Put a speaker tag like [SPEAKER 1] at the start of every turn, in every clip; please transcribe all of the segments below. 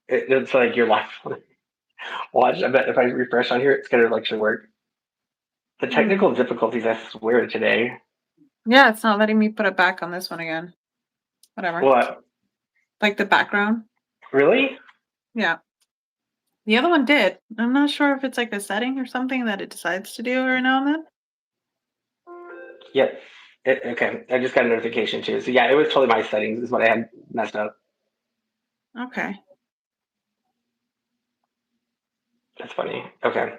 [SPEAKER 1] It's like your life. Watch. I bet if I refresh on here, it's gonna actually work. The
[SPEAKER 2] Hmm.
[SPEAKER 1] technical difficulties, I swear, today.
[SPEAKER 2] Yeah, it's not letting me put it back on this one again. Whatever.
[SPEAKER 1] What?
[SPEAKER 2] Like the background.
[SPEAKER 1] Really?
[SPEAKER 2] Yeah. The other one did. I'm not sure if it's like a setting or something that it decides to do every now and then.
[SPEAKER 1] Yeah. Okay. I just got a notification too. So yeah, it was totally my settings is what I had messed up.
[SPEAKER 2] Okay.
[SPEAKER 1] That's funny. Okay.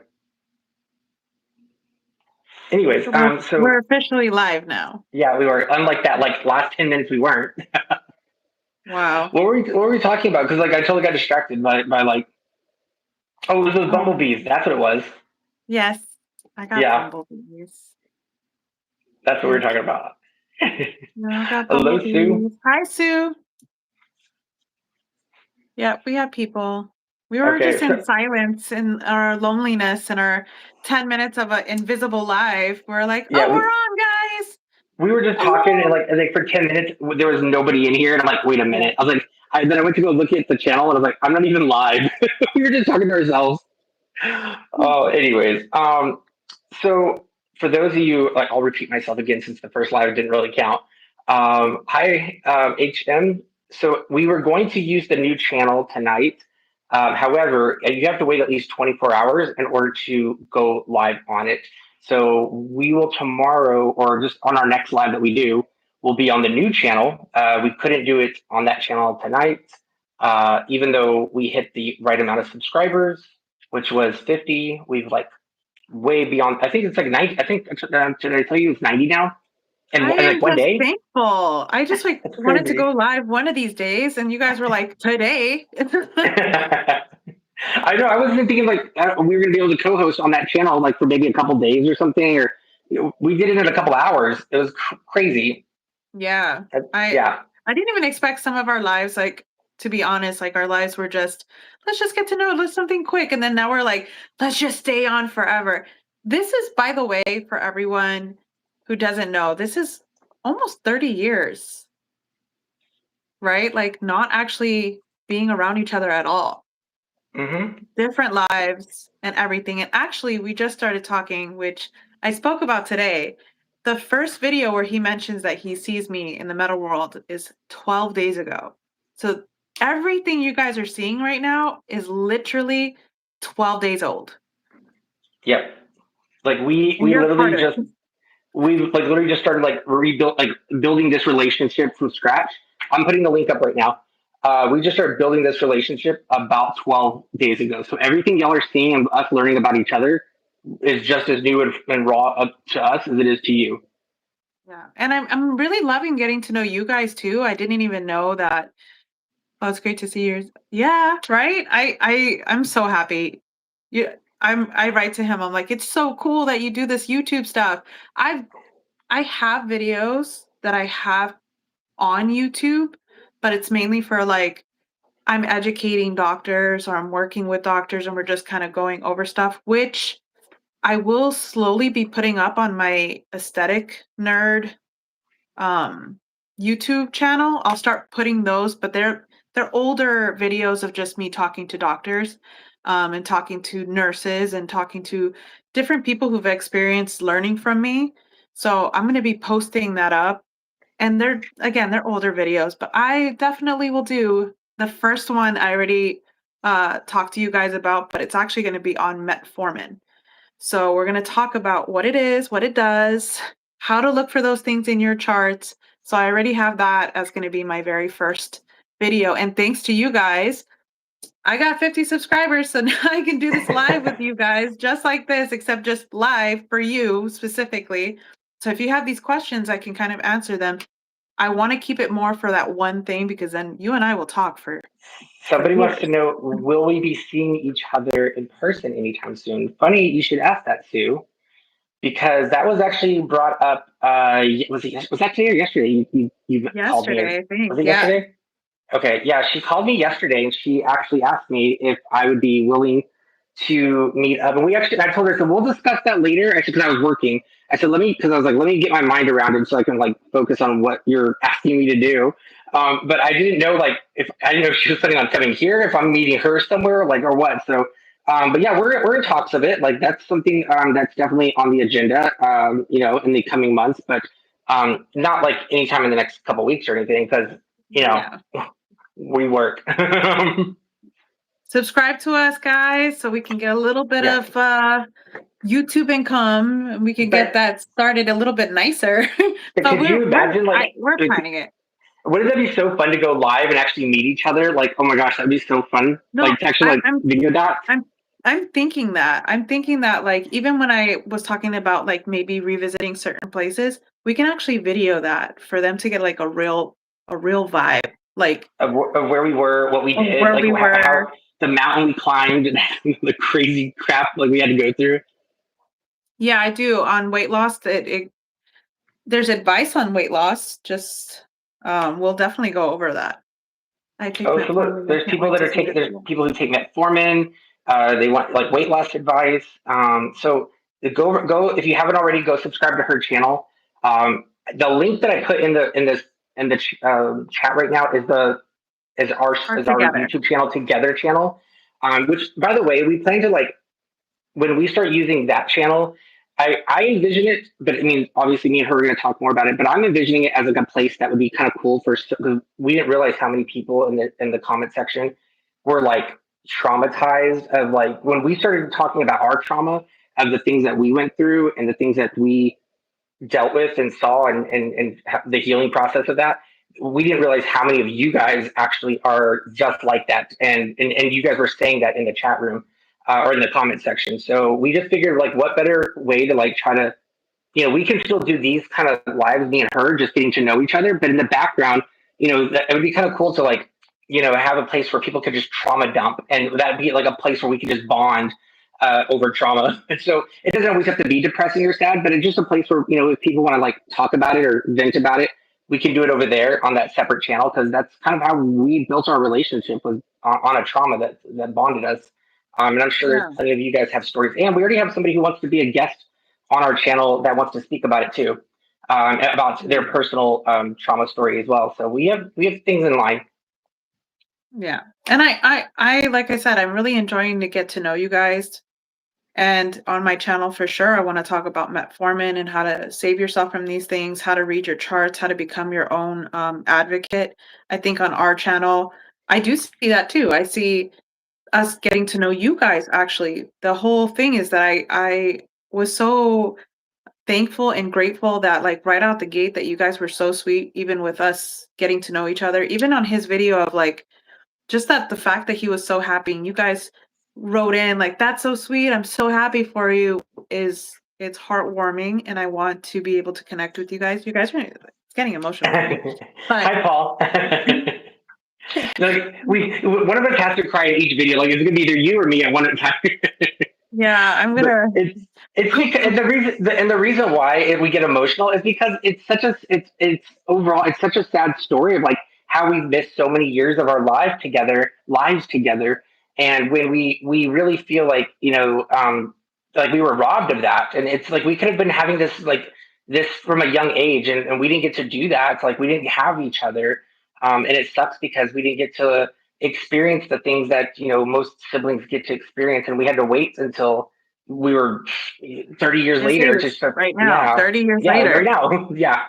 [SPEAKER 1] Anyways,
[SPEAKER 2] So we're
[SPEAKER 1] so
[SPEAKER 2] officially live now.
[SPEAKER 1] yeah, we were unlike that. Like last 10 minutes, we weren't.
[SPEAKER 2] Wow.
[SPEAKER 1] What were we talking about? Because like I totally got distracted by like, oh, it was those
[SPEAKER 2] Um,
[SPEAKER 1] bumblebees. That's what it was.
[SPEAKER 2] yes, I got
[SPEAKER 1] Yeah,
[SPEAKER 2] bumblebees.
[SPEAKER 1] that's what we were talking
[SPEAKER 2] Okay.
[SPEAKER 1] about.
[SPEAKER 2] No, I got
[SPEAKER 1] Hello, Sue.
[SPEAKER 2] bumblebees. Hi, Sue. Yeah, we have people. We were
[SPEAKER 1] Okay,
[SPEAKER 2] just in
[SPEAKER 1] so
[SPEAKER 2] silence in our loneliness and our 10 minutes of an invisible live. We're like, oh,
[SPEAKER 1] yeah, we,
[SPEAKER 2] we're on, guys.
[SPEAKER 1] we were just talking and
[SPEAKER 2] Hello.
[SPEAKER 1] like for 10 minutes there was nobody in here and I'm like, wait a
[SPEAKER 2] Yeah.
[SPEAKER 1] minute. I was like, then I went to go look at the channel and I was like, I'm not even live. We were just talking to ourselves. Oh, anyways, so for those of you, like, I'll repeat myself again since the first live didn't really count. Hi, HM. So we were going to use the new channel tonight. However, you have to wait at least 24 hours in order to go live on it. So we will tomorrow, or just on our next live that we do, will be on the new channel. We couldn't do it on that channel tonight, even though we hit the right amount of subscribers, which was 50. We've like way beyond. I think it's like 90. I think should I tell you it's 90 now?
[SPEAKER 2] I
[SPEAKER 1] And
[SPEAKER 2] am
[SPEAKER 1] like one
[SPEAKER 2] just
[SPEAKER 1] day.
[SPEAKER 2] thankful. I just like
[SPEAKER 1] That's
[SPEAKER 2] wanted to
[SPEAKER 1] crazy.
[SPEAKER 2] go live one of these days, and you guys were like, today.
[SPEAKER 1] I know. I was thinking like we were gonna be able to co-host on that channel like for maybe a couple days or something, or we did it in a couple hours. It was crazy.
[SPEAKER 2] Yeah. I
[SPEAKER 1] Yeah.
[SPEAKER 2] I didn't even expect some of our lives, like, to be honest, like our lives were just, let's just get to know, let's something quick. And then now we're like, let's just stay on forever. This is, by the way, for everyone who doesn't know, this is almost 30 years, right? Like not actually being around each other at all.
[SPEAKER 1] Hmm.
[SPEAKER 2] Different lives and everything. And actually, we just started talking, which I spoke about today. The first video where he mentions that he sees me in the metal world is 12 days ago. So everything you guys are seeing right now is literally 12 days old.
[SPEAKER 1] Yep. Like we
[SPEAKER 2] And
[SPEAKER 1] we
[SPEAKER 2] you're
[SPEAKER 1] literally
[SPEAKER 2] part of
[SPEAKER 1] just
[SPEAKER 2] it.
[SPEAKER 1] we like literally just started like rebuild like building this relationship from scratch. I'm putting the link up right now. We just started building this relationship about 12 days ago. So everything y'all are seeing and us learning about each other is just as new and raw up to us as it is to you.
[SPEAKER 2] Yeah. And I'm really loving getting to know you guys too. I didn't even know that. Oh, it's great to see yours. Yeah, right? I'm so happy. You I write to him. I'm like, "It's so cool that you do this YouTube stuff." I've I have videos that I have on YouTube, but it's mainly for like I'm educating doctors or I'm working with doctors and we're just kind of going over stuff, which I will slowly be putting up on my aesthetic nerd um YouTube channel. I'll start putting those, but they're older videos of just me talking to doctors and talking to nurses and talking to different people who've experienced learning from me. So I'm going to be posting that up, and they're older videos, but I definitely will do the first one. I already talked to you guys about, but it's actually going to be on metformin. So we're going to talk about what it is, what it does, how to look for those things in your charts. So I already have that as going to be my very first video. And thanks to you guys, I got 50 subscribers. So now I can do this live with you guys, just like this, except just live for you specifically. So if you have these questions, I can kind of answer them. I want to keep it more for that one thing because then you and I will talk for
[SPEAKER 1] Somebody wants to
[SPEAKER 2] years.
[SPEAKER 1] know, will we be seeing each other in person anytime soon? Funny you should ask that, Sue, because that was actually brought up. Was that today or yesterday? You called me and
[SPEAKER 2] Yesterday, I
[SPEAKER 1] was
[SPEAKER 2] think.
[SPEAKER 1] it
[SPEAKER 2] Yeah.
[SPEAKER 1] yesterday? Okay, yeah, she called me yesterday and she actually asked me if I would be willing to meet up. And I told her, I said, we'll discuss that later. I said, because I was working. I said, because I was like, let me get my mind around it so I can like focus on what you're asking me to do. But I didn't know like if I didn't know if she was planning on coming here, if I'm meeting her somewhere, like or what. So, but yeah, we're in talks of it. Like that's something that's definitely on the agenda. In the coming months, but not like anytime in the next couple weeks or anything, because you know
[SPEAKER 2] Yeah.
[SPEAKER 1] we work.
[SPEAKER 2] Subscribe to us, guys, so we can get a little bit
[SPEAKER 1] Yeah,
[SPEAKER 2] of YouTube income, and we can get
[SPEAKER 1] but
[SPEAKER 2] that started a little bit nicer. But
[SPEAKER 1] could you imagine like
[SPEAKER 2] we're planning it.
[SPEAKER 1] wouldn't that be so fun to go live and actually meet each other? Like, oh my gosh, that'd be so fun.
[SPEAKER 2] No,
[SPEAKER 1] Like to actually
[SPEAKER 2] I,
[SPEAKER 1] like
[SPEAKER 2] I'm
[SPEAKER 1] video that.
[SPEAKER 2] I'm I'm thinking that. I'm thinking that like even when I was talking about like maybe revisiting certain places, we can actually video that for them to get like a real vibe, like
[SPEAKER 1] Of where we were, what we
[SPEAKER 2] of
[SPEAKER 1] did,
[SPEAKER 2] where
[SPEAKER 1] like
[SPEAKER 2] we
[SPEAKER 1] how
[SPEAKER 2] were.
[SPEAKER 1] the mountain we climbed, the crazy crap like we had to go through.
[SPEAKER 2] Yeah, I do. On weight loss, there's advice on weight loss. Just we'll definitely go over that. I take
[SPEAKER 1] Oh, so
[SPEAKER 2] metformin.
[SPEAKER 1] look,
[SPEAKER 2] I
[SPEAKER 1] there's
[SPEAKER 2] can't
[SPEAKER 1] people
[SPEAKER 2] wait
[SPEAKER 1] that
[SPEAKER 2] to
[SPEAKER 1] are
[SPEAKER 2] see
[SPEAKER 1] taking.
[SPEAKER 2] the
[SPEAKER 1] There's
[SPEAKER 2] video.
[SPEAKER 1] people who take metformin. They want like weight loss advice. So go if you haven't already, go subscribe to her channel. Um, the link that I put in the chat right now is the
[SPEAKER 2] Or
[SPEAKER 1] is our
[SPEAKER 2] together.
[SPEAKER 1] YouTube channel together channel. Which by the way, we plan to like when we start using that channel, I envision it, but I mean, obviously, me and her are going to talk more about it. But I'm envisioning it as like a place that would be kind of cool for because we didn't realize how many people in the comment section were like traumatized of like when we started talking about our trauma of the things that we went through and the things that we dealt with and saw and the healing process of that. We didn't realize how many of you guys actually are just like that, and you guys were saying that in the chat room or in the comment section. So we just figured like what better way to like try to we can still do these kind of lives, me and her, just getting to know each other. But in the background, it would be kind of cool to like, have a place where people could just trauma dump, and that'd be like a place where we could just bond over trauma. And so it doesn't always have to be depressing or sad, but it's just a place where if people want to like talk about it or vent about it, we can do it over there on that separate channel because that's kind of how we built our relationship with on a trauma that bonded us. And I'm sure there's
[SPEAKER 2] Yeah.
[SPEAKER 1] plenty of you guys have stories, and we already have somebody who wants to be a guest on our channel that wants to speak about it too, about their
[SPEAKER 2] Yeah.
[SPEAKER 1] personal trauma story as well. So we have things in line.
[SPEAKER 2] Yeah. And I like I said, I'm really enjoying to get to know you guys. And on my channel for sure, I want to talk about metformin and how to save yourself from these things, how to read your charts, how to become your own advocate. I think on our channel, I do see that too. I see us getting to know you guys actually. The whole thing is that I was so thankful and grateful that like right out the gate that you guys were so sweet, even with us getting to know each other, even on his video of like just that the fact that he was so happy and you guys wrote in like, "That's so sweet, I'm so happy for you," it's heartwarming, and I want to be able to connect with you guys. You guys are it's getting emotional for me. But
[SPEAKER 1] Hi, Paul. Like one of us has to cry in each video. Like it's gonna be either you or me at one at a time.
[SPEAKER 2] yeah, I'm
[SPEAKER 1] But
[SPEAKER 2] gonna
[SPEAKER 1] it's because and the reason why we get emotional is because it's overall it's such a sad story of like how we missed so many years of our lives together, and when we really feel like we were robbed of that, and it's like we could have been having this from a young age, and we didn't get to do that. It's like we didn't have each other, and it sucks because we didn't get to experience the things that most siblings get to experience, and we had to wait until we were 30 years
[SPEAKER 2] this
[SPEAKER 1] later to
[SPEAKER 2] age
[SPEAKER 1] start.
[SPEAKER 2] right now,
[SPEAKER 1] Yeah,
[SPEAKER 2] 30 years
[SPEAKER 1] yeah, like right
[SPEAKER 2] later.
[SPEAKER 1] now. Yeah.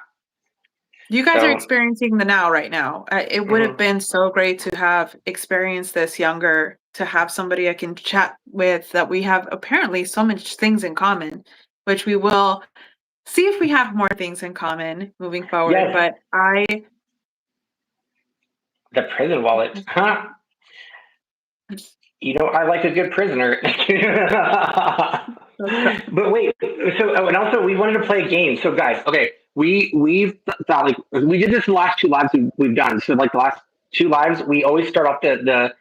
[SPEAKER 2] You guys are
[SPEAKER 1] So
[SPEAKER 2] experiencing the now right now. It would have
[SPEAKER 1] mhm.
[SPEAKER 2] been so great to have experienced this younger, to have somebody I can chat with that we have apparently so much things in common, which we will see if we have more things in common moving forward.
[SPEAKER 1] Yes,
[SPEAKER 2] But I
[SPEAKER 1] the prison wallet, huh? I like a good prisoner. But wait, so and also we wanted to play a game. So guys, okay, we've thought like we did this the last two lives we've done. So like the last two lives, we always start off the.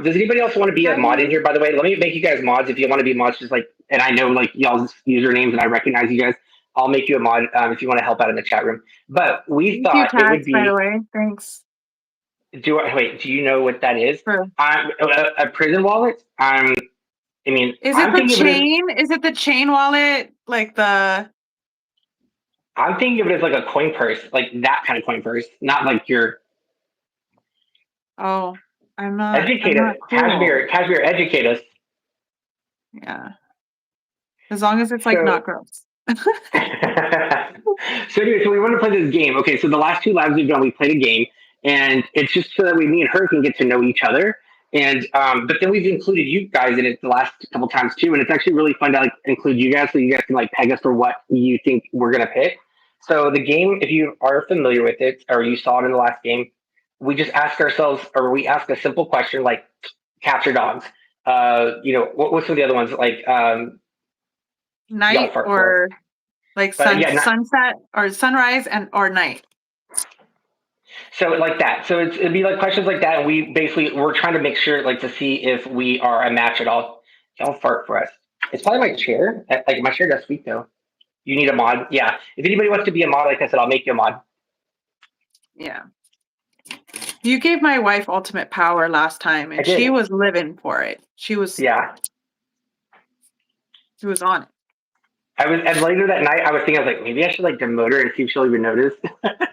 [SPEAKER 1] Does anybody else want to be a mod in
[SPEAKER 2] Hi.
[SPEAKER 1] here? By the way, let me make you guys mods if you want to be mods. Just like, and I know like y'all's usernames and I recognize you guys. I'll make you a mod if you want to help out in the chat room. But we
[SPEAKER 2] Thank you,
[SPEAKER 1] thought it would
[SPEAKER 2] tags, by the
[SPEAKER 1] be.
[SPEAKER 2] way. Thanks
[SPEAKER 1] Wait? Do you know what that is?
[SPEAKER 2] for.
[SPEAKER 1] A prison wallet. I mean,
[SPEAKER 2] Is it
[SPEAKER 1] I'm
[SPEAKER 2] the
[SPEAKER 1] thinking of it as
[SPEAKER 2] chain? Is it the chain wallet? Like the
[SPEAKER 1] I'm thinking of it as like a coin purse, like that kind of coin purse, not like your.
[SPEAKER 2] Oh, I'm
[SPEAKER 1] Educate us.
[SPEAKER 2] not cool.
[SPEAKER 1] Kashmir, educate us.
[SPEAKER 2] Yeah. As long as it's like
[SPEAKER 1] So
[SPEAKER 2] not gross.
[SPEAKER 1] so anyway, so we want to play this game. Okay, so the last two labs we've done, we played a game, and it's just so that me and her can get to know each other. And but then we've included you guys in it the last couple times too, and it's actually really fun to like include you guys so you guys can like peg us for what you think we're gonna pick. So the game, if you are familiar with it or you saw it in the last game, we just ask ourselves, or we ask a simple question like capture dogs. What's some of the other ones like y'all
[SPEAKER 2] Night
[SPEAKER 1] fart for us?
[SPEAKER 2] or like
[SPEAKER 1] But yeah, not
[SPEAKER 2] sunset or sunrise and or night.
[SPEAKER 1] so like that. So it'd be like questions like that, and we're trying to make sure like to see if we are a match at all. Y'all fart for us. It's probably my chair. Like my chair does speak though. You need a mod. Yeah. If anybody wants to be a mod, like I said, I'll make you a mod.
[SPEAKER 2] Yeah. You gave my wife ultimate power last time
[SPEAKER 1] I
[SPEAKER 2] and she
[SPEAKER 1] did.
[SPEAKER 2] was living for it. She was
[SPEAKER 1] Yeah.
[SPEAKER 2] on it.
[SPEAKER 1] And later that night I was thinking I was like maybe I should like demote her and see if she'll even notice.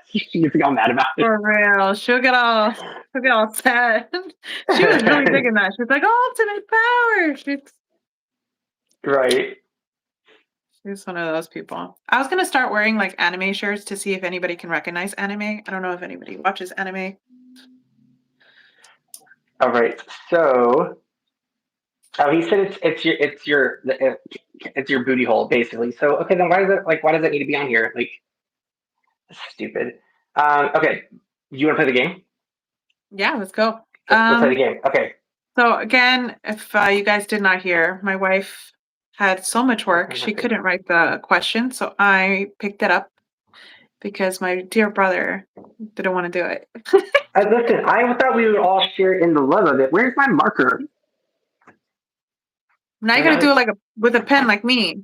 [SPEAKER 1] She gets all mad about it.
[SPEAKER 2] For real. She'll get all sad. She was really digging that. She was like, ultimate power.
[SPEAKER 1] Right.
[SPEAKER 2] She's one of those people. I was gonna start wearing like anime shirts to see if anybody can recognize anime. I don't know if anybody watches anime.
[SPEAKER 1] All right. So he said it's your booty hole basically. So okay, then why does it need to be on here? Like stupid. Okay, you want to play the game?
[SPEAKER 2] Yeah, let's go.
[SPEAKER 1] Let's play the game. Okay.
[SPEAKER 2] So again, if you guys did not hear, my wife had so much work she couldn't write the question, so I picked it up because my dear brother didn't want to do it.
[SPEAKER 1] Listen, I thought we would all share in the love of it. Where's my marker?
[SPEAKER 2] Now you
[SPEAKER 1] I,
[SPEAKER 2] gotta do it
[SPEAKER 1] I,
[SPEAKER 2] like with a pen like me.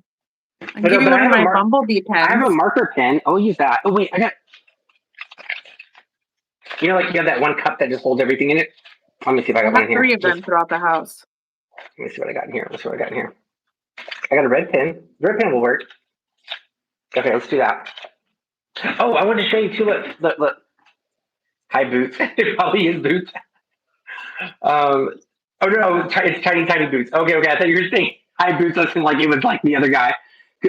[SPEAKER 2] I'll give you
[SPEAKER 1] but
[SPEAKER 2] one of my bumblebee
[SPEAKER 1] I have a
[SPEAKER 2] pens.
[SPEAKER 1] marker pen. I'll use that. Oh wait, I got. Like you have that one cup that just holds everything in it. Let me see if I
[SPEAKER 2] I
[SPEAKER 1] got one
[SPEAKER 2] have
[SPEAKER 1] in here.
[SPEAKER 2] three of them throughout the house.
[SPEAKER 1] Let me see what I got in here. Let's see what I got in here. I got a red pen. The red pen will work. Okay, let's do that. Oh, I wanted to show you too. Look. Hi, boots. It probably is boots. Oh no, it's tiny, tiny boots. Okay. I thought you were saying hi, boots. Listen, like it was like the other guy.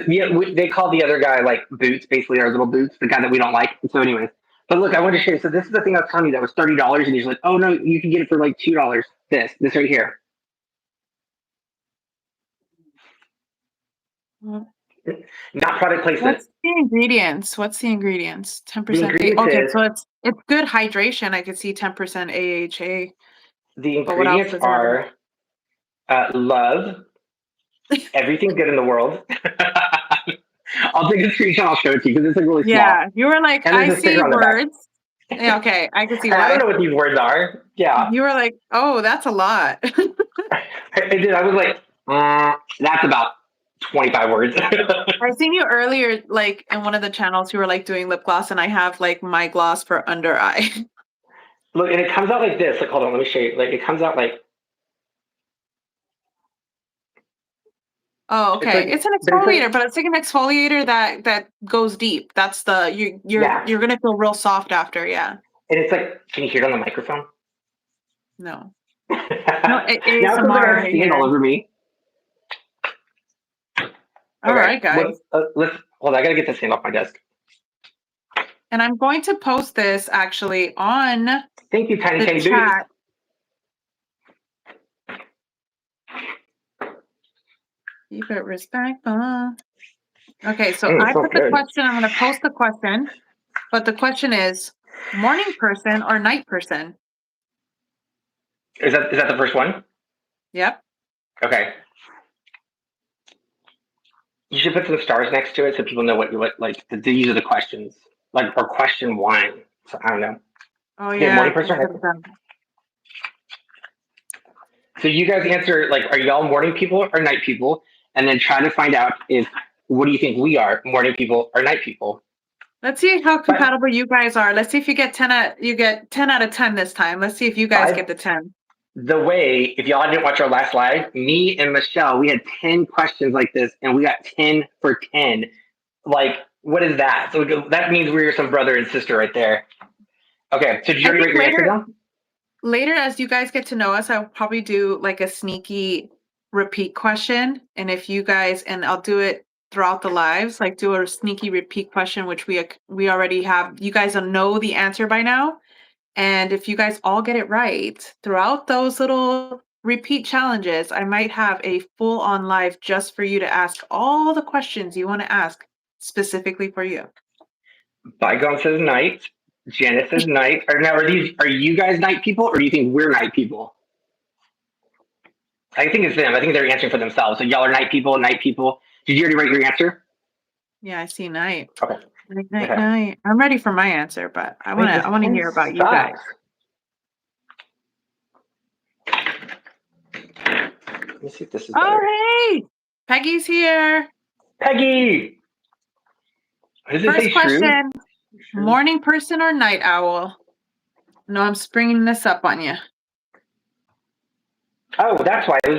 [SPEAKER 1] Yeah, they call the other guy like boots, basically our little boots, the guy that we don't like. So, anyways, but look, I wanted to show you. So this is the thing I was telling you that was $30, and he's like, oh no, you can get it for like $2. This right here. Not product placement.
[SPEAKER 2] What's the ingredients? What's the ingredients?
[SPEAKER 1] The
[SPEAKER 2] 10% A.
[SPEAKER 1] ingredients
[SPEAKER 2] Okay,
[SPEAKER 1] is
[SPEAKER 2] so it's good hydration. I could see 10% AHA.
[SPEAKER 1] the
[SPEAKER 2] But what else
[SPEAKER 1] ingredients
[SPEAKER 2] is it?
[SPEAKER 1] are love, everything good in the world. I'll take a screenshot. I'll show it to you because it's like really small.
[SPEAKER 2] Yeah, you were like,
[SPEAKER 1] And
[SPEAKER 2] I
[SPEAKER 1] there's a sticker
[SPEAKER 2] see
[SPEAKER 1] on the back.
[SPEAKER 2] words. Yeah, okay, I can see
[SPEAKER 1] And I don't
[SPEAKER 2] why.
[SPEAKER 1] know what these words are. Yeah.
[SPEAKER 2] You were like, oh, that's a lot.
[SPEAKER 1] I did. I was like, that's about 25 words.
[SPEAKER 2] I seen you earlier, like in one of the channels, you were like doing lip gloss, and I have like my gloss for under eye.
[SPEAKER 1] Look, and it comes out like this. Like, hold on, let me show you. Like, it comes out like
[SPEAKER 2] Oh,
[SPEAKER 1] it's
[SPEAKER 2] okay.
[SPEAKER 1] like,
[SPEAKER 2] It's an
[SPEAKER 1] but it's
[SPEAKER 2] exfoliator,
[SPEAKER 1] like,
[SPEAKER 2] but it's like an exfoliator that goes deep. That's the
[SPEAKER 1] yeah,
[SPEAKER 2] you're gonna feel real soft after, yeah.
[SPEAKER 1] and it's like, can you hear it on the microphone?
[SPEAKER 2] No. No,
[SPEAKER 1] Now it feels like I
[SPEAKER 2] ASMR
[SPEAKER 1] have
[SPEAKER 2] right
[SPEAKER 1] sand all
[SPEAKER 2] here.
[SPEAKER 1] over me.
[SPEAKER 2] All
[SPEAKER 1] Okay,
[SPEAKER 2] right, guys.
[SPEAKER 1] let's hold on. I gotta get this thing off my desk.
[SPEAKER 2] And I'm going to post this actually on
[SPEAKER 1] Thank you, tiny
[SPEAKER 2] the
[SPEAKER 1] tiny boots.
[SPEAKER 2] chat. Keep it respectful. Okay, so
[SPEAKER 1] It
[SPEAKER 2] I
[SPEAKER 1] smells
[SPEAKER 2] put the
[SPEAKER 1] good.
[SPEAKER 2] question, I'm gonna post the question, but the question is morning person or night person?
[SPEAKER 1] Is that the first one?
[SPEAKER 2] Yep.
[SPEAKER 1] Okay. You should put some stars next to it so people know what like. These are the questions, like or question one. So I don't know.
[SPEAKER 2] Oh
[SPEAKER 1] Okay,
[SPEAKER 2] yeah,
[SPEAKER 1] morning
[SPEAKER 2] I
[SPEAKER 1] person or
[SPEAKER 2] could
[SPEAKER 1] night
[SPEAKER 2] have
[SPEAKER 1] person?
[SPEAKER 2] done.
[SPEAKER 1] So you guys answer like, are y'all morning people or night people? And then try to find out if what do you think we are, morning people or night people?
[SPEAKER 2] Let's see how
[SPEAKER 1] But
[SPEAKER 2] compatible you guys are. Let's see if you get 10 out of 10 this time. Let's see if you guys
[SPEAKER 1] by
[SPEAKER 2] get the 10.
[SPEAKER 1] the way, if y'all didn't watch our last live, me and Michelle, we had 10 questions like this, and we got 10 for 10. Like, what is that? So that means we're some brother and sister right there. Okay, so did you
[SPEAKER 2] I
[SPEAKER 1] already
[SPEAKER 2] think
[SPEAKER 1] write your answer
[SPEAKER 2] later
[SPEAKER 1] down?
[SPEAKER 2] later, as you guys get to know us, I'll probably do like a sneaky repeat question. And if you guys, and I'll do it throughout the lives, like do a sneaky repeat question, which we already have. You guys will know the answer by now. And if you guys all get it right throughout those little repeat challenges, I might have a full on live just for you to ask all the questions you want to ask specifically for you.
[SPEAKER 1] Bygone says night. Janice says night. Are you guys night people, or do you think we're night people? I think it's them. I think they're answering for themselves. So y'all are night people. Night people. Did you already write your answer?
[SPEAKER 2] Yeah, I see night.
[SPEAKER 1] Okay.
[SPEAKER 2] Night, night,
[SPEAKER 1] Okay.
[SPEAKER 2] night. I'm ready for my answer, but I
[SPEAKER 1] Wait,
[SPEAKER 2] wanna
[SPEAKER 1] this
[SPEAKER 2] I wanna
[SPEAKER 1] pen
[SPEAKER 2] hear about you guys.
[SPEAKER 1] sucks. Let me see if this is better.
[SPEAKER 2] Oh hey! Peggy's here.
[SPEAKER 1] Peggy. Does it
[SPEAKER 2] First
[SPEAKER 1] say shrew?
[SPEAKER 2] question.
[SPEAKER 1] Shrew.
[SPEAKER 2] Morning person or night owl? No, I'm springing this up on you.
[SPEAKER 1] Oh, that's why. I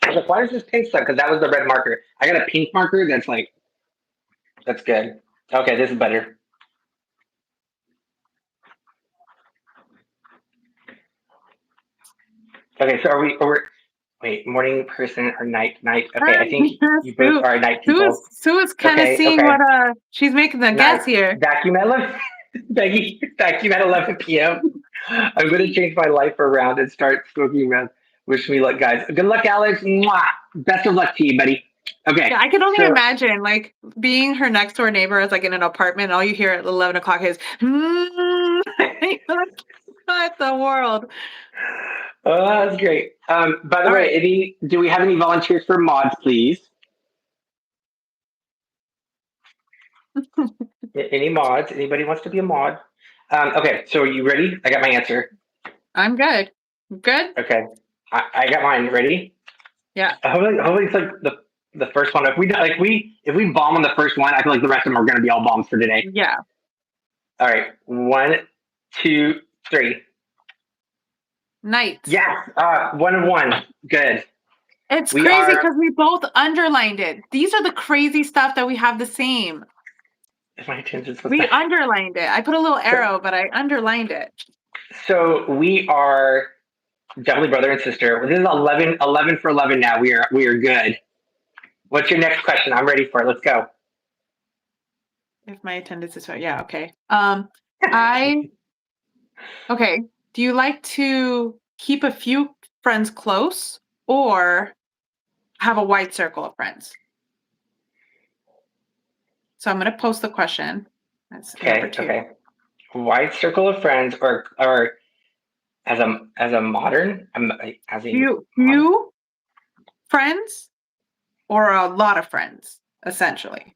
[SPEAKER 1] was like, why does this pen suck? Because that was the red marker. I got a pink marker that's like, that's good. Okay, this is better. Okay, so wait, morning person or night? Okay, I think you both
[SPEAKER 2] Sue,
[SPEAKER 1] are night
[SPEAKER 2] Sue is
[SPEAKER 1] people.
[SPEAKER 2] Sue is kind of
[SPEAKER 1] Okay,
[SPEAKER 2] seeing
[SPEAKER 1] okay.
[SPEAKER 2] what she's making the
[SPEAKER 1] Night.
[SPEAKER 2] guess here.
[SPEAKER 1] Vacuum at 11. Peggy, vacuum at 11 p.m. I'm going to change my life around and start smoking meth. Wish me luck, guys. Good luck, Alex. Mwah. Best of luck to you, buddy. Okay,
[SPEAKER 2] Yeah, I can only
[SPEAKER 1] so
[SPEAKER 2] imagine like being her next door neighbor is like in an apartment. And all you hear at 11 o'clock is, what the world?
[SPEAKER 1] that's great. By the
[SPEAKER 2] All
[SPEAKER 1] way,
[SPEAKER 2] right.
[SPEAKER 1] do we have any volunteers for mods, please? Any mods? Anybody wants to be a mod? Okay, so are you ready? I got my answer.
[SPEAKER 2] I'm good. Good?
[SPEAKER 1] Okay, I got mine. Ready?
[SPEAKER 2] Yeah.
[SPEAKER 1] Hopefully it's like the first one. If we bomb on the first one, I feel like the rest of them are going to be all bombs for today.
[SPEAKER 2] Yeah.
[SPEAKER 1] All right, 1, 2, 3.
[SPEAKER 2] Night.
[SPEAKER 1] Yes, 1 of 1. Good.
[SPEAKER 2] It's
[SPEAKER 1] We
[SPEAKER 2] crazy
[SPEAKER 1] are.
[SPEAKER 2] because we both underlined it. These are the crazy stuff that we have the same.
[SPEAKER 1] If my attention's was
[SPEAKER 2] We
[SPEAKER 1] that.
[SPEAKER 2] underlined it. I put a little
[SPEAKER 1] So,
[SPEAKER 2] arrow, but I underlined it.
[SPEAKER 1] so we are definitely brother and sister. This is 11 for 11 now. We are good. What's your next question? I'm ready for it. Let's go.
[SPEAKER 2] If my attendance is right. Yeah, okay. I okay. Do you like to keep a few friends close or have a wide circle of friends? So I'm gonna post the question. That's number
[SPEAKER 1] Okay,
[SPEAKER 2] 2.
[SPEAKER 1] okay. Wide circle of friends, or as a modern, as a mod.
[SPEAKER 2] Few friends or a lot of friends, essentially.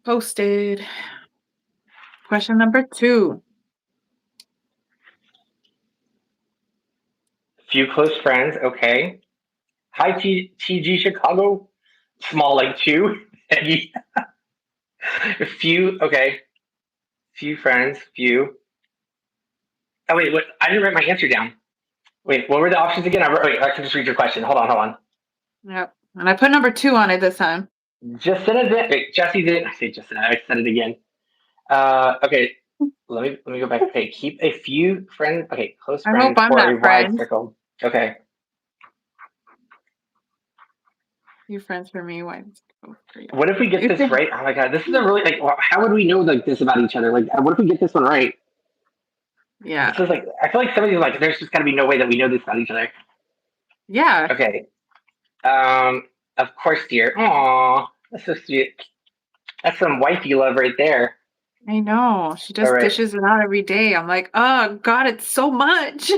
[SPEAKER 2] Posted. Question number 2.
[SPEAKER 1] Few close friends. Okay. Hi, TG Chicago. Small like 2. Few. Okay. Few friends. Few. Oh wait, what? I didn't write my answer down. Wait, what were the options again? Wait, I can just read your question. Hold on.
[SPEAKER 2] Yep. And I put number 2 on it this time.
[SPEAKER 1] Just said it. Wait, Jesse didn't. I say just said it. I said it again. Okay, let me go back. Okay, keep a few friends. Okay, close
[SPEAKER 2] I hope
[SPEAKER 1] friends
[SPEAKER 2] I'm
[SPEAKER 1] or a
[SPEAKER 2] that
[SPEAKER 1] wide
[SPEAKER 2] friend.
[SPEAKER 1] circle. Okay.
[SPEAKER 2] Few friends for me, wide circle for you.
[SPEAKER 1] What if we get this right? Oh my god, this is a really like. How would we know like this about each other? Like, what if we get this one right?
[SPEAKER 2] Yeah.
[SPEAKER 1] This is like. I feel like some of these like. There's just got to be no way that we know this about each other.
[SPEAKER 2] Yeah.
[SPEAKER 1] Okay. Of course, dear. Aw, that's so sweet. That's some wifey love right there.
[SPEAKER 2] I know. She
[SPEAKER 1] All
[SPEAKER 2] just
[SPEAKER 1] right.
[SPEAKER 2] dishes it out every day. I'm like, oh God, it's so much.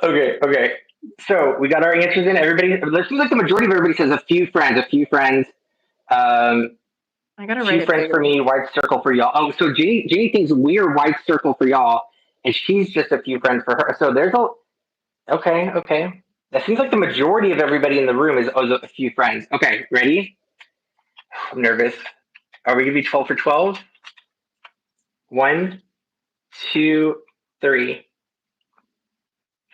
[SPEAKER 1] Okay. So we got our answers in. Everybody, it seems like the majority of everybody says a few friends, a few friends. Um,
[SPEAKER 2] I gotta write
[SPEAKER 1] few
[SPEAKER 2] it
[SPEAKER 1] friends for
[SPEAKER 2] bigger.
[SPEAKER 1] me, wide circle for y'all. Oh, so Jenny thinks we're wide circle for y'all, and she's just a few friends for her. So there's a okay. That seems like the majority of everybody in the room is a few friends. Okay, ready? I'm nervous. Are we gonna be 12 for 12? 1, 2, 3.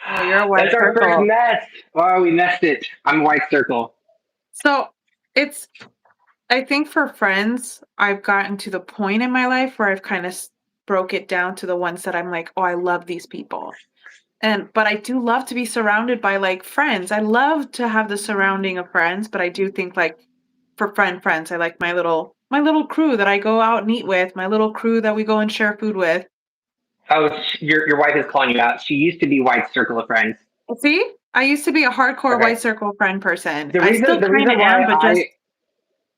[SPEAKER 2] Oh, you're a wide
[SPEAKER 1] That's our first
[SPEAKER 2] circle.
[SPEAKER 1] mess. Oh, we messed it. I'm wide circle.
[SPEAKER 2] So it's I think for friends, I've gotten to the point in my life where I've kind of broke it down to the ones that I'm like, oh, I love these people. But I do love to be surrounded by like friends. I love to have the surrounding of friends, but I do think like for friends, I like my little crew that I go out and eat with, my little crew that we go and share food with.
[SPEAKER 1] Oh, your wife is calling you out. She used to be white circle of friends.
[SPEAKER 2] See? I used to be a hardcore
[SPEAKER 1] Okay.
[SPEAKER 2] white circle friend person.
[SPEAKER 1] The
[SPEAKER 2] I
[SPEAKER 1] reason
[SPEAKER 2] still
[SPEAKER 1] the
[SPEAKER 2] kind
[SPEAKER 1] reason
[SPEAKER 2] of
[SPEAKER 1] why
[SPEAKER 2] am, but just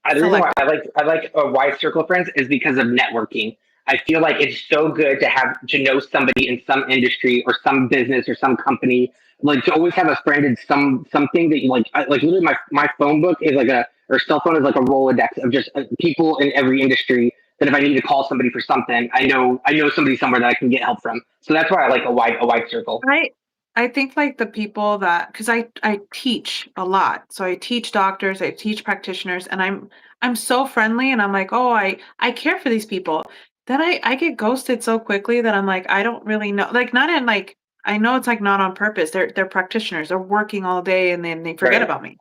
[SPEAKER 1] the reason why
[SPEAKER 2] selective.
[SPEAKER 1] I like a wide circle of friends is because of networking. I feel like it's so good to have to know somebody in some industry or some business or some company. Like to always have a friend in something that you like. Like literally, my phone book is like a or cell phone is like a Rolodex of just people in every industry. That if I need to call somebody for something, I know somebody somewhere that I can get help from. So that's why I like a wide circle.
[SPEAKER 2] I I think like the people that because I teach a lot. So I teach doctors, I teach practitioners, and I'm so friendly and I'm like, oh, I care for these people. Then I get ghosted so quickly that I'm like, I don't really know. Like not in like I know it's like not on purpose. They're practitioners. They're working all day and then they forget
[SPEAKER 1] Right.
[SPEAKER 2] about me.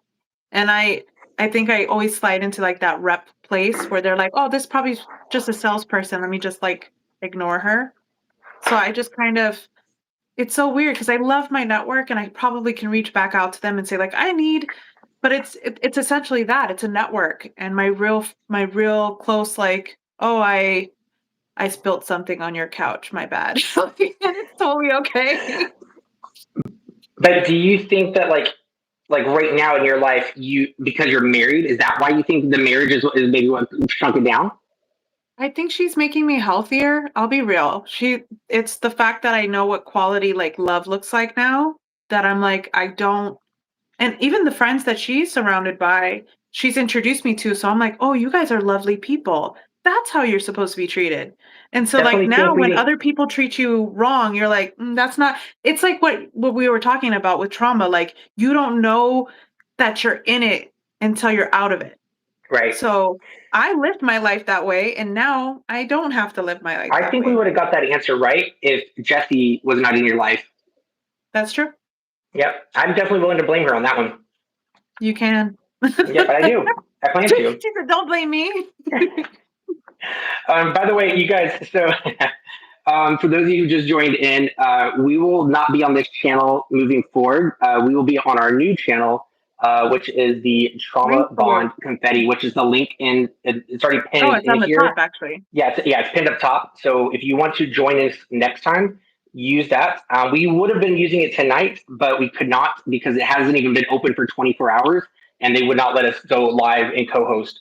[SPEAKER 2] And I think I always slide into like that rep place where they're like, oh, this probably is just a salesperson. Let me just like ignore her. So I just kind of it's so weird because I love my network and I probably can reach back out to them and say like, "I need," but it's essentially that, it's a network, and my real close like, "Oh, I spilt something on your couch, my bad." And it's totally okay.
[SPEAKER 1] But do you think that like right now in your life, you because you're married, is that why you think the marriage is maybe what shrunk it down?
[SPEAKER 2] I think she's making me healthier, I'll be real. It's the fact that I know what quality, like, love looks like now that I'm like, I don't. And even the friends that she's surrounded by, she's introduced me to, so I'm like, "Oh, you guys are lovely people. That's how you're supposed to be treated." And so, like,
[SPEAKER 1] Definitely
[SPEAKER 2] now
[SPEAKER 1] think we
[SPEAKER 2] when
[SPEAKER 1] need
[SPEAKER 2] other people treat you wrong, you're like, that's not." It's like what we were talking about with trauma, like, you don't know that you're in it until you're out of it.
[SPEAKER 1] right.
[SPEAKER 2] So, I lived my life that way, and now I don't have to live my life
[SPEAKER 1] I
[SPEAKER 2] that
[SPEAKER 1] think we
[SPEAKER 2] way.
[SPEAKER 1] would have got that answer right if Jesse was not in your life.
[SPEAKER 2] That's true.
[SPEAKER 1] Yep, I'm definitely willing to blame her on that one.
[SPEAKER 2] You can.
[SPEAKER 1] Yep, but I do. I plan
[SPEAKER 2] She
[SPEAKER 1] to.
[SPEAKER 2] said, "Don't blame me."
[SPEAKER 1] By the way, you guys, so for those of you who just joined in, we will not be on this channel moving forward. We will be on our new channel, which is the
[SPEAKER 2] Way
[SPEAKER 1] Trauma
[SPEAKER 2] forward.
[SPEAKER 1] Bond Confetti, which is the link in, it's already
[SPEAKER 2] Oh,
[SPEAKER 1] pinned
[SPEAKER 2] it's
[SPEAKER 1] in
[SPEAKER 2] on the top,
[SPEAKER 1] here.
[SPEAKER 2] actually.
[SPEAKER 1] Yeah, it's pinned up top. So if you want to join us next time, use that. We would have been using it tonight, but we could not because it hasn't even been open for 24 hours, and they would not let us go live and co-host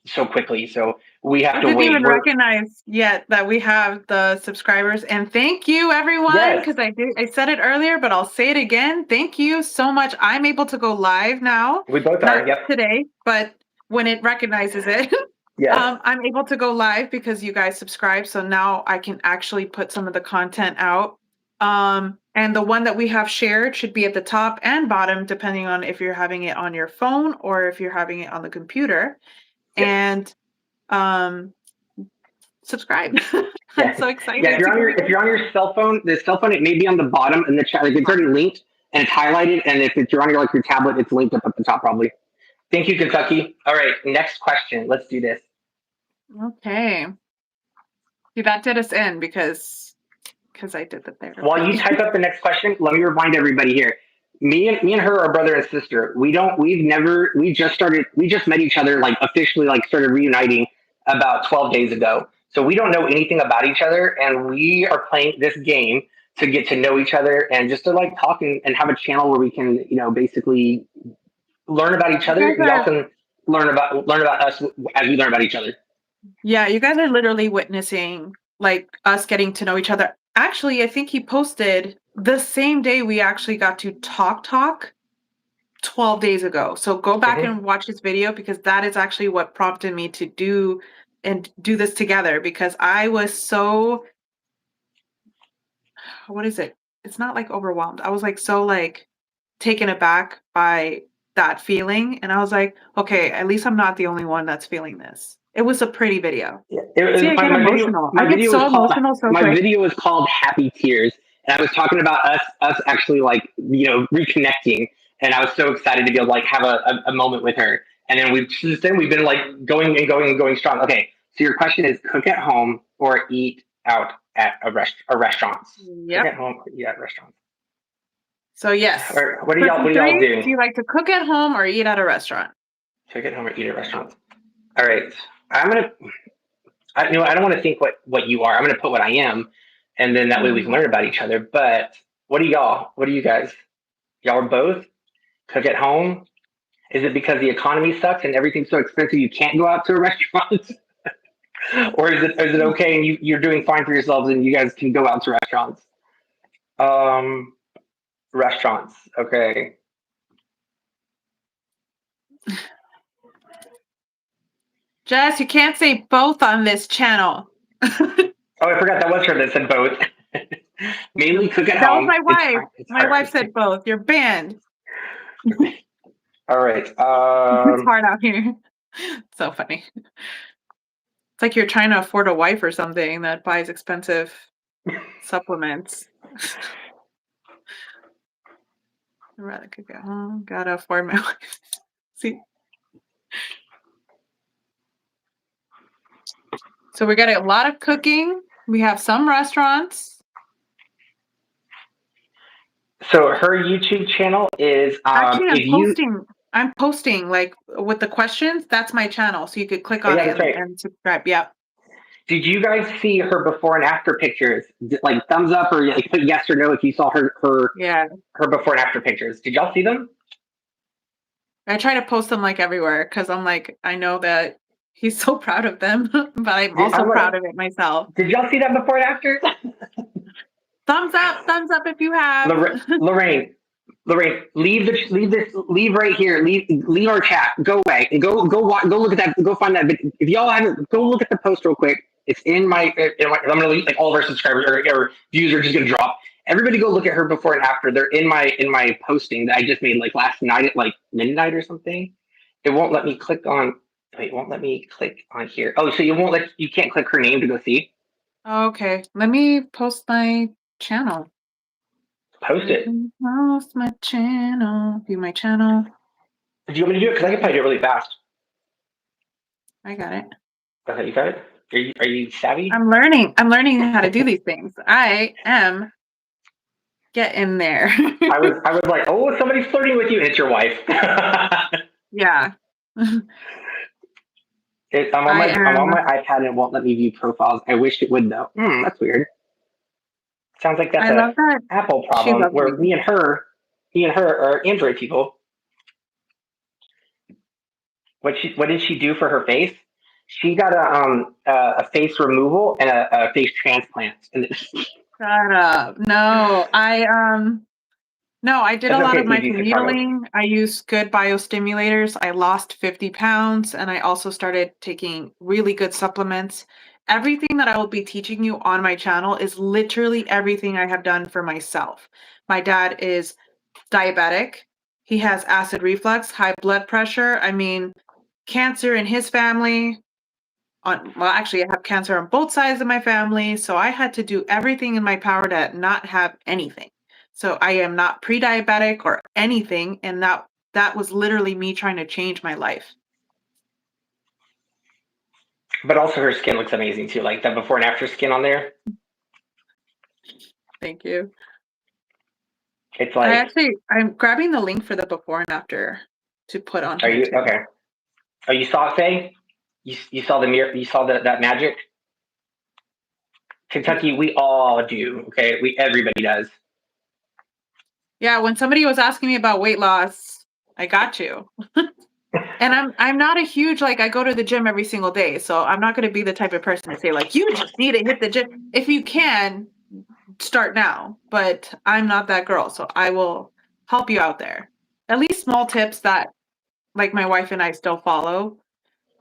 [SPEAKER 1] so quickly. So we have
[SPEAKER 2] I
[SPEAKER 1] to
[SPEAKER 2] didn't
[SPEAKER 1] wait.
[SPEAKER 2] even
[SPEAKER 1] We're
[SPEAKER 2] recognize yet that we have the subscribers. And thank you, everyone,
[SPEAKER 1] yes,
[SPEAKER 2] because I said it earlier, but I'll say it again. Thank you so much. I'm able to go live now,
[SPEAKER 1] we both are.
[SPEAKER 2] not
[SPEAKER 1] Yep.
[SPEAKER 2] today, but when it recognizes it.
[SPEAKER 1] Yes.
[SPEAKER 2] I'm able to go live because you guys subscribe. So now I can actually put some of the content out. And the one that we have shared should be at the top and bottom, depending on if you're having it on your phone or if you're having it on the computer.
[SPEAKER 1] Yep.
[SPEAKER 2] And um, subscribe. I'm
[SPEAKER 1] Yeah.
[SPEAKER 2] so
[SPEAKER 1] Yeah.
[SPEAKER 2] excited to give you
[SPEAKER 1] If
[SPEAKER 2] guys.
[SPEAKER 1] you're on your cell phone, the cell phone it may be on the bottom in the chat. Like it's already linked and it's highlighted. And if it's you're on your like your tablet, it's linked up at the top probably. Thank you, Kentucky. All right, next question. Let's do this.
[SPEAKER 2] Okay. See, that did us in because I did the
[SPEAKER 1] While you
[SPEAKER 2] therapy.
[SPEAKER 1] type up the next question, let me remind everybody here. Me and her are brother and sister. We've never we just met each other like officially like started reuniting about 12 days ago. So we don't know anything about each other and we are playing this game to get to know each other and just to like talk and have a channel where we can, you know, basically learn about each
[SPEAKER 2] You
[SPEAKER 1] other
[SPEAKER 2] guys
[SPEAKER 1] and y'all
[SPEAKER 2] are,
[SPEAKER 1] can learn about us as we learn about each other.
[SPEAKER 2] yeah, you guys are literally witnessing like us getting to know each other. Actually, I think he posted the same day we actually got to talk 12 days ago. So go back
[SPEAKER 1] Mm-hmm.
[SPEAKER 2] and watch his video because that is actually what prompted me to do this together because I was so what is it? It's not like overwhelmed. I was like so like taken aback by that feeling and I was like, okay, at least I'm not the only one that's feeling this. It was a pretty video.
[SPEAKER 1] Yeah,
[SPEAKER 2] See, I get emotional. I
[SPEAKER 1] my
[SPEAKER 2] get
[SPEAKER 1] video was
[SPEAKER 2] so
[SPEAKER 1] called
[SPEAKER 2] emotional so quick.
[SPEAKER 1] Happy Tears, and I was talking about us actually like you know reconnecting, and I was so excited to be able to like have a moment with her. and then we've been like going and going and going strong. Okay, so your question is cook at home or eat out at or restaurants. Cook
[SPEAKER 2] Yep.
[SPEAKER 1] at home or eat at restaurants.
[SPEAKER 2] So yes.
[SPEAKER 1] Or
[SPEAKER 2] Question
[SPEAKER 1] what do y'all
[SPEAKER 2] three,
[SPEAKER 1] do?
[SPEAKER 2] do you like to cook at home or eat at a restaurant?
[SPEAKER 1] Cook at home or eat at restaurants. All right, I'm gonna. I don't want to think what you are. I'm gonna put what I am, and then that way we can
[SPEAKER 2] Mhm.
[SPEAKER 1] learn about each other. But what do y'all? What do you guys? Y'all are both cook at home. Is it because the economy sucks and everything's so expensive you can't go out to a restaurant? Or is it okay and you're doing fine for yourselves and you guys can go out to restaurants? Um, Restaurants. Okay.
[SPEAKER 2] Jess, you can't say both on this channel.
[SPEAKER 1] Oh, I forgot that was her that said both. Mainly cook at
[SPEAKER 2] That was
[SPEAKER 1] home.
[SPEAKER 2] my
[SPEAKER 1] It's
[SPEAKER 2] wife.
[SPEAKER 1] hard. It's
[SPEAKER 2] My
[SPEAKER 1] hard.
[SPEAKER 2] wife said both. You're banned.
[SPEAKER 1] All right.
[SPEAKER 2] It's hard out here. So funny. It's like you're trying to afford a wife or something that buys expensive supplements. I'd rather cook at home. Gotta afford my wife. See? So we got a lot of cooking. We have some restaurants.
[SPEAKER 1] So her YouTube channel is
[SPEAKER 2] Actually,
[SPEAKER 1] if you.
[SPEAKER 2] I'm posting like with the questions. That's my channel. So you could click
[SPEAKER 1] Oh
[SPEAKER 2] on
[SPEAKER 1] yeah,
[SPEAKER 2] it
[SPEAKER 1] that's right.
[SPEAKER 2] and subscribe. Yep.
[SPEAKER 1] Did you guys see her before and after pictures? Like thumbs up or like put yes or no if you saw
[SPEAKER 2] Yeah.
[SPEAKER 1] her before and after pictures. Did y'all see them?
[SPEAKER 2] I try to post them like everywhere because I'm like, I know that he's so proud of them, but I'm also
[SPEAKER 1] I'm like,
[SPEAKER 2] proud of it myself.
[SPEAKER 1] did y'all see that before and after?
[SPEAKER 2] Thumbs up if you have.
[SPEAKER 1] Lorraine, Lorraine, leave right here. Leave our chat. Go away. Go look at that. Go find that. If y'all haven't, go look at the post real quick. It's I'm gonna leave like all of our subscribers or views are just gonna drop. Everybody go look at her before and after. They're in my posting that I just made like last night at like midnight or something. It won't let me click on. Wait, it won't let me click on here. Oh, so you can't click her name to go see.
[SPEAKER 2] Okay, let me post my channel.
[SPEAKER 1] Post
[SPEAKER 2] Let
[SPEAKER 1] it.
[SPEAKER 2] me post my channel. View my channel.
[SPEAKER 1] Do you want me to do it? Because I can probably do it really fast.
[SPEAKER 2] I got it.
[SPEAKER 1] Okay, you got it. Are you savvy?
[SPEAKER 2] I'm learning. I'm learning how to do these things. I am getting there.
[SPEAKER 1] I was like, oh, somebody's flirting with you, and it's your wife.
[SPEAKER 2] Yeah.
[SPEAKER 1] I'm
[SPEAKER 2] I
[SPEAKER 1] on my
[SPEAKER 2] am.
[SPEAKER 1] iPad and it won't let me view profiles. I wish it would though. That's weird. Sounds like that's
[SPEAKER 2] I
[SPEAKER 1] a
[SPEAKER 2] love that
[SPEAKER 1] Apple
[SPEAKER 2] she
[SPEAKER 1] problem
[SPEAKER 2] loves
[SPEAKER 1] where
[SPEAKER 2] me.
[SPEAKER 1] me and her are Android people. What did she do for her face? She got a face removal and a face transplant. And
[SPEAKER 2] Shut up. No, I did a
[SPEAKER 1] it's
[SPEAKER 2] lot
[SPEAKER 1] okay
[SPEAKER 2] of
[SPEAKER 1] to be Chicago.
[SPEAKER 2] microneedling. I used good biostimulators. I lost 50 pounds and I also started taking really good supplements. Everything that I will be teaching you on my channel is literally everything I have done for myself. My dad is diabetic. He has acid reflux, high blood pressure. I mean, cancer in his family. Well, actually, I have cancer on both sides of my family, so I had to do everything in my power to not have anything. So I am not pre-diabetic or anything, and that was literally me trying to change my life.
[SPEAKER 1] But also her skin looks amazing too. Like that before and after skin on there.
[SPEAKER 2] Thank you.
[SPEAKER 1] It's like,
[SPEAKER 2] I'm grabbing the link for the before and after to put on
[SPEAKER 1] are
[SPEAKER 2] here
[SPEAKER 1] you
[SPEAKER 2] too.
[SPEAKER 1] okay? Oh, you saw it, Faye? You saw the mirror? You saw that magic? Kentucky, we all do. Okay, everybody does.
[SPEAKER 2] Yeah, when somebody was asking me about weight loss, I got you. And I'm not a huge like I go to the gym every single day, so I'm not going to be the type of person to say like you just need to hit the gym. If you can, start now, but I'm not that girl, so I will help you out there. At least small tips that like my wife and I still follow.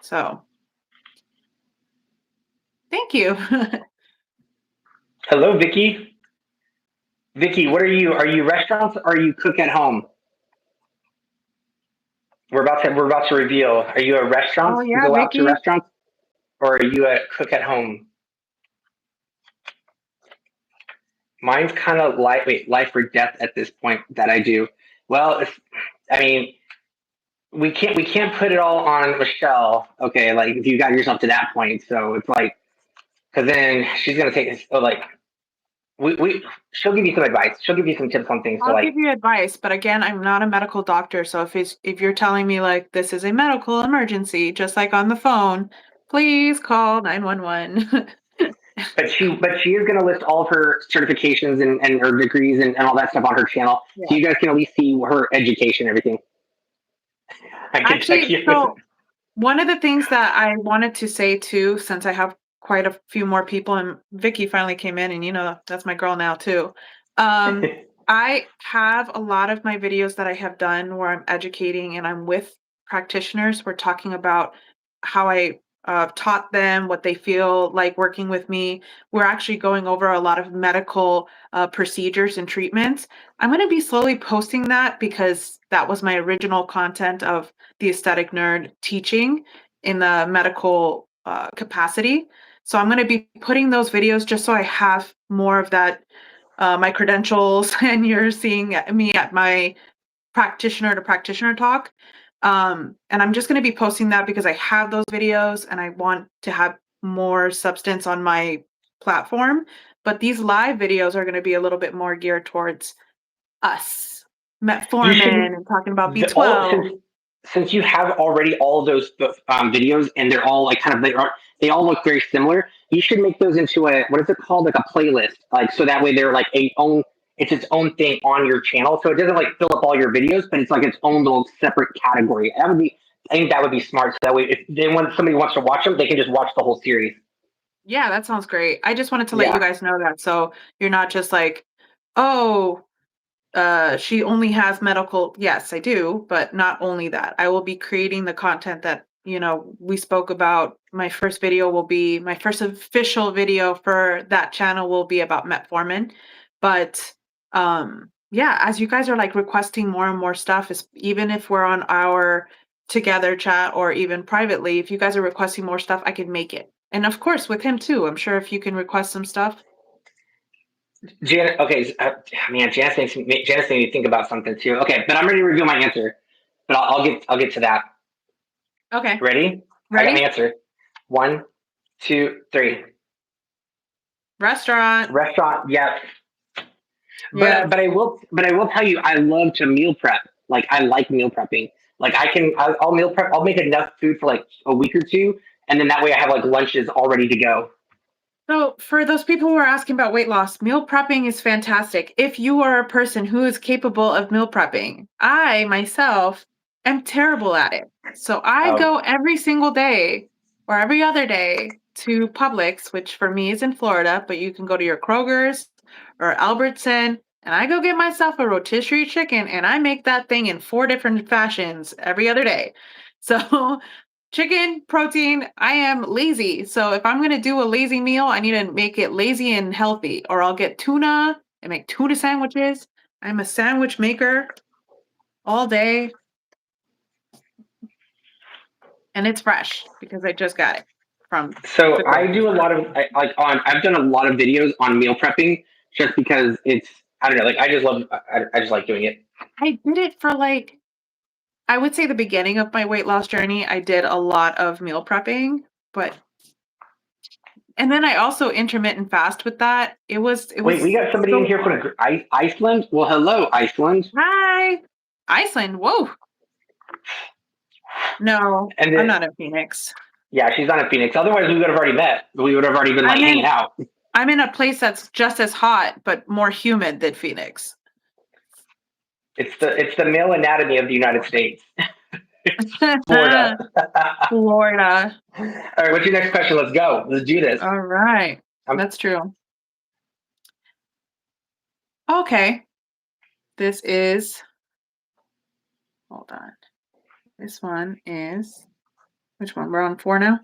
[SPEAKER 2] So, thank you.
[SPEAKER 1] Hello, Vicky. Vicky, what are you? Are you restaurants or are you cook at home? We're about to reveal. Are you a
[SPEAKER 2] Oh
[SPEAKER 1] restaurant? You
[SPEAKER 2] yeah,
[SPEAKER 1] go out to
[SPEAKER 2] Vicky.
[SPEAKER 1] restaurants, or are you a cook at home? Mine's kind of life or death at this point that I do. Well, I mean, we can't put it all on Michelle. Okay, like if you got yourself to that point, so it's like because then she's gonna take it. So like we she'll give you some advice. She'll give you some tips on things. So
[SPEAKER 2] I'll
[SPEAKER 1] like
[SPEAKER 2] give you advice, but again, I'm not a medical doctor, so if you're telling me like this is a medical emergency, just like on the phone, please call 911.
[SPEAKER 1] but she is going to list all of her certifications and her degrees and all that stuff on her channel, so
[SPEAKER 2] Yeah.
[SPEAKER 1] you guys can at least see her education and everything. I can check
[SPEAKER 2] Actually,
[SPEAKER 1] you with.
[SPEAKER 2] so one of the things that I wanted to say too, since I have quite a few more people, and Vicky finally came in, and that's my girl now too. Um, I have a lot of my videos that I have done where I'm educating and I'm with practitioners. We're talking about how I taught them, what they feel like working with me. We're actually going over a lot of medical procedures and treatments. I'm going to be slowly posting that because that was my original content of the aesthetic nerd teaching in the medical capacity. So I'm going to be putting those videos just so I have more of that, my credentials, and you're seeing me at my practitioner to practitioner talk. And I'm just going to be posting that because I have those videos and I want to have more substance on my platform. But these live videos are going to be a little bit more geared towards us,
[SPEAKER 1] You
[SPEAKER 2] metformin,
[SPEAKER 1] should
[SPEAKER 2] and talking about
[SPEAKER 1] all
[SPEAKER 2] B12.
[SPEAKER 1] since you have already all of those videos and they're all like kind of they all look very similar. You should make those into a what is it called, like a playlist, like so that way they're like a own it's its own thing on your channel, so it doesn't like fill up all your videos, but it's like its own little separate category. That would be I think that would be smart. So that way, if they want somebody wants to watch them, they can just watch the whole series.
[SPEAKER 2] Yeah, that sounds great. I just wanted to let you
[SPEAKER 1] Yeah.
[SPEAKER 2] guys know that so you're not just like, "Oh, she only has medical." Yes, I do, but not only that. I will be creating the content that, we spoke about. My first official video for that channel will be about metformin. But yeah, as you guys are like requesting more and more stuff, is even if we're on our together chat or even privately, if you guys are requesting more stuff, I can make it. And of course with him too. I'm sure if you can request some stuff.
[SPEAKER 1] Janet, okay, man, Janice made me think about something too. Okay, but I'm ready to reveal my answer. But I'll get to that.
[SPEAKER 2] Okay.
[SPEAKER 1] Ready? I got my
[SPEAKER 2] Ready?
[SPEAKER 1] answer. One, two, three.
[SPEAKER 2] Restaurant.
[SPEAKER 1] Restaurant. Yeah,
[SPEAKER 2] Yes.
[SPEAKER 1] but I will tell you, I love to meal prep. Like I like meal prepping. Like I'll meal prep. I'll make enough food for like a week or two, and then that way I have like lunches all ready to go.
[SPEAKER 2] So, for those people who are asking about weight loss, meal prepping is fantastic. If you are a person who is capable of meal prepping, I myself am terrible at it. So, I
[SPEAKER 1] Oh,
[SPEAKER 2] go every single day or every other day to Publix, which for me is in Florida, but you can go to your Kroger's or Albertson, and I go get myself a rotisserie chicken and I make that thing in 4 different fashions every other day. So, chicken, protein, I am lazy. So if I'm gonna do a lazy meal, I need to make it lazy and healthy, or I'll get tuna and make tuna sandwiches. I'm a sandwich maker all day, and it's fresh because I just got it from the
[SPEAKER 1] so I
[SPEAKER 2] grocery
[SPEAKER 1] do a
[SPEAKER 2] store.
[SPEAKER 1] lot of I've done a lot of videos on meal prepping just because it's I don't know, like I just love I just like doing it.
[SPEAKER 2] I did it for like, I would say the beginning of my weight loss journey, I did a lot of meal prepping, but and then I also intermittent fast with that. It
[SPEAKER 1] Wait, we
[SPEAKER 2] was
[SPEAKER 1] got somebody in
[SPEAKER 2] so
[SPEAKER 1] here from
[SPEAKER 2] hard.
[SPEAKER 1] Iceland. Well, hello, Iceland.
[SPEAKER 2] Hi, Iceland. Whoa. No,
[SPEAKER 1] And
[SPEAKER 2] I'm
[SPEAKER 1] then
[SPEAKER 2] not in Phoenix.
[SPEAKER 1] yeah, she's not in Phoenix. Otherwise, we would have already met. We would have already been like
[SPEAKER 2] I'm
[SPEAKER 1] hanging
[SPEAKER 2] in
[SPEAKER 1] out.
[SPEAKER 2] I'm in a place that's just as hot but more humid than Phoenix.
[SPEAKER 1] It's the male anatomy of the United States. Florida.
[SPEAKER 2] Florida.
[SPEAKER 1] All right, what's your next question? Let's go. Let's do this.
[SPEAKER 2] All right.
[SPEAKER 1] Um,
[SPEAKER 2] That's true. Okay. This is, hold on. This one is, which one? We're on 4 now?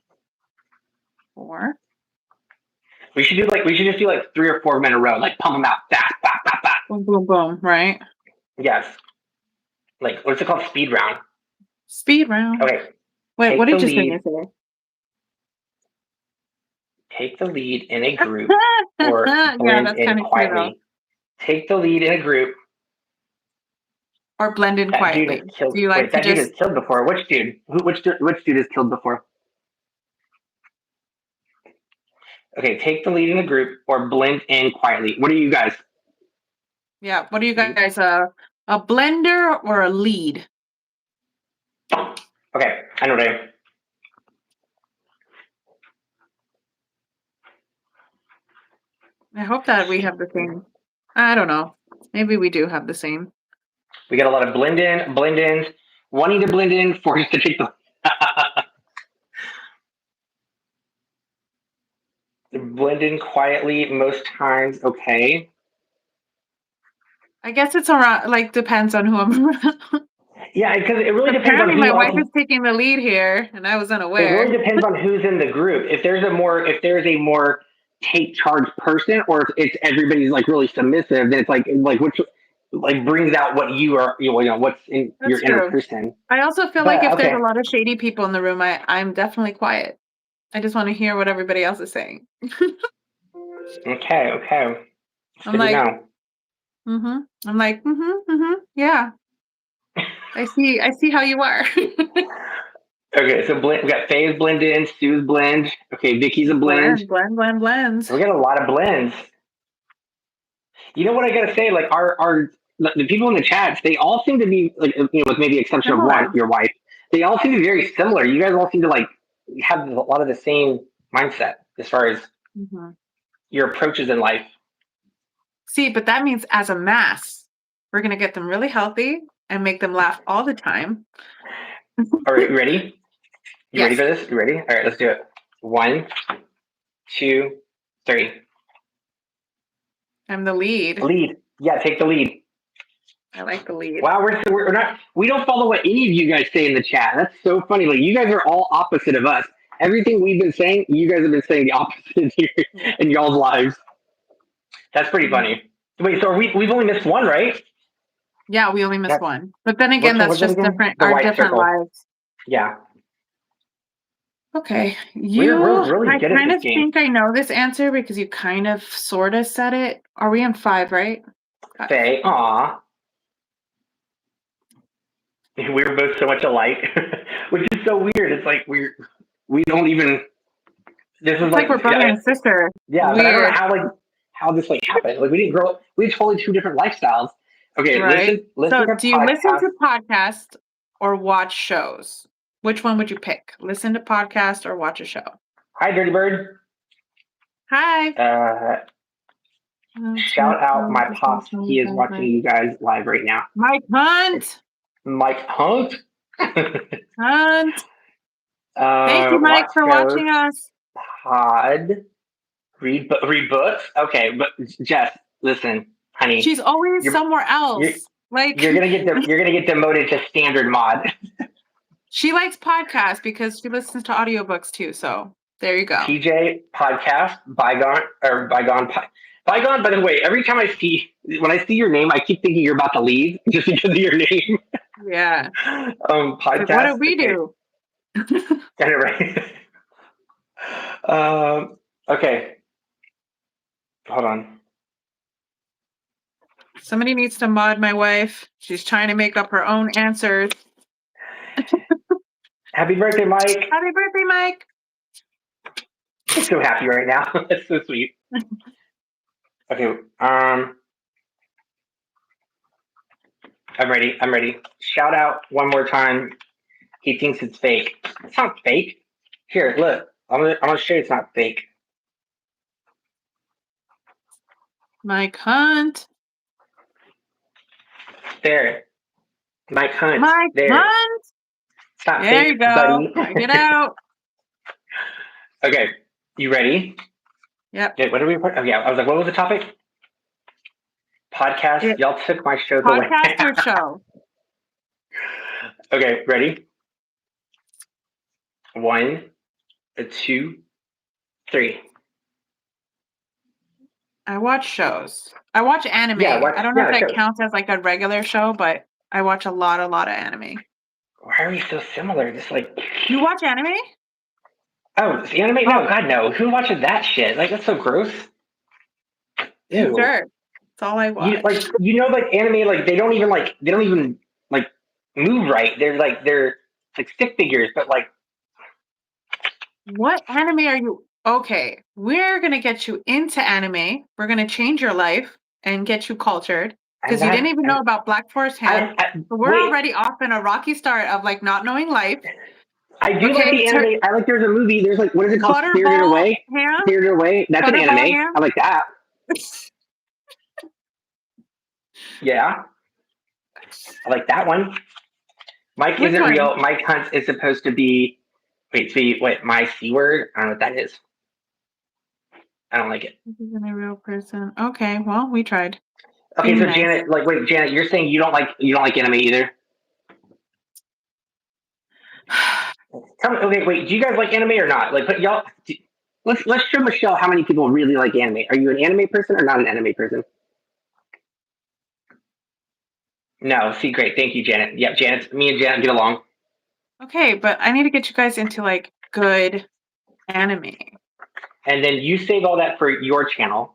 [SPEAKER 2] 4.
[SPEAKER 1] we should just do like 3 or 4 in a row, like pump them out fast, fast, fast, fast.
[SPEAKER 2] Boom, boom, boom, right?
[SPEAKER 1] Yes, like what's it called? Speed round.
[SPEAKER 2] Speed round.
[SPEAKER 1] Okay,
[SPEAKER 2] Wait, what
[SPEAKER 1] take the
[SPEAKER 2] did you say
[SPEAKER 1] lead.
[SPEAKER 2] yesterday?
[SPEAKER 1] Take the lead in a group or
[SPEAKER 2] Yeah,
[SPEAKER 1] blend
[SPEAKER 2] that's
[SPEAKER 1] in
[SPEAKER 2] kind of cute though.
[SPEAKER 1] quietly. Take the lead in a group
[SPEAKER 2] or blend in
[SPEAKER 1] That dude has
[SPEAKER 2] quietly?
[SPEAKER 1] killed.
[SPEAKER 2] Do you like
[SPEAKER 1] Wait,
[SPEAKER 2] to
[SPEAKER 1] that dude has
[SPEAKER 2] just
[SPEAKER 1] killed before. Which dude? Which dude has killed before? Okay, take the lead in the group or blend in quietly. What are you guys?
[SPEAKER 2] yeah, what are you
[SPEAKER 1] You.
[SPEAKER 2] guys a blender or a lead?
[SPEAKER 1] Okay, I know what I am.
[SPEAKER 2] I hope that we have the same. I don't know. Maybe we do have the same.
[SPEAKER 1] We got a lot of blend ins, wanting to blend in, forced to take the blend in quietly most times. Okay.
[SPEAKER 2] I guess it's around like depends on who I'm around.
[SPEAKER 1] Yeah, because it really depends on
[SPEAKER 2] Apparently
[SPEAKER 1] who
[SPEAKER 2] my wife is
[SPEAKER 1] else.
[SPEAKER 2] taking the lead here and I was
[SPEAKER 1] It
[SPEAKER 2] unaware.
[SPEAKER 1] really depends on who's in the group. If there's a more take charge person, or if it's everybody's like really submissive, then it's like which like brings out what you know what's in your
[SPEAKER 2] That's
[SPEAKER 1] inner
[SPEAKER 2] true.
[SPEAKER 1] person.
[SPEAKER 2] I also feel like
[SPEAKER 1] But
[SPEAKER 2] if there's a
[SPEAKER 1] okay,
[SPEAKER 2] lot of shady people in the room, I'm definitely quiet. I just want to hear what everybody else is saying.
[SPEAKER 1] okay, it's
[SPEAKER 2] I'm
[SPEAKER 1] good to
[SPEAKER 2] like,
[SPEAKER 1] know.
[SPEAKER 2] I'm like, yeah. I see how you are.
[SPEAKER 1] Okay, so we got Faye's blend in, Sue's blend. Okay, Vicky's a blend.
[SPEAKER 2] Blends.
[SPEAKER 1] We got a lot of blends. You know what I gotta say? Like our the people in the chats, they all seem to be like with maybe the exception of one,
[SPEAKER 2] Similar.
[SPEAKER 1] your wife. They all seem to be very similar. You guys all seem to like have a lot of the same mindset as far as
[SPEAKER 2] Mhm.
[SPEAKER 1] your approaches in life.
[SPEAKER 2] See, but that means as a mass, we're gonna get them really healthy and make them laugh all the time.
[SPEAKER 1] All right, you ready? You ready
[SPEAKER 2] Yes,
[SPEAKER 1] for this? You ready? All right, let's do it. One, two, three.
[SPEAKER 2] I'm the lead.
[SPEAKER 1] Lead. Yeah, take the lead.
[SPEAKER 2] I like the lead.
[SPEAKER 1] Wow, we're not we don't follow what any of you guys say in the chat. That's so funny. Like you guys are all opposite of us. Everything we've been saying, you guys have been saying the opposite here in y'all's lives. That's pretty
[SPEAKER 2] Mm.
[SPEAKER 1] funny. Wait, so we've only missed one, right?
[SPEAKER 2] Yeah, we only missed
[SPEAKER 1] That's
[SPEAKER 2] one. But then
[SPEAKER 1] which
[SPEAKER 2] again,
[SPEAKER 1] one
[SPEAKER 2] that's
[SPEAKER 1] was that
[SPEAKER 2] just
[SPEAKER 1] again?
[SPEAKER 2] different
[SPEAKER 1] The
[SPEAKER 2] our
[SPEAKER 1] white
[SPEAKER 2] different
[SPEAKER 1] circle.
[SPEAKER 2] lives.
[SPEAKER 1] Yeah.
[SPEAKER 2] Okay.
[SPEAKER 1] We're really
[SPEAKER 2] I
[SPEAKER 1] good at
[SPEAKER 2] kind
[SPEAKER 1] this
[SPEAKER 2] of
[SPEAKER 1] game.
[SPEAKER 2] think I know this answer because you kind of sort of said it. Are we on five, right? Five.
[SPEAKER 1] Say, aw. We're both so much alike. Which is so weird. It's like we don't even this is
[SPEAKER 2] It's like
[SPEAKER 1] like
[SPEAKER 2] we're brother and sister.
[SPEAKER 1] yeah, but I don't know
[SPEAKER 2] Weird,
[SPEAKER 1] how this like happened. Like we didn't grow up. We had totally two different lifestyles. Okay,
[SPEAKER 2] right?
[SPEAKER 1] listen
[SPEAKER 2] So,
[SPEAKER 1] to
[SPEAKER 2] do you listen
[SPEAKER 1] podcasts.
[SPEAKER 2] to podcasts or watch shows? Which one would you pick? Listen to podcast or watch a show?
[SPEAKER 1] Hi, Dirty Bird.
[SPEAKER 2] Hi.
[SPEAKER 1] Shout out my pops. He is watching you guys live right now.
[SPEAKER 2] Mike Hunt.
[SPEAKER 1] Mike Hunt.
[SPEAKER 2] Hunt. Thank you, Mike,
[SPEAKER 1] Watch
[SPEAKER 2] for
[SPEAKER 1] shows.
[SPEAKER 2] watching us.
[SPEAKER 1] Pod. Read books. Okay, but Jess, listen, honey,
[SPEAKER 2] She's always
[SPEAKER 1] you're
[SPEAKER 2] somewhere
[SPEAKER 1] you're
[SPEAKER 2] else. Like
[SPEAKER 1] you're gonna get demoted to standard mod.
[SPEAKER 2] she likes podcasts because she listens to audiobooks too. So there you go.
[SPEAKER 1] PJ podcast bygone. By the way, every time when I see your name, I keep thinking you're about to leave just because of your name.
[SPEAKER 2] Yeah. It's like, what
[SPEAKER 1] Podcast.
[SPEAKER 2] did we
[SPEAKER 1] Okay,
[SPEAKER 2] do?
[SPEAKER 1] got it right. Okay, hold on.
[SPEAKER 2] Somebody needs to mod my wife. She's trying to make up her own answers.
[SPEAKER 1] Happy birthday, Mike.
[SPEAKER 2] Happy birthday, Mike.
[SPEAKER 1] I'm so happy right now. That's so sweet. Okay, I'm ready. I'm ready. Shout out one more time. He thinks it's fake. It's not fake. Here, look. I'm gonna show you it's not fake.
[SPEAKER 2] Mike Hunt.
[SPEAKER 1] There. Mike Hunt.
[SPEAKER 2] Mike
[SPEAKER 1] There.
[SPEAKER 2] Hunt.
[SPEAKER 1] It's not
[SPEAKER 2] There
[SPEAKER 1] fake,
[SPEAKER 2] you go.
[SPEAKER 1] buddy.
[SPEAKER 2] Check it out.
[SPEAKER 1] Okay. You ready?
[SPEAKER 2] Yep.
[SPEAKER 1] What are we? Oh yeah. I was like, what was the topic? Podcast.
[SPEAKER 2] It,
[SPEAKER 1] Y'all took my shows away.
[SPEAKER 2] podcast or show?
[SPEAKER 1] Okay. Ready? One, two, three.
[SPEAKER 2] I watch shows. I watch anime.
[SPEAKER 1] Yeah. Watch.
[SPEAKER 2] I don't know if
[SPEAKER 1] Yeah.
[SPEAKER 2] that
[SPEAKER 1] Shows.
[SPEAKER 2] counts as like a regular show, but I watch a lot of anime.
[SPEAKER 1] Why are we so similar? Just like.
[SPEAKER 2] You watch anime?
[SPEAKER 1] Oh, the anime?
[SPEAKER 2] Oh,
[SPEAKER 1] No, God, no. Who watches that shit? Like, that's so gross. Ew.
[SPEAKER 2] sure. That's all I
[SPEAKER 1] You
[SPEAKER 2] watch.
[SPEAKER 1] like, like anime, like they don't even move right. They're like stick figures, but like
[SPEAKER 2] What anime are you? Okay, we're gonna get you into anime. We're gonna change your life and get you cultured
[SPEAKER 1] and
[SPEAKER 2] because you didn't
[SPEAKER 1] that
[SPEAKER 2] even know
[SPEAKER 1] and
[SPEAKER 2] about Black Forest Hand.
[SPEAKER 1] I
[SPEAKER 2] So we're
[SPEAKER 1] wait.
[SPEAKER 2] already off in a rocky start of like not knowing life.
[SPEAKER 1] I do like
[SPEAKER 2] Okay,
[SPEAKER 1] the anime. I like there's a movie. There's like what is it called? Spirited
[SPEAKER 2] Butterball
[SPEAKER 1] Away.
[SPEAKER 2] Ham,
[SPEAKER 1] Spirited Away. That's an
[SPEAKER 2] Butterball
[SPEAKER 1] anime. I
[SPEAKER 2] Ham.
[SPEAKER 1] like that. Yeah, I like that one. Mike
[SPEAKER 2] Which
[SPEAKER 1] isn't
[SPEAKER 2] one?
[SPEAKER 1] real. Mike Hunt is supposed to be. Wait, my C word? I don't know what that is. I don't like it.
[SPEAKER 2] This isn't a real person. Okay, well, we tried
[SPEAKER 1] Okay,
[SPEAKER 2] being
[SPEAKER 1] so
[SPEAKER 2] nice.
[SPEAKER 1] Janet, like, wait, Janet, you're saying you don't like anime either? Tell me, okay, wait, do you guys like anime or not? Like, put y'all. Let's show Michelle how many people really like anime. Are you an anime person or not an anime person? No. See, great, thank you, Janet. Yep, Janet. Me and Janet get along.
[SPEAKER 2] Okay, but I need to get you guys into like good anime.
[SPEAKER 1] And then you save all that for your channel.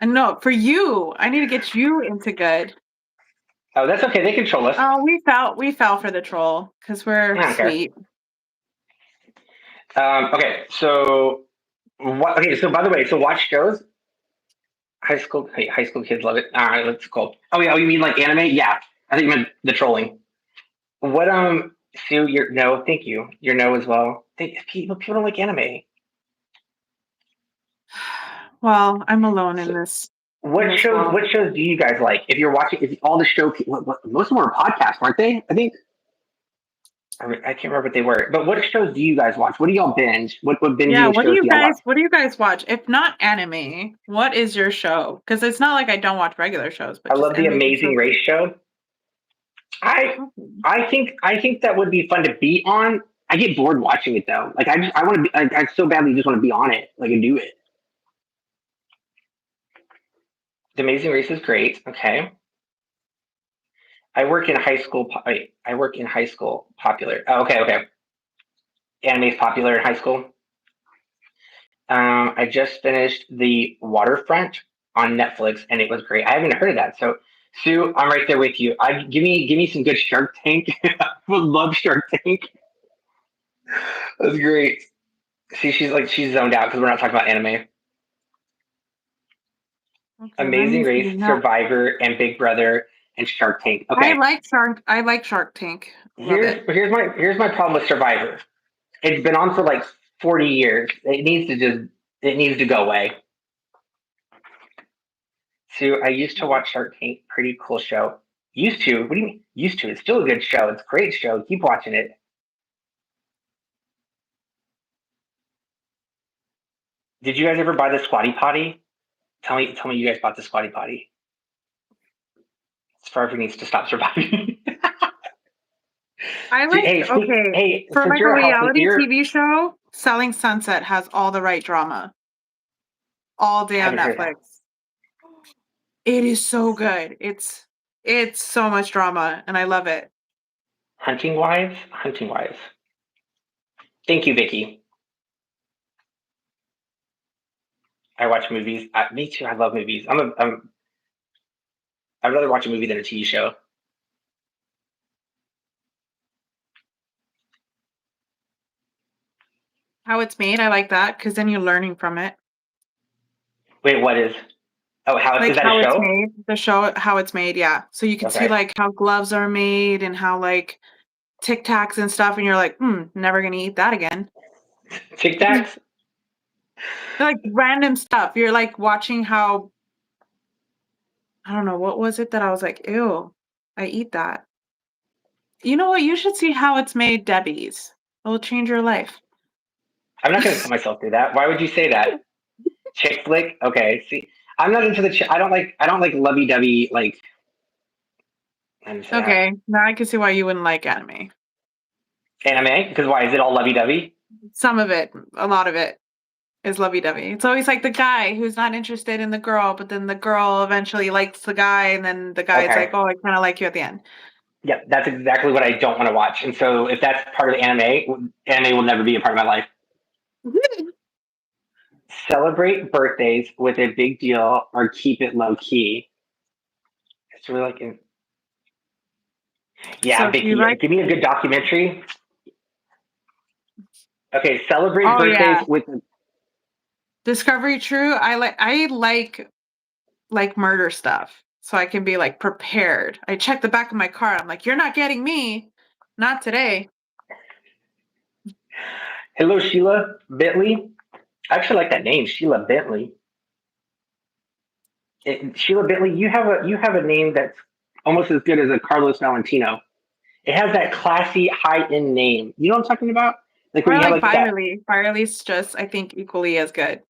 [SPEAKER 2] And no, for you, I need to get you into good.
[SPEAKER 1] Oh, that's okay. They control us.
[SPEAKER 2] Oh, we fell for the troll because we're
[SPEAKER 1] I don't care.
[SPEAKER 2] sweet.
[SPEAKER 1] Okay, so what? Okay, so by the way, so watch shows. High school kids love it. What's it called? Oh yeah, oh, you mean like anime? Yeah, I think you meant the trolling. What Sue, your no, thank you. Your no as well. People don't like anime.
[SPEAKER 2] Well, I'm alone
[SPEAKER 1] So
[SPEAKER 2] in this world.
[SPEAKER 1] what shows do you guys like? If you're watching, if all the show, most of them are podcasts, aren't they? I think I can't remember what they were. But what shows do you guys watch? What do y'all binge? What
[SPEAKER 2] Yeah,
[SPEAKER 1] binging shows do y'all watch?
[SPEAKER 2] what do you guys watch? If not anime, what is your show? Because it's not like I don't watch regular shows, but
[SPEAKER 1] I
[SPEAKER 2] just
[SPEAKER 1] love the
[SPEAKER 2] animated
[SPEAKER 1] Amazing
[SPEAKER 2] shows.
[SPEAKER 1] Race show. I
[SPEAKER 2] Okay.
[SPEAKER 1] I think that would be fun to be on. I get bored watching it though. Like I want to be. I so badly just want to be on it. Like and do it. The Amazing Race is great. Okay. I work in high school. I work in high school. Popular. Oh, okay, okay. Anime is popular in high school. I just finished The Waterfront on Netflix, and it was great. I haven't heard of that. So, Sue, I'm right there with you. I give me some good Shark Tank. I would love Shark Tank. That's great. See, she's zoned out because we're not talking about anime.
[SPEAKER 2] Okay, let me
[SPEAKER 1] Amazing
[SPEAKER 2] see.
[SPEAKER 1] Race,
[SPEAKER 2] No,
[SPEAKER 1] Survivor, and Big Brother, and Shark Tank. Okay,
[SPEAKER 2] I like Shark Tank. Love it.
[SPEAKER 1] here's my problem with Survivor. It's been on for like 40 years. It needs to go away. Sue, I used to watch Shark Tank. Pretty cool show. Used to? What do you mean? Used to? It's still a good show. It's a great show. Keep watching it. Did you guys ever buy the Squatty Potty? Tell me you guys bought the Squatty Potty. Survivor needs to stop surviving.
[SPEAKER 2] I like okay,
[SPEAKER 1] Hey,
[SPEAKER 2] for
[SPEAKER 1] since
[SPEAKER 2] like a
[SPEAKER 1] you're a healthy,
[SPEAKER 2] reality
[SPEAKER 1] you're.
[SPEAKER 2] TV show, Selling Sunset has all the right drama all
[SPEAKER 1] I
[SPEAKER 2] day on
[SPEAKER 1] haven't heard that.
[SPEAKER 2] Netflix. It is so good. It's so much drama and I love it.
[SPEAKER 1] Hunting wives. Thank you, Vicky. I watch movies. Me too. I love movies. I'd rather watch a movie than a TV show.
[SPEAKER 2] How it's made, I like that because then you're learning from it.
[SPEAKER 1] Wait, what is? Oh, is
[SPEAKER 2] Like
[SPEAKER 1] that a
[SPEAKER 2] how it's
[SPEAKER 1] show?
[SPEAKER 2] made, the show, how it's made, yeah. So you can see
[SPEAKER 1] Okay.
[SPEAKER 2] like how gloves are made and how like Tic Tacs and stuff, and you're like, never gonna eat that again.
[SPEAKER 1] Tic Tacs.
[SPEAKER 2] Like random stuff. You're like watching how I don't know what was it that I was like, ew, I eat that. You know what? You should see how it's made, Debbie's. It'll change your life.
[SPEAKER 1] I'm not going to put myself through that. Why would you say that? Chick flick. Okay. See, I'm not into the. I don't like lovey dovey. Like I'm into that
[SPEAKER 2] Okay, now I can see why you wouldn't like anime.
[SPEAKER 1] anime. Because why is it all lovey dovey?
[SPEAKER 2] Some of it, a lot of it is lovey-dovey. It's always like the guy who's not interested in the girl, but then the girl eventually likes the guy, and then the guy's like,
[SPEAKER 1] Okay.
[SPEAKER 2] "Oh, I kind of like you at the end."
[SPEAKER 1] Yeah, that's exactly what I don't want to watch. And so if that's part of the anime will never be a part of my life. Celebrate birthdays with a big deal or keep it low key. It's really like Yeah,
[SPEAKER 2] So do you
[SPEAKER 1] Vicky,
[SPEAKER 2] like?
[SPEAKER 1] give me a good documentary. Okay, celebrate
[SPEAKER 2] Oh
[SPEAKER 1] birthdays
[SPEAKER 2] yeah,
[SPEAKER 1] with.
[SPEAKER 2] Discovery True. I like murder stuff, so I can be like prepared. I check the back of my car. I'm like, you're not getting me, not today.
[SPEAKER 1] Hello, Sheila Bentley. I actually like that name, Sheila Bentley. Sheila Bentley, you have a name that's almost as good as a Carlos Valentino. It has that classy, high end name. You know what I'm talking about? Like
[SPEAKER 2] Or
[SPEAKER 1] when
[SPEAKER 2] I
[SPEAKER 1] you have
[SPEAKER 2] like
[SPEAKER 1] like that
[SPEAKER 2] Firely. Firely's just, I think, equally as good.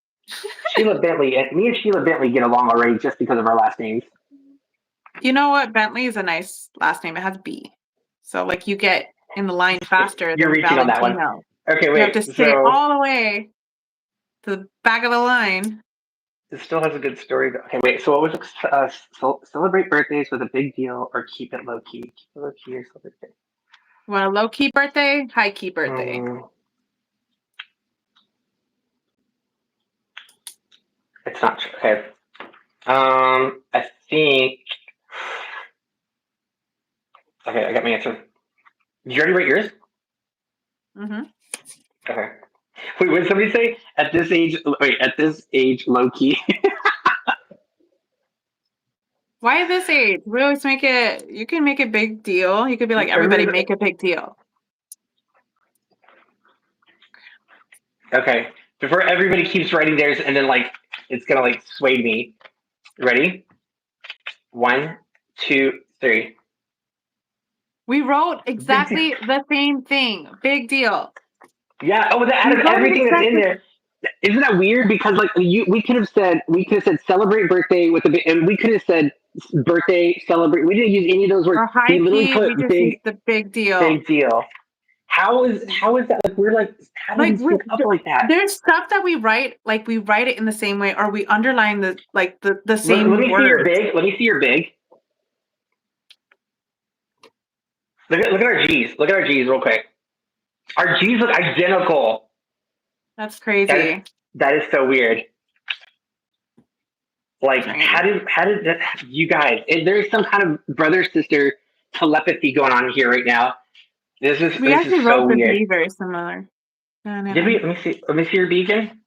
[SPEAKER 1] Sheila Bentley. And me and Sheila Bentley get along already just because of our last names.
[SPEAKER 2] You know what? Bentley is a nice last name. It has B. So like you get in the line faster
[SPEAKER 1] You're
[SPEAKER 2] than
[SPEAKER 1] reaching on that one.
[SPEAKER 2] Valentino.
[SPEAKER 1] Okay,
[SPEAKER 2] You have
[SPEAKER 1] wait.
[SPEAKER 2] to stay
[SPEAKER 1] So
[SPEAKER 2] all the way to the back of the line.
[SPEAKER 1] it still has a good story. Okay, wait. So what was it? Celebrate birthdays with a big deal or keep it low key? Keep it low key or celebrate big.
[SPEAKER 2] Well, low key birthday, high key birthday.
[SPEAKER 1] Hmm, it's not true. Okay. I think. Okay, I got my answer. Did you already write yours?
[SPEAKER 2] Hmm.
[SPEAKER 1] Okay. Wait, what did somebody say? At this age, wait, at this age, low key.
[SPEAKER 2] Why this age? We always make it, you can make a big deal. You could be like, everybody
[SPEAKER 1] Everybody's
[SPEAKER 2] make a big deal.
[SPEAKER 1] okay. Before everybody keeps writing theirs, and then like it's gonna like sway me. Ready? One, two, three.
[SPEAKER 2] We wrote
[SPEAKER 1] Big deal.
[SPEAKER 2] exactly the same thing. Big deal.
[SPEAKER 1] Yeah. Oh,
[SPEAKER 2] We
[SPEAKER 1] out of
[SPEAKER 2] wrote it
[SPEAKER 1] everything that's in
[SPEAKER 2] exactly
[SPEAKER 1] there, isn't that weird? Because like we could have said celebrate birthday with a big, and we could have said birthday celebrate. We didn't use any of those words.
[SPEAKER 2] or high
[SPEAKER 1] We literally
[SPEAKER 2] key.
[SPEAKER 1] put
[SPEAKER 2] We just
[SPEAKER 1] big
[SPEAKER 2] used the big deal.
[SPEAKER 1] big deal. How is that? Like we're like, how do
[SPEAKER 2] Like
[SPEAKER 1] we sync up like that?
[SPEAKER 2] there's stuff that we write, like we write it in the same way, or we underline the like the
[SPEAKER 1] Let
[SPEAKER 2] same
[SPEAKER 1] me see your
[SPEAKER 2] words.
[SPEAKER 1] big. Let me see your big. Look at our G's. Look at our G's real quick. Our G's look identical.
[SPEAKER 2] That's
[SPEAKER 1] That is
[SPEAKER 2] crazy.
[SPEAKER 1] that is so weird. Like
[SPEAKER 2] Strange.
[SPEAKER 1] how did that you guys? There's some kind of brother sister telepathy going on here right now.
[SPEAKER 2] We
[SPEAKER 1] this is
[SPEAKER 2] actually
[SPEAKER 1] so
[SPEAKER 2] wrote the
[SPEAKER 1] weird.
[SPEAKER 2] B very similar. No, no,
[SPEAKER 1] Did we?
[SPEAKER 2] no.
[SPEAKER 1] Let me see. Let me see your beacon.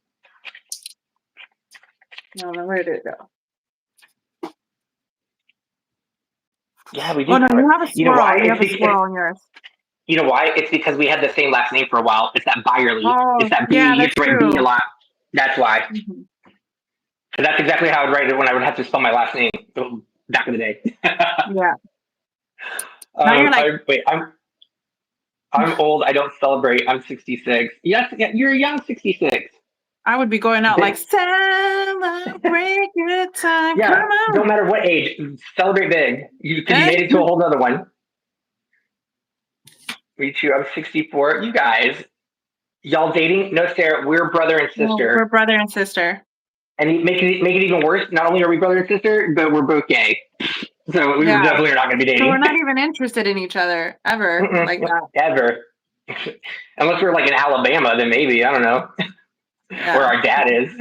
[SPEAKER 2] No, no, where did it go?
[SPEAKER 1] Yeah, we do
[SPEAKER 2] Oh no,
[SPEAKER 1] have it.
[SPEAKER 2] you have a
[SPEAKER 1] You know why?
[SPEAKER 2] swirl. You have a swirl in yours.
[SPEAKER 1] You know why? It's because we had the same last name for a while. It's that Byerly. It's
[SPEAKER 2] Oh,
[SPEAKER 1] that B.
[SPEAKER 2] yeah,
[SPEAKER 1] You get
[SPEAKER 2] that's
[SPEAKER 1] to write B a
[SPEAKER 2] true.
[SPEAKER 1] lot. That's why.
[SPEAKER 2] Hmm.
[SPEAKER 1] So that's exactly how I would write it when I would have to spell my last name back in the day.
[SPEAKER 2] Yeah. Now you're like,
[SPEAKER 1] wait, I'm old. I don't celebrate. I'm 66. Yes, yeah, you're a young 66.
[SPEAKER 2] I would be going out like,
[SPEAKER 1] Big,
[SPEAKER 2] celebrate good time. Come
[SPEAKER 1] yeah, don't
[SPEAKER 2] on.
[SPEAKER 1] matter what age, celebrate big. Because you
[SPEAKER 2] Eh?
[SPEAKER 1] made it to a whole nother one. Me too. I'm 64. You guys, y'all dating? No, Sarah. We're brother and
[SPEAKER 2] Well, we're
[SPEAKER 1] sister.
[SPEAKER 2] brother and sister.
[SPEAKER 1] And make it even worse. Not only are we brother and sister, but we're both gay. So we
[SPEAKER 2] Yeah.
[SPEAKER 1] definitely are not going to be
[SPEAKER 2] So we're
[SPEAKER 1] dating
[SPEAKER 2] not even interested in each other ever like that.
[SPEAKER 1] ever. Unless we're like in Alabama, then maybe I don't know where
[SPEAKER 2] Yeah.
[SPEAKER 1] our dad is.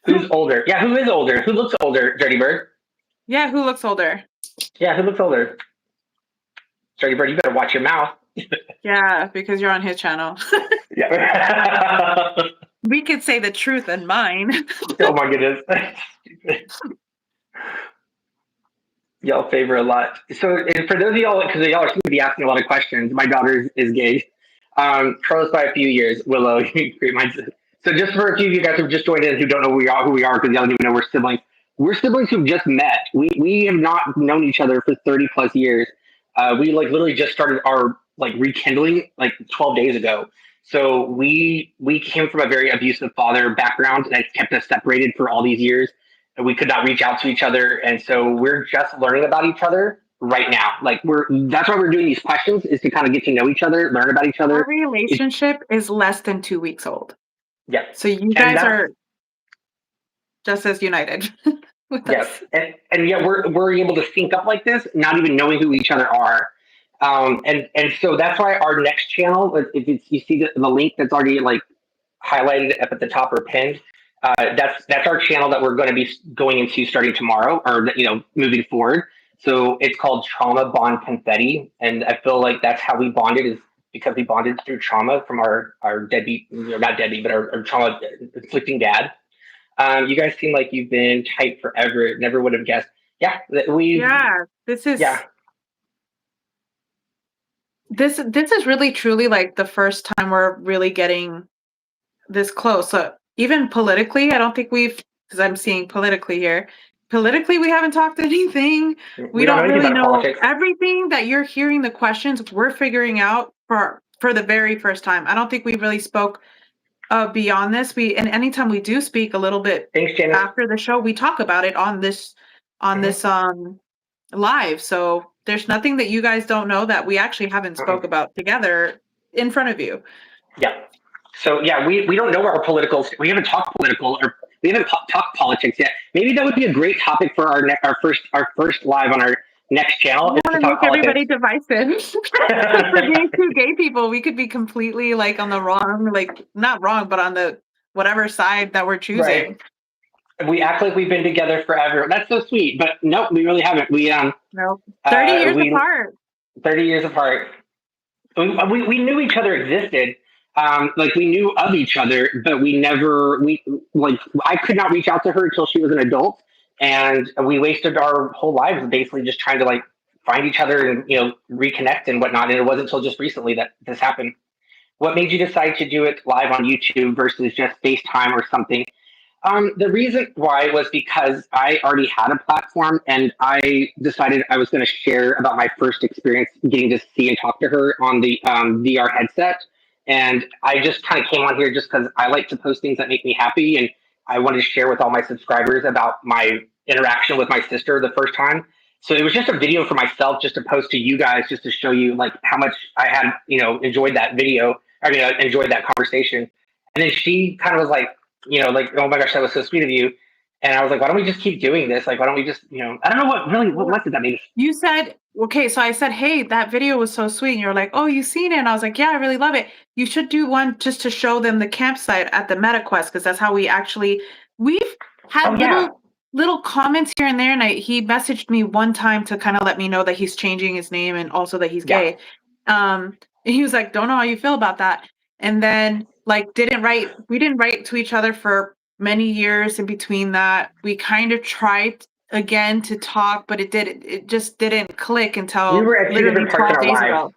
[SPEAKER 1] Who's older? Yeah, who is older? Who looks older? Dirty Bird.
[SPEAKER 2] Yeah, who looks older?
[SPEAKER 1] Yeah, who looks older? Dirty Bird. You better watch your mouth.
[SPEAKER 2] Yeah, because you're on his channel.
[SPEAKER 1] Yeah.
[SPEAKER 2] We could say the truth and mine.
[SPEAKER 1] Oh my goodness. Y'all favor a lot. So, and for those of y'all, because y'all seem to be asking a lot of questions, my daughter is gay. Carlos by a few years. Willow, great minds. So, just for a few of you guys who just joined in who don't know who we are, because y'all don't even know we're siblings. We're siblings who've just met. We have not known each other for 30 plus years. We like literally just started our like rekindling like 12 days ago. So we came from a very abusive father background that kept us separated for all these years, and we could not reach out to each other, and so we're just learning about each other right now. Like we're that's why we're doing these questions is to kind of get to know each other, learn about each
[SPEAKER 2] Our
[SPEAKER 1] other. It,
[SPEAKER 2] relationship is less than 2 weeks old.
[SPEAKER 1] yeah,
[SPEAKER 2] So you
[SPEAKER 1] and
[SPEAKER 2] guys
[SPEAKER 1] that's
[SPEAKER 2] are just as united with
[SPEAKER 1] yes,
[SPEAKER 2] us.
[SPEAKER 1] and yet we're able to sync up like this, not even knowing who each other are. And so that's why our next channel, if it's, you see the link that's already like highlighted up at the top or pinned, that's our channel that we're going to be going into starting tomorrow, or moving forward. So it's called Trauma Bond Confetti, and I feel like that's how we bonded is because we bonded through trauma from our deadbeat, or not deadbeat, but our trauma inflicting dad. You guys seem like you've been tight forever. Never would have guessed. Yeah, we've
[SPEAKER 2] Yeah, this is
[SPEAKER 1] yeah.
[SPEAKER 2] this is really truly like the first time we're really getting this close. So even politically, I don't think we've, because I'm seeing politically here. Politically, we haven't talked anything. We
[SPEAKER 1] We don't know
[SPEAKER 2] don't
[SPEAKER 1] anything
[SPEAKER 2] really
[SPEAKER 1] about
[SPEAKER 2] know
[SPEAKER 1] politics.
[SPEAKER 2] everything that you're hearing. The questions we're figuring out for the very first time. I don't think we really spoke beyond this. And anytime we do speak a little bit
[SPEAKER 1] Thanks, Janice.
[SPEAKER 2] after the show, we talk about it on this on
[SPEAKER 1] Hmm.
[SPEAKER 2] this live. So there's nothing that you guys don't know that we actually haven't
[SPEAKER 1] Uh-uh.
[SPEAKER 2] spoke about together in front of you.
[SPEAKER 1] Yeah. So yeah, we don't know our political. We haven't talked political or we haven't talked politics yet. Maybe that would be a great topic for our first live on our next
[SPEAKER 2] I
[SPEAKER 1] channel is
[SPEAKER 2] want
[SPEAKER 1] to
[SPEAKER 2] to
[SPEAKER 1] talk
[SPEAKER 2] make everybody
[SPEAKER 1] politics.
[SPEAKER 2] divisive. Because for being two gay people, we could be completely like on the wrong, like not wrong, but on the whatever side that we're
[SPEAKER 1] Right.
[SPEAKER 2] choosing.
[SPEAKER 1] We act like we've been together forever. That's so sweet, but nope, we really haven't.
[SPEAKER 2] No, 30 years
[SPEAKER 1] We
[SPEAKER 2] apart.
[SPEAKER 1] 30 years apart. We knew each other existed. Like we knew of each other, but we never we like I could not reach out to her until she was an adult, and we wasted our whole lives basically just trying to like find each other and reconnect and whatnot. And it wasn't until just recently that this happened. What made you decide to do it live on YouTube versus just FaceTime or something? The reason why was because I already had a platform and I decided I was going to share about my first experience getting to see and talk to her on the VR headset. And I just kind of came on here just because I like to post things that make me happy. And I wanted to share with all my subscribers about my interaction with my sister the first time. So it was just a video for myself just to post to you guys just to show you like how much I had, enjoyed that video. I mean, I enjoyed that conversation. And then she kind of was like, oh my gosh, that was so sweet of you. And I was like, why don't we just keep doing this? Like, why don't we just, I don't know what did that mean?
[SPEAKER 2] You said, okay, so I said, hey, that video was so sweet. And you're like, oh, you seen it? And I was like, yeah, I really love it. You should do one just to show them the campsite at the MetaQuest, because that's how we've
[SPEAKER 1] Oh
[SPEAKER 2] had
[SPEAKER 1] yeah,
[SPEAKER 2] little comments here and there. And he messaged me one time to kind of let me know that he's changing his name and also that he's
[SPEAKER 1] yeah.
[SPEAKER 2] gay. And he was like, don't know how you feel about that. And then like we didn't write to each other for many years in between that. We kind of tried again to talk, but it just didn't click
[SPEAKER 1] We
[SPEAKER 2] until
[SPEAKER 1] were at two
[SPEAKER 2] literally
[SPEAKER 1] different parts in
[SPEAKER 2] 12
[SPEAKER 1] our
[SPEAKER 2] days
[SPEAKER 1] lives.
[SPEAKER 2] ago.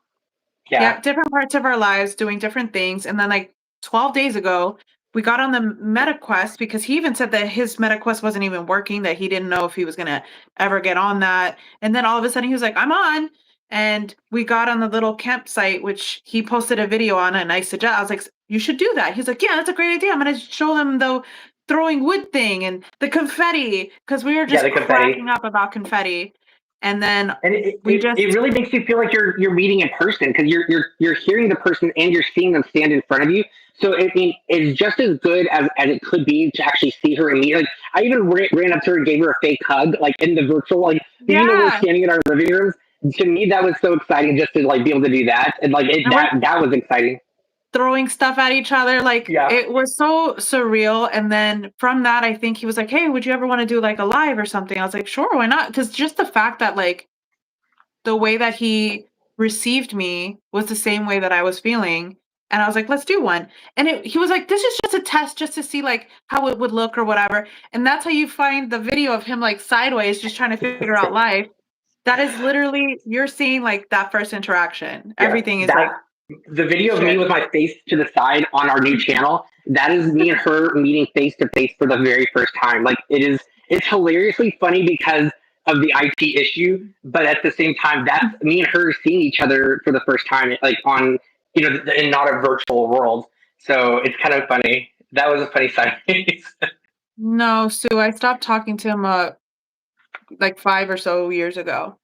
[SPEAKER 1] Yeah,
[SPEAKER 2] Yeah, different parts of our lives doing different things. And then like 12 days ago, we got on the MetaQuest because he even said that his MetaQuest wasn't even working, that he didn't know if he was gonna ever get on that. And then all of a sudden he was like, I'm on. And we got on the little campsite, which he posted a video on, and I was like, you should do that. He's like, yeah, that's a great idea. I'm gonna show them the throwing wood thing and the confetti, because we were
[SPEAKER 1] yeah,
[SPEAKER 2] just
[SPEAKER 1] the confetti.
[SPEAKER 2] cracking up about confetti. And then
[SPEAKER 1] And it,
[SPEAKER 2] we
[SPEAKER 1] it, it
[SPEAKER 2] just
[SPEAKER 1] really makes you feel like you're meeting in person because you're hearing the person and you're seeing them stand in front of you. So I mean, it's just as good as it could be to actually see her and meet. Like I even ran up to her and gave her a fake hug, like in the virtual. Like even though we're
[SPEAKER 2] yeah.
[SPEAKER 1] standing in our living rooms, to me that was so exciting just to like be able to do that, and like
[SPEAKER 2] And we're
[SPEAKER 1] that was exciting.
[SPEAKER 2] throwing stuff at each other. Like
[SPEAKER 1] Yeah.
[SPEAKER 2] it was so surreal. And then from that, I think he was like, hey, would you ever want to do like a live or something? I was like, sure, why not? Because just the fact that like the way that he received me was the same way that I was feeling. And I was like, let's do one. And he was like, this is just a test just to see like how it would look or whatever. And that's how you find the video of him like sideways, just trying to figure out life. That is literally, you're seeing like that first interaction.
[SPEAKER 1] Yeah,
[SPEAKER 2] Everything is
[SPEAKER 1] that
[SPEAKER 2] like
[SPEAKER 1] the video of me
[SPEAKER 2] shit.
[SPEAKER 1] with my face to the side on our new channel. That is me and her meeting face to face for the very first time. Like it's hilariously funny because of the IT issue, but at the same time, that's me and her seeing each other for the first time, like on in not a virtual world. So it's kind of funny. That was a funny side piece.
[SPEAKER 2] No, Sue, I stopped talking to him like 5 or so years ago.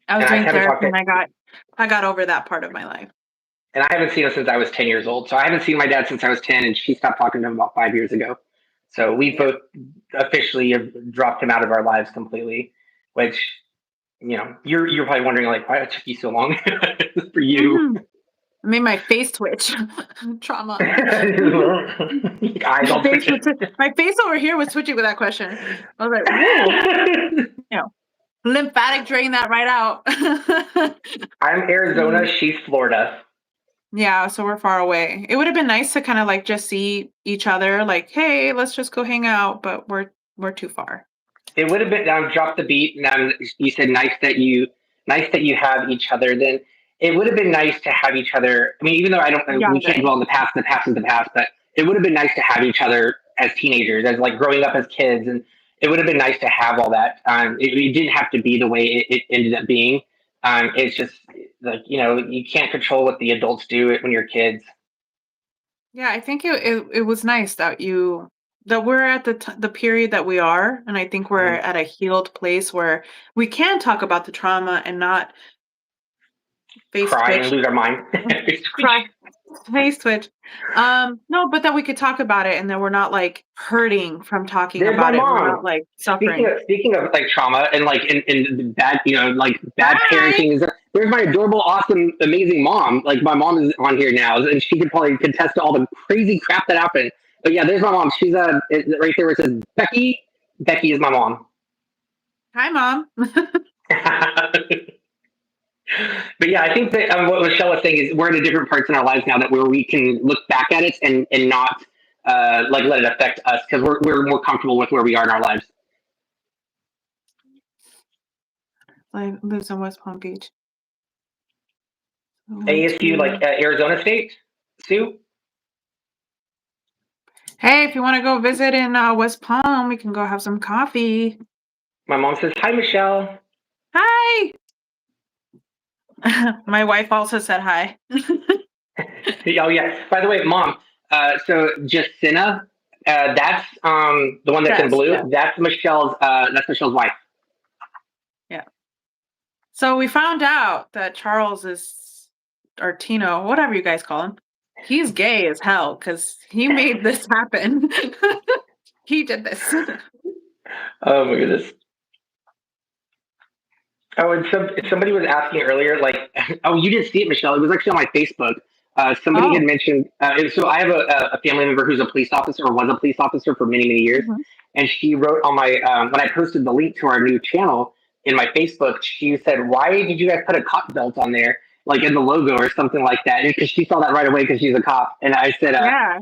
[SPEAKER 2] I was
[SPEAKER 1] And I
[SPEAKER 2] doing
[SPEAKER 1] haven't
[SPEAKER 2] therapy
[SPEAKER 1] talked to
[SPEAKER 2] and I got over that part of my life.
[SPEAKER 1] and I haven't seen him since I was 10 years old. So I haven't seen my dad since I was 10, and she stopped talking to him about 5 years ago. So we
[SPEAKER 2] Yeah.
[SPEAKER 1] both officially have dropped him out of our lives completely, which you're probably wondering like why it took you so long for you.
[SPEAKER 2] Mhm. I made my face twitch. Trauma.
[SPEAKER 1] Eyes all twitching.
[SPEAKER 2] My face over here was twitching with that question. I was like, "Whoa!" You know, lymphatic drain that right out.
[SPEAKER 1] I'm Arizona. She's Florida.
[SPEAKER 2] Yeah, so we're far away. It would have been nice to kind of like just see each other, like, hey, let's just go hang out, but we're too far.
[SPEAKER 1] It would have been drop the beat, and you said nice that you have each other. Then it would have been nice to have each other. I mean, even though I don't, we can't
[SPEAKER 2] Younger.
[SPEAKER 1] dwell on the past. The past is the past, but it would have been nice to have each other as teenagers, as like growing up as kids, and it would have been nice to have all that. It didn't have to be the way it ended up being. It's just like you can't control what the adults do when you're kids.
[SPEAKER 2] Yeah, I think it was nice that we're at the period that we are, and I think we're
[SPEAKER 1] Mhm.
[SPEAKER 2] at a healed place where we can talk about the trauma and not face
[SPEAKER 1] Cry and
[SPEAKER 2] twitch,
[SPEAKER 1] lose our mind.
[SPEAKER 2] cry, face twitch. No, but that we could talk about it and that we're not like hurting from talking
[SPEAKER 1] There's my
[SPEAKER 2] about it. We're
[SPEAKER 1] mom.
[SPEAKER 2] not like suffering.
[SPEAKER 1] Speaking of like trauma and like in bad like bad
[SPEAKER 2] Hi.
[SPEAKER 1] parenting, there's my adorable, awesome, amazing mom. Like my mom is on here now, and she could probably contest to all the crazy crap that happened. But yeah, there's my mom. She's right there where it says Becky. Becky is my mom.
[SPEAKER 2] Hi, mom.
[SPEAKER 1] But yeah, I think that what Michelle was saying is we're in a different parts in our lives now that where we can look back at it and not like let it affect us because we're more comfortable with where we are in our lives.
[SPEAKER 2] I lives in West Palm Beach. I want
[SPEAKER 1] ASU, like
[SPEAKER 2] to.
[SPEAKER 1] Arizona State, Sue.
[SPEAKER 2] Hey, if you want to go visit in West Palm, we can go have some coffee.
[SPEAKER 1] My mom says, "Hi, Michelle."
[SPEAKER 2] Hi. My wife also said hi.
[SPEAKER 1] Oh yeah. By the way, mom. So Jacinta, that's the one that's in
[SPEAKER 2] Yes,
[SPEAKER 1] blue.
[SPEAKER 2] yeah,
[SPEAKER 1] That's Michelle's wife.
[SPEAKER 2] yeah. So we found out that Charles is, or Tino, whatever you guys call him, he's gay as hell because he made this happen. He did this.
[SPEAKER 1] Oh my goodness. Oh, and somebody was asking earlier, like, oh, you didn't see it, Michelle. It was actually on my Facebook. Somebody had
[SPEAKER 2] Oh,
[SPEAKER 1] mentioned, so I have a family member who's a police officer or was a police officer for many, many years.
[SPEAKER 2] mhm.
[SPEAKER 1] And she wrote on my, when I posted the link to our new channel in my Facebook, she said, why did you guys put a cop belt on there, like in the logo or something like that? Because she saw that right away because she's a cop. And
[SPEAKER 2] Yeah,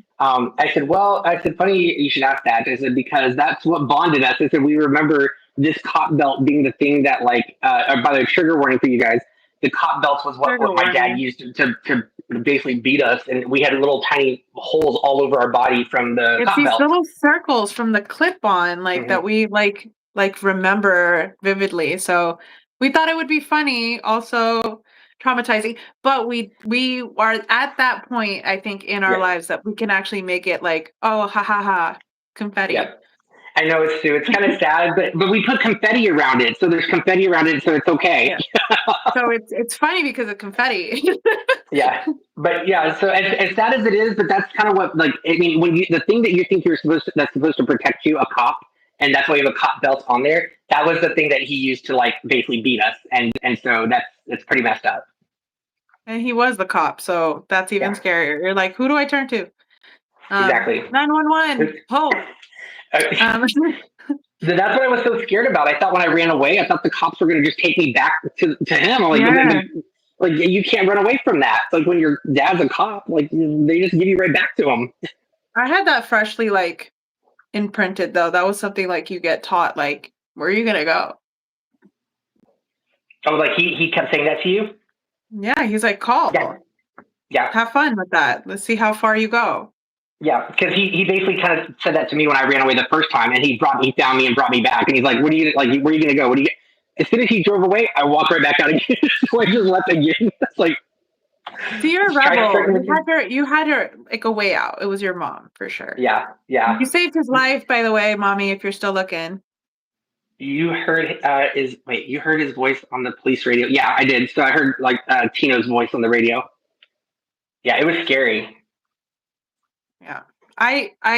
[SPEAKER 1] well, I said, funny you should ask that. I said, because that's what bonded us. I said, we remember this cop belt being the thing that like by the way, trigger warning for you guys, the cop belt was what
[SPEAKER 2] trigger
[SPEAKER 1] my dad
[SPEAKER 2] warning.
[SPEAKER 1] used to basically beat us, and we had little tiny holes all over our body from the
[SPEAKER 2] It's
[SPEAKER 1] cop
[SPEAKER 2] these
[SPEAKER 1] belt.
[SPEAKER 2] little circles from the clip-on, like
[SPEAKER 1] Hmm.
[SPEAKER 2] that we like remember vividly. So we thought it would be funny, also traumatizing, but we are at that point, I think, in our
[SPEAKER 1] Yes,
[SPEAKER 2] lives that we can actually make it like, oh, ha ha ha, confetti.
[SPEAKER 1] yes, I know it's Sue. It's kind of sad, but we put confetti around it, so there's confetti around it, so it's okay.
[SPEAKER 2] Yeah. So it's funny because of confetti.
[SPEAKER 1] Yeah, but yeah, so as sad as it is, but that's kind of what like I mean when you the thing that you think that's supposed to protect you, a cop, and that's why you have a cop belt on there. That was the thing that he used to like basically beat us, and so that's pretty messed up.
[SPEAKER 2] And he was the cop, so that's even
[SPEAKER 1] Yeah,
[SPEAKER 2] scarier. You're like, who do I turn to?
[SPEAKER 1] exactly.
[SPEAKER 2] 911. Ho. Um,
[SPEAKER 1] That's what I was so scared about. I thought when I ran away, I thought the cops were going to just take me back to him. I'm like,
[SPEAKER 2] yeah.
[SPEAKER 1] like you can't run away from that. It's like when your dad's a cop, like they just give you right back to him.
[SPEAKER 2] I had that freshly like imprinted though. That was something like you get taught like, where are you gonna go?
[SPEAKER 1] I was like, he kept saying that to you.
[SPEAKER 2] Yeah, he's like,
[SPEAKER 1] Yeah,
[SPEAKER 2] call.
[SPEAKER 1] yeah,
[SPEAKER 2] Have fun with that. Let's see how far you go.
[SPEAKER 1] yeah. Because he basically kind of said that to me when I ran away the first time, and he found me and brought me back, and he's like, what are you like? Where are you gonna go? What do you? As soon as he drove away, I walked right back out again. So I just left again. It's like
[SPEAKER 2] See, you're a
[SPEAKER 1] try
[SPEAKER 2] rebel.
[SPEAKER 1] starting with you.
[SPEAKER 2] You had your like a way out. It was your mom for sure.
[SPEAKER 1] Yeah, yeah.
[SPEAKER 2] You saved his life, by the way, mommy, if you're still looking.
[SPEAKER 1] You heard you heard his voice on the police radio. Yeah, I did. So I heard like Tino's voice on the radio. Yeah, it was scary.
[SPEAKER 2] Yeah.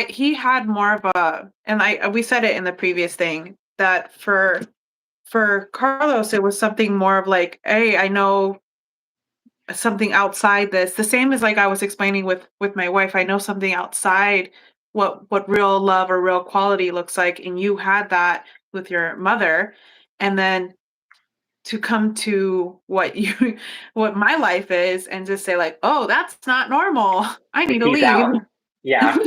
[SPEAKER 2] He had more of a, and we said it in the previous thing that for Carlos, it was something more of like, hey, I know something outside this. The same as like I was explaining with my wife. I know something outside what real love or real quality looks like, and you had that with your mother, and then to come to what you what my life is and just say like, oh, that's not normal. I need
[SPEAKER 1] Like
[SPEAKER 2] to
[SPEAKER 1] peace
[SPEAKER 2] leave.
[SPEAKER 1] out. Yeah.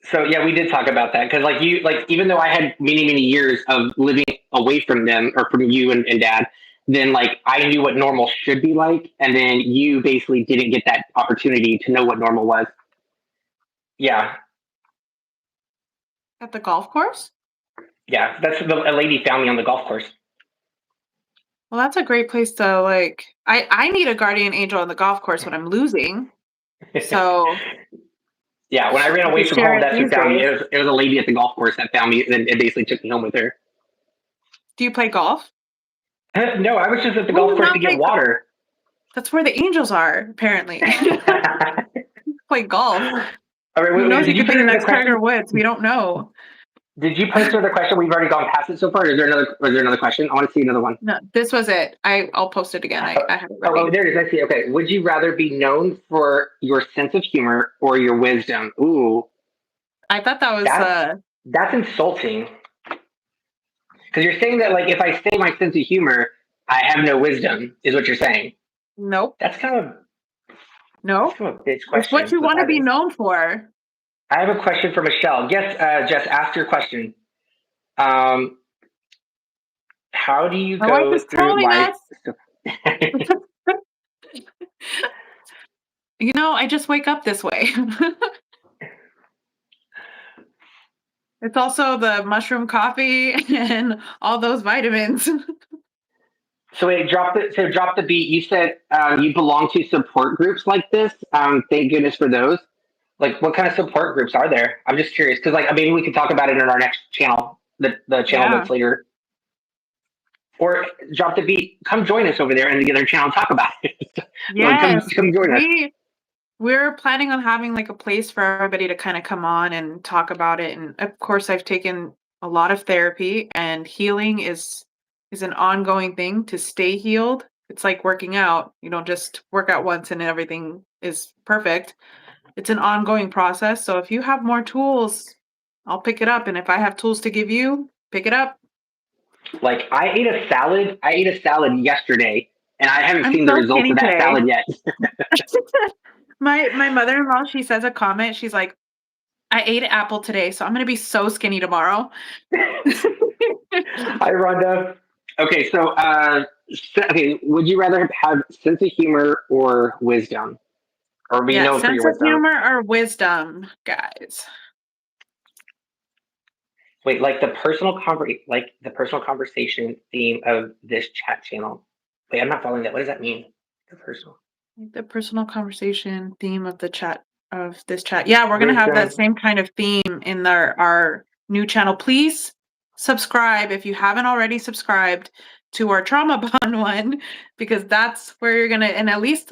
[SPEAKER 1] So yeah, we did talk about that because like you like even though I had many years of living away from them or from you and dad, then like I knew what normal should be like, and then you basically didn't get that opportunity to know what normal was. Yeah,
[SPEAKER 2] At the golf course?
[SPEAKER 1] yeah. That's a lady found me on the golf course.
[SPEAKER 2] Well, that's a great place to like I need a guardian angel on the golf course when I'm losing. So
[SPEAKER 1] Yeah, when I ran
[SPEAKER 2] we
[SPEAKER 1] away
[SPEAKER 2] could
[SPEAKER 1] from
[SPEAKER 2] share
[SPEAKER 1] home,
[SPEAKER 2] it
[SPEAKER 1] that's who
[SPEAKER 2] these
[SPEAKER 1] found me.
[SPEAKER 2] days.
[SPEAKER 1] It was a lady at the golf course that found me and basically took me home with her.
[SPEAKER 2] Do you play golf?
[SPEAKER 1] No, I was just at the
[SPEAKER 2] How do
[SPEAKER 1] golf
[SPEAKER 2] you
[SPEAKER 1] course to
[SPEAKER 2] not
[SPEAKER 1] get
[SPEAKER 2] play golf?
[SPEAKER 1] water.
[SPEAKER 2] That's where the angels are, apparently. Play golf.
[SPEAKER 1] All right,
[SPEAKER 2] Who
[SPEAKER 1] wait.
[SPEAKER 2] knows? You
[SPEAKER 1] Did you
[SPEAKER 2] could
[SPEAKER 1] put
[SPEAKER 2] be the
[SPEAKER 1] in another
[SPEAKER 2] next Tiger
[SPEAKER 1] question?
[SPEAKER 2] Woods. We don't know.
[SPEAKER 1] Did you post another question? We've already gone past it so far. Is there another? Is there another question? I want to see another one.
[SPEAKER 2] No, this was it. I'll post it again.
[SPEAKER 1] Oh,
[SPEAKER 2] I have it
[SPEAKER 1] oh,
[SPEAKER 2] ready.
[SPEAKER 1] there it is. I see. Okay. Would you rather be known for your sense of humor or your wisdom? Ooh,
[SPEAKER 2] I thought that was
[SPEAKER 1] that's that's insulting. Because you're saying that like if I say my sense of humor, I have no wisdom, is what you're saying.
[SPEAKER 2] nope.
[SPEAKER 1] That's kind of that's
[SPEAKER 2] No.
[SPEAKER 1] kind of a bitch
[SPEAKER 2] It's what
[SPEAKER 1] question,
[SPEAKER 2] you
[SPEAKER 1] but
[SPEAKER 2] want to
[SPEAKER 1] that
[SPEAKER 2] be
[SPEAKER 1] is.
[SPEAKER 2] known for.
[SPEAKER 1] I have a question for Michelle. Yes, Jess, ask your question. Um, how do you
[SPEAKER 2] My wife
[SPEAKER 1] go
[SPEAKER 2] is
[SPEAKER 1] through
[SPEAKER 2] trolling
[SPEAKER 1] life?
[SPEAKER 2] us. I just wake up this way. It's also the mushroom coffee and all those vitamins.
[SPEAKER 1] So wait, drop the beat. You said you belong to support groups like this. Thank goodness for those. Like, what kind of support groups are there? I'm just curious because, like, maybe we could talk about it in our next channel, the channel
[SPEAKER 2] Yeah.
[SPEAKER 1] that's later. Or drop the beat. Come join us over there in the other channel. And talk about it. No,
[SPEAKER 2] Yes.
[SPEAKER 1] come join us.
[SPEAKER 2] We're planning on having like a place for everybody to kind of come on and talk about it. And of course, I've taken a lot of therapy, and healing is an ongoing thing to stay healed. It's like working out. You don't just work out once and everything is perfect. It's an ongoing process. So if you have more tools, I'll pick it up. And if I have tools to give you, pick it up.
[SPEAKER 1] Like, I ate a salad. I ate a salad yesterday, and I haven't
[SPEAKER 2] I'm
[SPEAKER 1] seen the
[SPEAKER 2] so
[SPEAKER 1] results
[SPEAKER 2] skinny
[SPEAKER 1] of that
[SPEAKER 2] today.
[SPEAKER 1] salad yet.
[SPEAKER 2] My mother-in-law, she says a comment. She's like, I ate an apple today, so I'm gonna be so skinny tomorrow.
[SPEAKER 1] Hi, Rhonda. Okay, okay, would you rather have sense of humor or wisdom, or be
[SPEAKER 2] Yeah,
[SPEAKER 1] known for
[SPEAKER 2] sense
[SPEAKER 1] your
[SPEAKER 2] of
[SPEAKER 1] wisdom?
[SPEAKER 2] humor or wisdom, guys.
[SPEAKER 1] Wait, like the personal conversation theme of this chat channel. Wait, I'm not following that. What does that mean? The personal
[SPEAKER 2] The personal conversation theme of the chat of this chat. Yeah, we're gonna have that
[SPEAKER 1] wisdom.
[SPEAKER 2] same kind of theme in our new channel. Please subscribe if you haven't already subscribed to our trauma bond one, because that's where you're gonna, and at least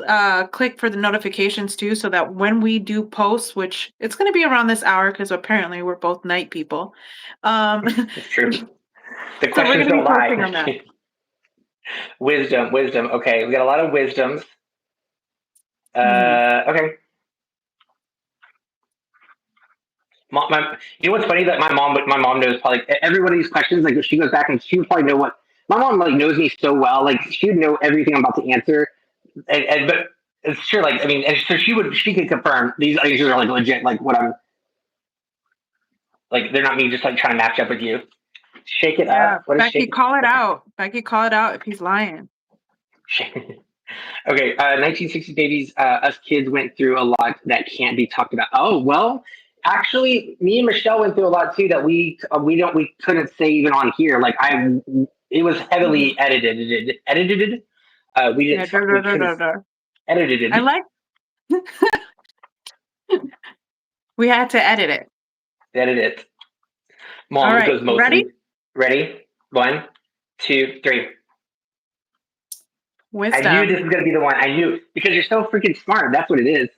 [SPEAKER 2] click for the notifications too, so that when we do post, which it's gonna be around this hour because apparently we're both night people. Um,
[SPEAKER 1] It's true. The
[SPEAKER 2] so we're
[SPEAKER 1] questions
[SPEAKER 2] gonna be
[SPEAKER 1] don't
[SPEAKER 2] posting on
[SPEAKER 1] lie.
[SPEAKER 2] that.
[SPEAKER 1] Wisdom. Okay, we got a lot of wisdoms.
[SPEAKER 2] Mhm.
[SPEAKER 1] Okay. You know what's funny that my mom knows probably every one of these questions. Like if she goes back and she would probably know what my mom like knows me so well. Like she would know everything I'm about to answer. But it's sure. Like I mean, and so she could confirm these answers are like legit. Like what I'm like they're not me just like trying to match up with you. Shake it
[SPEAKER 2] Yeah,
[SPEAKER 1] up. What is
[SPEAKER 2] Becky,
[SPEAKER 1] shake?
[SPEAKER 2] call it
[SPEAKER 1] Okay.
[SPEAKER 2] out. Becky, call it out if he's lying.
[SPEAKER 1] Okay. 1960 babies. Us kids went through a lot that can't be talked about. Oh well. Actually, me and Michelle went through a lot too that we couldn't say even on here. Like it was heavily
[SPEAKER 2] Mhm.
[SPEAKER 1] edited. We
[SPEAKER 2] Yeah,
[SPEAKER 1] didn't
[SPEAKER 2] dur,
[SPEAKER 1] we
[SPEAKER 2] dur, dur,
[SPEAKER 1] couldn't
[SPEAKER 2] dur, dur. I
[SPEAKER 1] edited
[SPEAKER 2] like we had to edit it.
[SPEAKER 1] edit it.
[SPEAKER 2] All
[SPEAKER 1] Mom, it
[SPEAKER 2] right,
[SPEAKER 1] goes
[SPEAKER 2] you ready?
[SPEAKER 1] mostly. Ready? One, two, three. I knew this
[SPEAKER 2] Wisdom.
[SPEAKER 1] was gonna be the one. I knew because you're so freaking smart. That's what it is.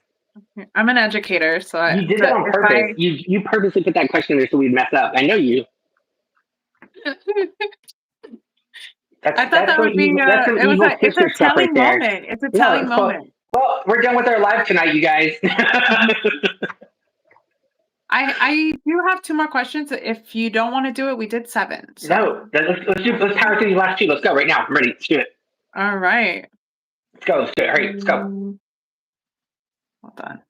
[SPEAKER 2] I'm an educator, so
[SPEAKER 1] You did that on
[SPEAKER 2] if
[SPEAKER 1] purpose. You purposely put that question in there so we'd mess up. I know you.
[SPEAKER 2] I thought that would be
[SPEAKER 1] That's some
[SPEAKER 2] it was
[SPEAKER 1] evil
[SPEAKER 2] it's a
[SPEAKER 1] sister stuff right
[SPEAKER 2] telling
[SPEAKER 1] there.
[SPEAKER 2] moment. It's a
[SPEAKER 1] No,
[SPEAKER 2] telling
[SPEAKER 1] it's called.
[SPEAKER 2] moment.
[SPEAKER 1] Well, we're done with our live tonight, you guys.
[SPEAKER 2] I do have two more questions. If you don't want to do it, we did 7. So
[SPEAKER 1] No, let's power through these last 2. Let's go right now. I'm ready. Let's do it.
[SPEAKER 2] all right.
[SPEAKER 1] Let's go. Let's do it. Hurry. Let's go.
[SPEAKER 2] Hold on.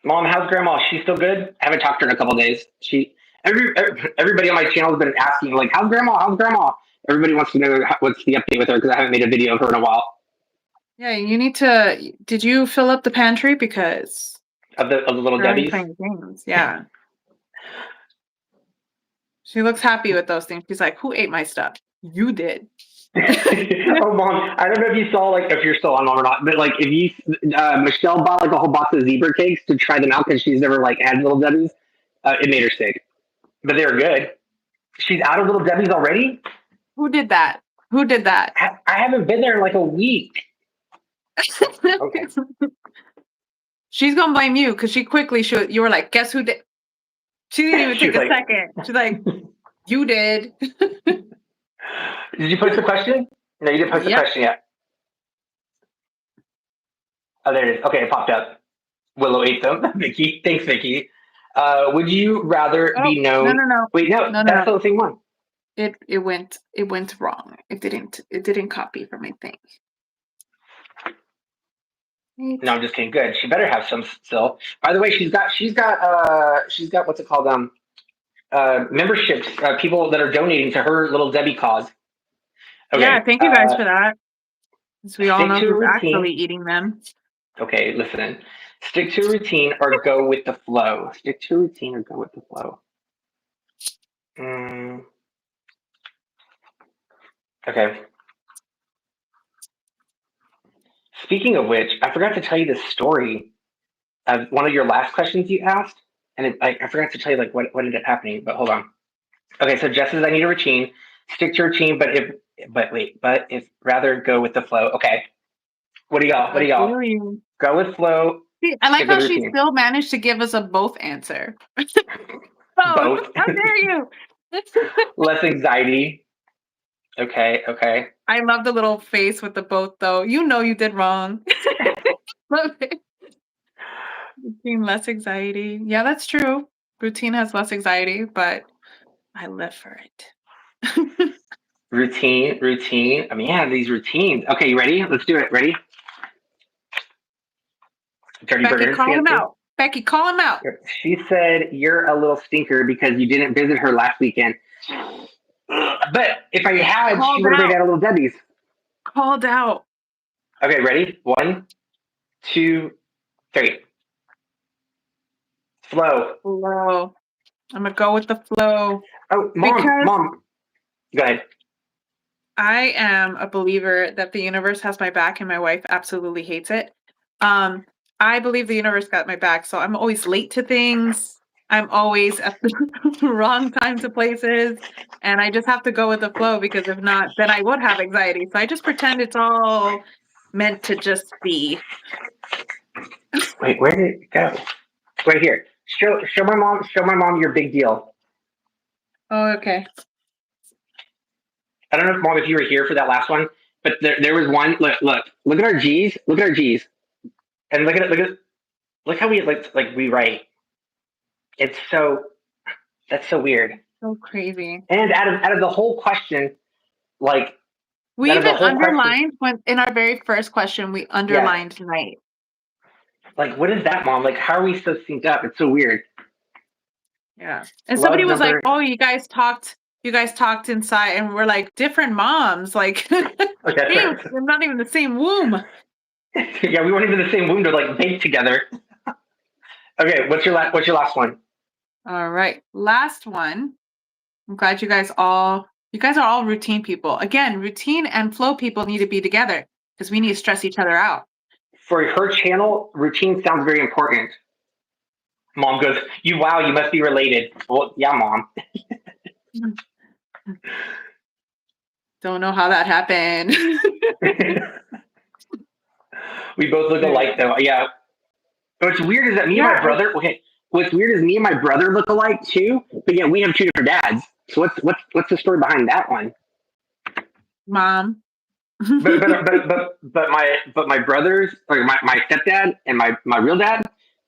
[SPEAKER 1] Mom, how's Grandma? She's still good? I haven't talked to her in a couple days. Everybody on my channel has been asking like, how's Grandma? How's Grandma? Everybody wants to know what's the update with her because I haven't made a video of her in a while.
[SPEAKER 2] Yeah, you need to. Did you fill up the pantry because
[SPEAKER 1] Of the little
[SPEAKER 2] you're already
[SPEAKER 1] Debbie's.
[SPEAKER 2] playing games? Yeah. She looks happy with those things. She's like, "Who ate my stuff? You did."
[SPEAKER 1] Oh, Mom, I don't know if you saw like if you're still on Mom or not, but like if you Michelle bought like a whole box of zebra cakes to try them out because she's never like had little Debbie's. It made her sick, but they were good. She's out of little Debbie's already.
[SPEAKER 2] Who did that? Who did that?
[SPEAKER 1] I haven't been there in like a week. Okay.
[SPEAKER 2] She's gonna blame you because she quickly should. You were like, "Guess who did?" She didn't even
[SPEAKER 1] She
[SPEAKER 2] take
[SPEAKER 1] was
[SPEAKER 2] a second. She's like, "You did."
[SPEAKER 1] Did you post the question? No, you didn't post the
[SPEAKER 2] Yep.
[SPEAKER 1] question yet. Oh, there it is. Okay, it popped up. Willow ate them. Vicky, thanks, Vicky. Would you rather
[SPEAKER 2] Oh
[SPEAKER 1] be known?
[SPEAKER 2] no.
[SPEAKER 1] Wait, no,
[SPEAKER 2] No.
[SPEAKER 1] that's the same one.
[SPEAKER 2] It went wrong. It didn't copy from my thing.
[SPEAKER 1] No, I'm just kidding. Good. She better have some still. By the way, she's got what's it called? Memberships. People that are donating to her little Debbie cause.
[SPEAKER 2] Yeah,
[SPEAKER 1] Okay.
[SPEAKER 2] thank you guys for that. Because we all
[SPEAKER 1] Stick
[SPEAKER 2] know
[SPEAKER 1] to a
[SPEAKER 2] who's actually
[SPEAKER 1] routine.
[SPEAKER 2] eating them.
[SPEAKER 1] Okay, listen. Stick to a routine or go with the flow. Stick to a routine or go with the flow. Okay. Speaking of which, I forgot to tell you this story of one of your last questions you asked, and I forgot to tell you like what ended up happening. But hold on. Okay, so Jess says I need a routine. Stick to routine, but if rather go with the flow. Okay. What do y'all? What
[SPEAKER 2] I
[SPEAKER 1] do y'all?
[SPEAKER 2] feel you.
[SPEAKER 1] Go with flow.
[SPEAKER 2] See, I like
[SPEAKER 1] Stick with
[SPEAKER 2] how she
[SPEAKER 1] routine.
[SPEAKER 2] still managed to give us a both answer. Both.
[SPEAKER 1] Both.
[SPEAKER 2] How dare you?
[SPEAKER 1] Less anxiety. Okay. Okay.
[SPEAKER 2] I love the little face with the both, though. You know you did wrong. Love it. Routine, less anxiety. Yeah, that's true. Routine has less anxiety, but I live for it.
[SPEAKER 1] Routine. I mean, yeah, these routines. Okay, you ready? Let's do it. Ready? Dirty
[SPEAKER 2] Becky,
[SPEAKER 1] Bird
[SPEAKER 2] call him
[SPEAKER 1] dancing.
[SPEAKER 2] out. Becky, call him out.
[SPEAKER 1] She said you're a little stinker because you didn't visit her last weekend. But if I had, she
[SPEAKER 2] Called
[SPEAKER 1] would have made
[SPEAKER 2] out.
[SPEAKER 1] out a little Debbie's.
[SPEAKER 2] Called out.
[SPEAKER 1] Okay, ready? 1, 2, 3. Flow.
[SPEAKER 2] Flow. I'm gonna go with the flow
[SPEAKER 1] Oh,
[SPEAKER 2] because
[SPEAKER 1] mom. Go ahead.
[SPEAKER 2] I am a believer that the universe has my back and my wife absolutely hates it. I believe the universe got my back, so I'm always late to things. I'm always at the wrong time to places, and I just have to go with the flow because if not, then I would have anxiety. So I just pretend it's all meant to just be.
[SPEAKER 1] Wait, where did it go? Right here. Show my mom your big deal.
[SPEAKER 2] Oh, okay.
[SPEAKER 1] I don't know, Mom, if you were here for that last one, but there was one. Look at our G's. Look at our G's, and look how we write. It's so that's so weird.
[SPEAKER 2] So crazy.
[SPEAKER 1] And out of the whole question, like
[SPEAKER 2] We
[SPEAKER 1] out of the
[SPEAKER 2] even
[SPEAKER 1] whole question,
[SPEAKER 2] underlined when in our very first question, we
[SPEAKER 1] yeah.
[SPEAKER 2] underlined night.
[SPEAKER 1] Like, what is that, Mom? Like, how are we so synced up? It's so weird.
[SPEAKER 2] Yeah. And somebody
[SPEAKER 1] Love
[SPEAKER 2] was like,
[SPEAKER 1] number.
[SPEAKER 2] "Oh, you guys talked inside," and we're like, different moms. Like,
[SPEAKER 1] Okay,
[SPEAKER 2] damn, we're not even the same womb.
[SPEAKER 1] yeah, we weren't even in the same womb to like bake together. Okay, what's your last one?
[SPEAKER 2] All right. Last one. I'm glad you guys are all routine people. Again, routine and flow people need to be together because we need to stress each other out.
[SPEAKER 1] For her channel, routine sounds very important. Mom goes, you must be related. Well, yeah, Mom.
[SPEAKER 2] Don't know how that happened.
[SPEAKER 1] We both look alike though. Yeah. What's weird is that me and my
[SPEAKER 2] Yeah.
[SPEAKER 1] brother, okay, what's weird is me and my brother look alike too, but yeah, we have two different dads. So what's the story behind that one?
[SPEAKER 2] Mom.
[SPEAKER 1] But my brothers, like my stepdad and my real dad,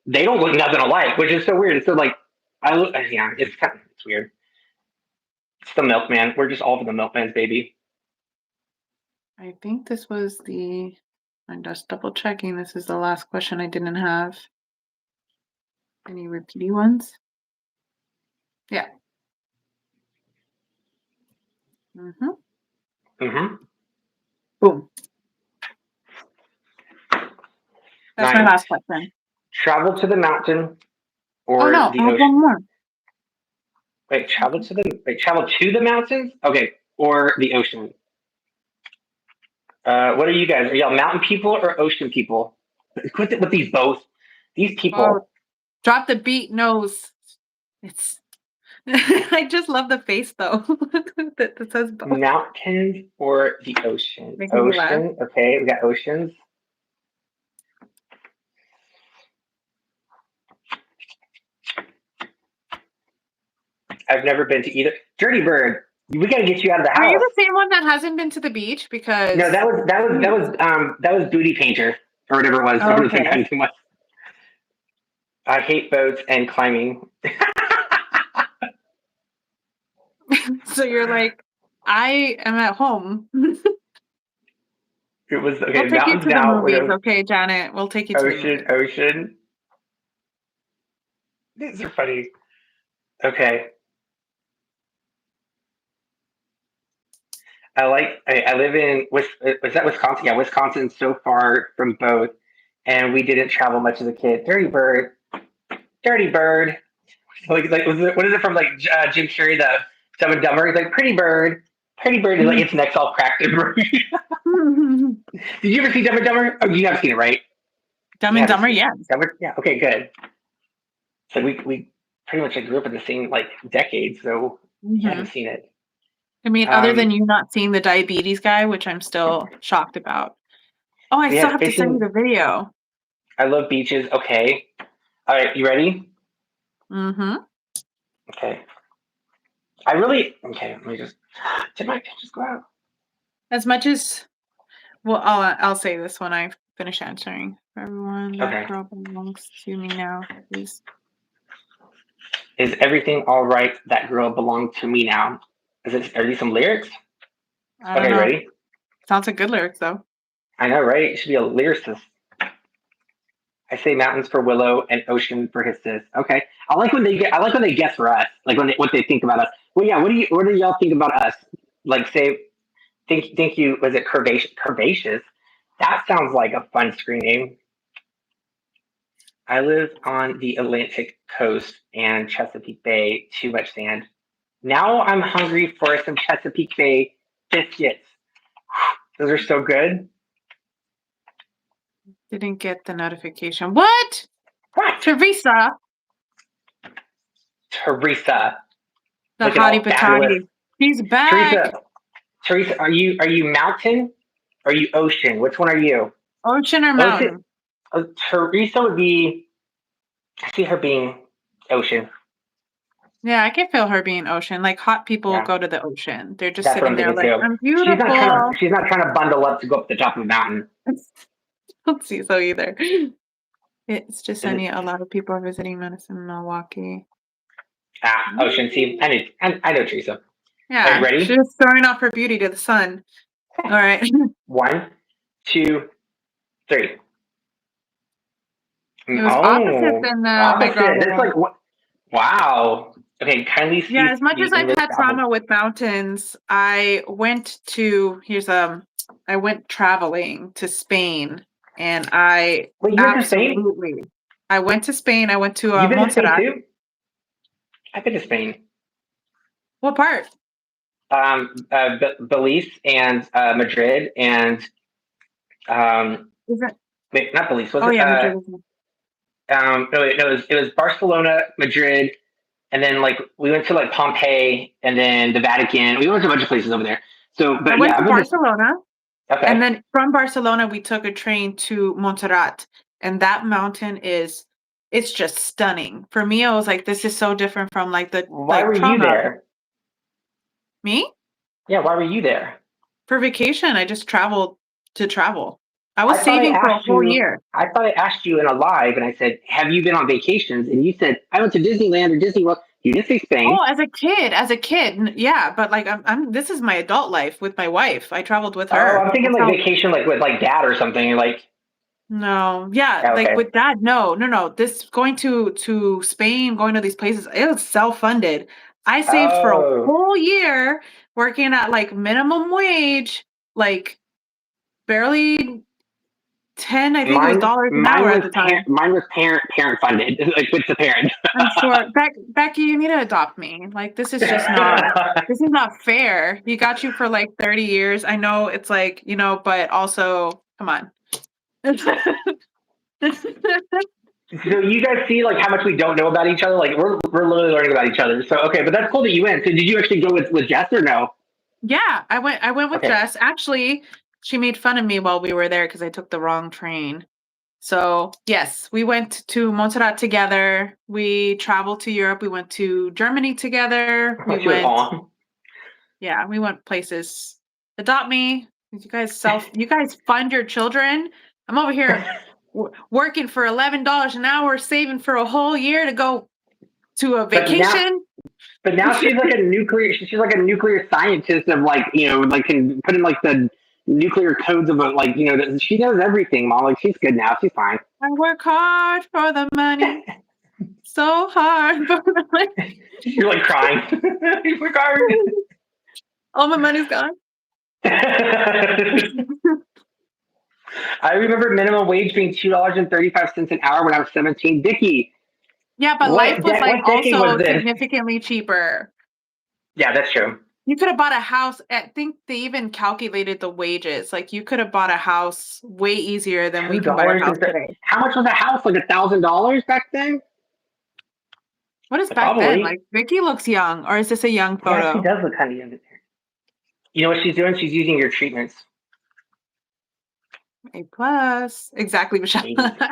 [SPEAKER 1] they don't look nothing alike, which is so weird. It's so like I look, yeah, it's weird. It's the milkman. We're just all for the milkman's baby.
[SPEAKER 2] I think this was I'm just double checking. This is the last question I didn't have. Any repeaty ones? Yeah. Mm-hmm.
[SPEAKER 1] Mm-hmm.
[SPEAKER 2] Boom. That's my
[SPEAKER 1] Nice.
[SPEAKER 2] last question.
[SPEAKER 1] Travel to the mountain
[SPEAKER 2] Oh
[SPEAKER 1] or
[SPEAKER 2] no,
[SPEAKER 1] the
[SPEAKER 2] I have
[SPEAKER 1] ocean.
[SPEAKER 2] one more.
[SPEAKER 1] Travel to the mountains. Okay, or the ocean. What are you guys? Are y'all mountain people or ocean people? Quit it with these both. These
[SPEAKER 2] Oh,
[SPEAKER 1] people.
[SPEAKER 2] drop the beat nose. It's I just love the face though. that says both.
[SPEAKER 1] Mountains or the ocean?
[SPEAKER 2] Making me laugh.
[SPEAKER 1] Ocean. Okay, we got oceans. I've never been to either. Dirty Bird. We got to get you out of the
[SPEAKER 2] Are you
[SPEAKER 1] house.
[SPEAKER 2] the same one that hasn't been to the beach?
[SPEAKER 1] No,
[SPEAKER 2] Because
[SPEAKER 1] that was Booty Painter or whatever it was.
[SPEAKER 2] oh,
[SPEAKER 1] Whatever the
[SPEAKER 2] okay.
[SPEAKER 1] thing was. I hate boats and climbing.
[SPEAKER 2] So you're like, I am at home.
[SPEAKER 1] It was
[SPEAKER 2] We'll
[SPEAKER 1] okay.
[SPEAKER 2] take you
[SPEAKER 1] Mountains
[SPEAKER 2] to the
[SPEAKER 1] now.
[SPEAKER 2] movies, okay, Janet? We'll take you to the
[SPEAKER 1] Ocean,
[SPEAKER 2] movies.
[SPEAKER 1] ocean. These are funny. Okay. I live in was that Wisconsin? Yeah, Wisconsin's so far from both, and we didn't travel much as a kid. Dirty Bird, Dirty Bird. What is it from like Jim Carrey, the Dumb and Dumber? He's like Pretty Bird is like its neck's all cracked and broken. Did you ever see Dumb and Dumber? Oh, you have seen it, right?
[SPEAKER 2] Dumb
[SPEAKER 1] You
[SPEAKER 2] and
[SPEAKER 1] haven't
[SPEAKER 2] Dumber,
[SPEAKER 1] seen it.
[SPEAKER 2] yes.
[SPEAKER 1] Yeah. Okay, good. So we pretty much like, grew up in the same like decade, so you
[SPEAKER 2] Hmm.
[SPEAKER 1] haven't seen it.
[SPEAKER 2] I mean, other than
[SPEAKER 1] Um,
[SPEAKER 2] you not seeing the diabetes guy, which I'm still shocked about. Oh, I
[SPEAKER 1] we
[SPEAKER 2] still
[SPEAKER 1] had
[SPEAKER 2] have to send you
[SPEAKER 1] fishing.
[SPEAKER 2] the video.
[SPEAKER 1] I love beaches. Okay. All right, you ready?
[SPEAKER 2] Mm-hmm.
[SPEAKER 1] Okay. Let me just, did my pictures go out?
[SPEAKER 2] As much as well, I'll say this when I finish answering. For everyone, that
[SPEAKER 1] Okay.
[SPEAKER 2] girl belongs to me now, please.
[SPEAKER 1] Is everything all right? That girl belonged to me now. Are these some lyrics?
[SPEAKER 2] I don't
[SPEAKER 1] Okay,
[SPEAKER 2] know.
[SPEAKER 1] ready?
[SPEAKER 2] Sounds like good lyrics though.
[SPEAKER 1] I know, right? You should be a lyricist. I say mountains for Willow and ocean for his sis. Okay. I like when they guess for us. Like what they think about us. Well, yeah, what do y'all think about us? Like say think you was it curvaceous? That sounds like a fun screen name. I live on the Atlantic coast and Chesapeake Bay, too much sand. Now I'm hungry for some Chesapeake Bay biscuits. Those are so good.
[SPEAKER 2] Didn't get the notification. What?
[SPEAKER 1] What?
[SPEAKER 2] Teresa,
[SPEAKER 1] Teresa,
[SPEAKER 2] the
[SPEAKER 1] looking
[SPEAKER 2] hottie
[SPEAKER 1] all fabulous.
[SPEAKER 2] patati. She's back.
[SPEAKER 1] Teresa, Teresa, are you mountain? Or are you ocean? Which one are you?
[SPEAKER 2] Ocean or
[SPEAKER 1] Ocean.
[SPEAKER 2] mountain?
[SPEAKER 1] Teresa would be. I see her being ocean.
[SPEAKER 2] Yeah, I can feel her being ocean. Like hot people
[SPEAKER 1] Yeah,
[SPEAKER 2] go to the ocean. They're just
[SPEAKER 1] that's what
[SPEAKER 2] sitting
[SPEAKER 1] I'm
[SPEAKER 2] there
[SPEAKER 1] thinking
[SPEAKER 2] like,
[SPEAKER 1] too.
[SPEAKER 2] I'm
[SPEAKER 1] She's not trying to.
[SPEAKER 2] beautiful.
[SPEAKER 1] She's not trying to bundle up to go up the top of a mountain.
[SPEAKER 2] Don't see so either. It's just
[SPEAKER 1] Is
[SPEAKER 2] sunny.
[SPEAKER 1] it?
[SPEAKER 2] A lot of people are visiting Madison, Milwaukee.
[SPEAKER 1] Ocean. See, I know Teresa. All right,
[SPEAKER 2] Yeah,
[SPEAKER 1] ready?
[SPEAKER 2] she's throwing off her beauty to the sun. All right.
[SPEAKER 1] One, two, three.
[SPEAKER 2] It was opposite
[SPEAKER 1] Oh,
[SPEAKER 2] than my girl
[SPEAKER 1] opposite. That's
[SPEAKER 2] there.
[SPEAKER 1] like what? Wow. Okay, kindly
[SPEAKER 2] Yeah,
[SPEAKER 1] speak
[SPEAKER 2] as much
[SPEAKER 1] the
[SPEAKER 2] as I've
[SPEAKER 1] English
[SPEAKER 2] had
[SPEAKER 1] alphabet.
[SPEAKER 2] trauma with mountains, I went traveling to Spain and
[SPEAKER 1] Wait, you went to Spain?
[SPEAKER 2] I went to Spain. I went to
[SPEAKER 1] You've been to Spain
[SPEAKER 2] Montserrat.
[SPEAKER 1] too? I've been to Spain.
[SPEAKER 2] What part?
[SPEAKER 1] Belize and Madrid and
[SPEAKER 2] Is it?
[SPEAKER 1] wait, not Belize. Was
[SPEAKER 2] Oh
[SPEAKER 1] it?
[SPEAKER 2] yeah, Madrid.
[SPEAKER 1] No, wait, no, it was Barcelona, Madrid, and then like we went to like Pompeii and then the Vatican. We went to a bunch of places over there. So,
[SPEAKER 2] I
[SPEAKER 1] but
[SPEAKER 2] went
[SPEAKER 1] yeah,
[SPEAKER 2] to
[SPEAKER 1] I've been to.
[SPEAKER 2] Barcelona, and
[SPEAKER 1] Okay.
[SPEAKER 2] then from Barcelona we took a train to Montserrat, and that mountain is it's just stunning. For me, I was like, this is so different from like the
[SPEAKER 1] Why
[SPEAKER 2] like
[SPEAKER 1] were you
[SPEAKER 2] trauma.
[SPEAKER 1] there?
[SPEAKER 2] Me?
[SPEAKER 1] Yeah, why were you there?
[SPEAKER 2] For vacation, I just traveled to travel. I was
[SPEAKER 1] I thought I
[SPEAKER 2] saving for a
[SPEAKER 1] asked
[SPEAKER 2] whole
[SPEAKER 1] you.
[SPEAKER 2] year.
[SPEAKER 1] I thought I asked you in a live, and I said, "Have you been on vacations?" And you said, "I went to Disneyland or Disney World." You didn't say Spain.
[SPEAKER 2] Oh, as a kid, yeah, but like this is my adult life with my wife. I traveled with
[SPEAKER 1] Oh,
[SPEAKER 2] her.
[SPEAKER 1] I'm thinking
[SPEAKER 2] That's
[SPEAKER 1] like
[SPEAKER 2] how.
[SPEAKER 1] vacation, like with like dad or something. Like,
[SPEAKER 2] No, yeah, like
[SPEAKER 1] okay.
[SPEAKER 2] with dad, no. This going to Spain, going to these places, it was self-funded. I saved for a
[SPEAKER 1] Oh,
[SPEAKER 2] whole year working at like minimum wage, like barely 10, I think it was
[SPEAKER 1] mine,
[SPEAKER 2] dollars an
[SPEAKER 1] mine
[SPEAKER 2] hour at
[SPEAKER 1] was
[SPEAKER 2] the time.
[SPEAKER 1] mine was parent funded, like with the parent.
[SPEAKER 2] I'm sure. Becky, you need to adopt me. Like this is not fair. You got you for like 30 years. I know it's like, but also come on.
[SPEAKER 1] So you guys see like how much we don't know about each other. Like we're literally learning about each other. So okay, but that's cool that you went. So did you actually go with Jess or no?
[SPEAKER 2] Yeah, I went with
[SPEAKER 1] Okay,
[SPEAKER 2] Jess. Actually, she made fun of me while we were there because I took the wrong train. So, yes, we went to Montserrat together. We traveled to Europe. We went to Germany together.
[SPEAKER 1] she was on.
[SPEAKER 2] Yeah, we went places. Adopt me. You guys fund your children. I'm over here working for $11 an hour, saving for a whole year to go to a
[SPEAKER 1] But now,
[SPEAKER 2] vacation.
[SPEAKER 1] but now she's like a nuclear. She's like a nuclear scientist of like like can put in like the nuclear codes of like she knows everything, mom. Like she's good now. She's fine.
[SPEAKER 2] I work hard for the money, so hard for the money.
[SPEAKER 1] You're like crying. You work hard.
[SPEAKER 2] All my money's gone.
[SPEAKER 1] I remember minimum wage being $2.35 an hour when I was 17. Vicky,
[SPEAKER 2] Yeah, but life was like
[SPEAKER 1] what decade was
[SPEAKER 2] also
[SPEAKER 1] this?
[SPEAKER 2] significantly cheaper.
[SPEAKER 1] Yeah, that's true.
[SPEAKER 2] You could have bought a house. I think they even calculated the wages. Like you could have bought a house way easier than we
[SPEAKER 1] Two
[SPEAKER 2] can buy a
[SPEAKER 1] dollars
[SPEAKER 2] house
[SPEAKER 1] and
[SPEAKER 2] today.
[SPEAKER 1] how much was a house? Like $1,000 back then?
[SPEAKER 2] What is back then?
[SPEAKER 1] Probably.
[SPEAKER 2] Like Vicky looks young, or is this a young
[SPEAKER 1] Yeah, she
[SPEAKER 2] photo?
[SPEAKER 1] does look kind of young. You know what she's doing? She's using your treatments.
[SPEAKER 2] A plus. Exactly, Michelle.
[SPEAKER 1] 80s.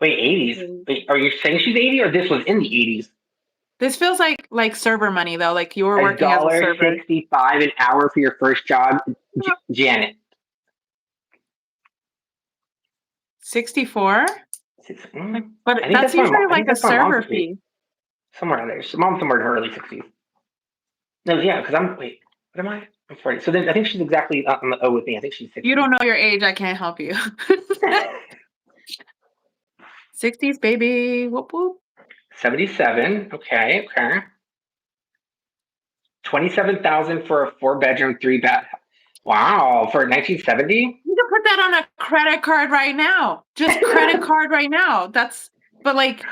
[SPEAKER 1] Wait, 80s? Wait, are you saying she's 80 or this was in the 80s?
[SPEAKER 2] This feels like server money though. Like you were
[SPEAKER 1] A
[SPEAKER 2] working as a
[SPEAKER 1] dollar
[SPEAKER 2] server.
[SPEAKER 1] 65 an hour for your first job, Janet.
[SPEAKER 2] 64? Like, but
[SPEAKER 1] I think
[SPEAKER 2] that's
[SPEAKER 1] that's my mom.
[SPEAKER 2] usually
[SPEAKER 1] I think
[SPEAKER 2] like a
[SPEAKER 1] that's my mom's
[SPEAKER 2] server
[SPEAKER 1] age.
[SPEAKER 2] fee.
[SPEAKER 1] Somewhere in there. Mom's somewhere in her early 60s. No, yeah, because wait, what am I? I'm 40. So then I think she's exactly on the O with me. I think she's
[SPEAKER 2] You
[SPEAKER 1] 60.
[SPEAKER 2] don't know your age, I can't help you. 60s, baby. Whoop whoop.
[SPEAKER 1] 77. Okay. 27,000 for a 4 bedroom, 3 bath. Wow, for 1970?
[SPEAKER 2] You can put that on a credit card right now. Just credit card right now. But like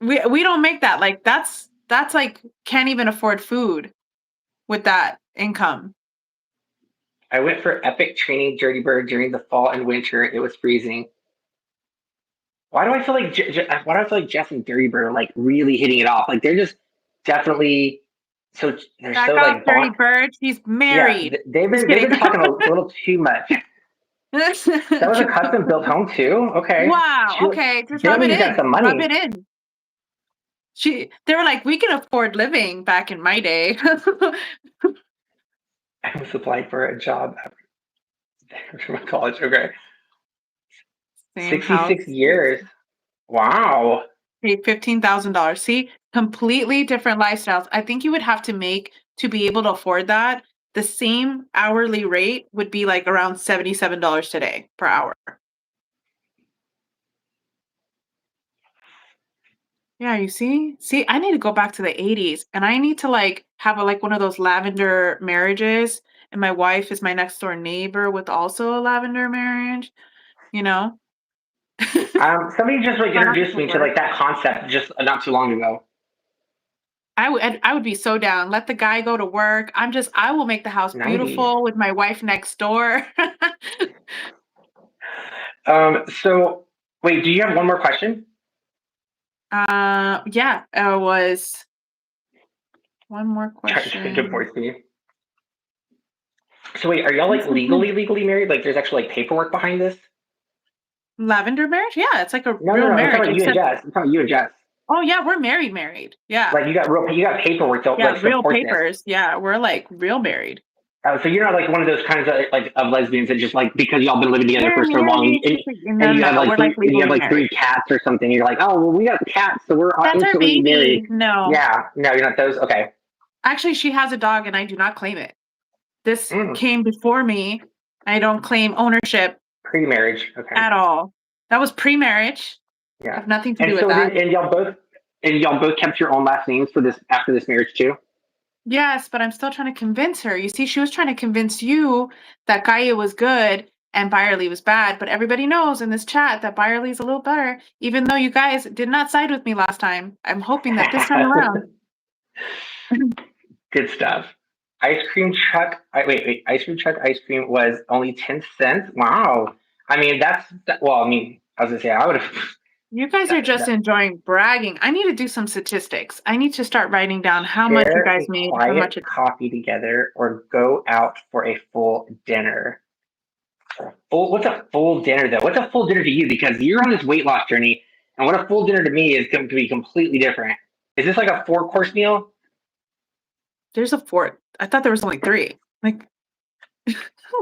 [SPEAKER 2] we don't make that. Like that's like can't even afford food with that income.
[SPEAKER 1] I went for epic training Dirty Bird during the fall and winter. It was freezing. Why do I feel like why do I feel like Jess and Dirty Bird are like really hitting it off? Like they're just definitely so they're
[SPEAKER 2] Back
[SPEAKER 1] so
[SPEAKER 2] off,
[SPEAKER 1] like
[SPEAKER 2] Dirty
[SPEAKER 1] bond.
[SPEAKER 2] Bird. She's
[SPEAKER 1] Yeah,
[SPEAKER 2] married. Just
[SPEAKER 1] they've
[SPEAKER 2] kidding.
[SPEAKER 1] been talking a little too much. That was a custom built home too. Okay,
[SPEAKER 2] Wow. Okay, just rub it
[SPEAKER 1] Jeremy's got
[SPEAKER 2] in.
[SPEAKER 1] some
[SPEAKER 2] Rub it
[SPEAKER 1] money.
[SPEAKER 2] in. They were like, we can afford living back in my day.
[SPEAKER 1] I was applied for a job after my college. Okay,
[SPEAKER 2] Same
[SPEAKER 1] 66
[SPEAKER 2] house.
[SPEAKER 1] years. Wow.
[SPEAKER 2] Paid $15,000. See, completely different lifestyles. I think you would have to make to be able to afford that. The same hourly rate would be like around $77 today per hour. Yeah, you see? See, I need to go back to the 80s and I need to like have like one of those lavender marriages. And my wife is my next door neighbor with also a lavender marriage, you know?
[SPEAKER 1] Somebody just like
[SPEAKER 2] That
[SPEAKER 1] introduced
[SPEAKER 2] would
[SPEAKER 1] me to
[SPEAKER 2] work.
[SPEAKER 1] like that concept just not too long ago.
[SPEAKER 2] I would be so down. Let the guy go to work. I will make the house
[SPEAKER 1] 90s.
[SPEAKER 2] beautiful with my wife next door.
[SPEAKER 1] So wait, do you have one more question?
[SPEAKER 2] Yeah, it was one more
[SPEAKER 1] Trying to
[SPEAKER 2] question.
[SPEAKER 1] divorce me. So wait, are y'all like legally married? Like there's actually like paperwork behind this?
[SPEAKER 2] Lavender marriage? Yeah, it's like a
[SPEAKER 1] No, no,
[SPEAKER 2] real
[SPEAKER 1] no. I'm talking
[SPEAKER 2] marriage,
[SPEAKER 1] about you and
[SPEAKER 2] except
[SPEAKER 1] Jess. I'm talking about you and Jess.
[SPEAKER 2] oh yeah, we're married. Yeah.
[SPEAKER 1] Like you got paperwork to
[SPEAKER 2] Yeah,
[SPEAKER 1] like
[SPEAKER 2] real
[SPEAKER 1] support this.
[SPEAKER 2] papers. Yeah, we're like real married.
[SPEAKER 1] So you're not like one of those kinds of like of lesbians that just like because y'all been living together
[SPEAKER 2] We're
[SPEAKER 1] for so long
[SPEAKER 2] married.
[SPEAKER 1] and
[SPEAKER 2] No,
[SPEAKER 1] you have
[SPEAKER 2] no,
[SPEAKER 1] like
[SPEAKER 2] we're like
[SPEAKER 1] and you have
[SPEAKER 2] legally
[SPEAKER 1] like three
[SPEAKER 2] married.
[SPEAKER 1] cats or something. You're like, oh well, we got cats, so we're
[SPEAKER 2] That's our
[SPEAKER 1] instantly married.
[SPEAKER 2] baby. No.
[SPEAKER 1] Yeah, no, you're not those. Okay.
[SPEAKER 2] Actually, she has a dog and I do not claim it. This
[SPEAKER 1] Mm,
[SPEAKER 2] came before me. I don't claim ownership
[SPEAKER 1] pre-marriage. Okay.
[SPEAKER 2] at all. That was pre-marriage.
[SPEAKER 1] Yeah.
[SPEAKER 2] Have nothing to do
[SPEAKER 1] And
[SPEAKER 2] with
[SPEAKER 1] so
[SPEAKER 2] that.
[SPEAKER 1] then and y'all both kept your own last names for this after this marriage too.
[SPEAKER 2] Yes, but I'm still trying to convince her. You see, she was trying to convince you that Gaia was good and Byerly was bad, but everybody knows in this chat that Byerly's a little better, even though you guys did not side with me last time. I'm hoping that this time around.
[SPEAKER 1] Good stuff. Ice cream truck. Wait. Ice cream truck. Ice cream was only 10 cents. Wow. I mean, well. I mean, I was gonna say I would have.
[SPEAKER 2] You guys are just enjoying bragging. I need to do some statistics. I need to start writing down how much you
[SPEAKER 1] Share
[SPEAKER 2] guys
[SPEAKER 1] a
[SPEAKER 2] made, how much
[SPEAKER 1] quiet
[SPEAKER 2] it.
[SPEAKER 1] coffee together, or go out for a full dinner. What's a full dinner though? What's a full dinner to you? Because you're on this weight loss journey, and what a full dinner to me is going to be completely different. Is this like a 4-course meal?
[SPEAKER 2] There's a fourth. I thought there was only three. Like,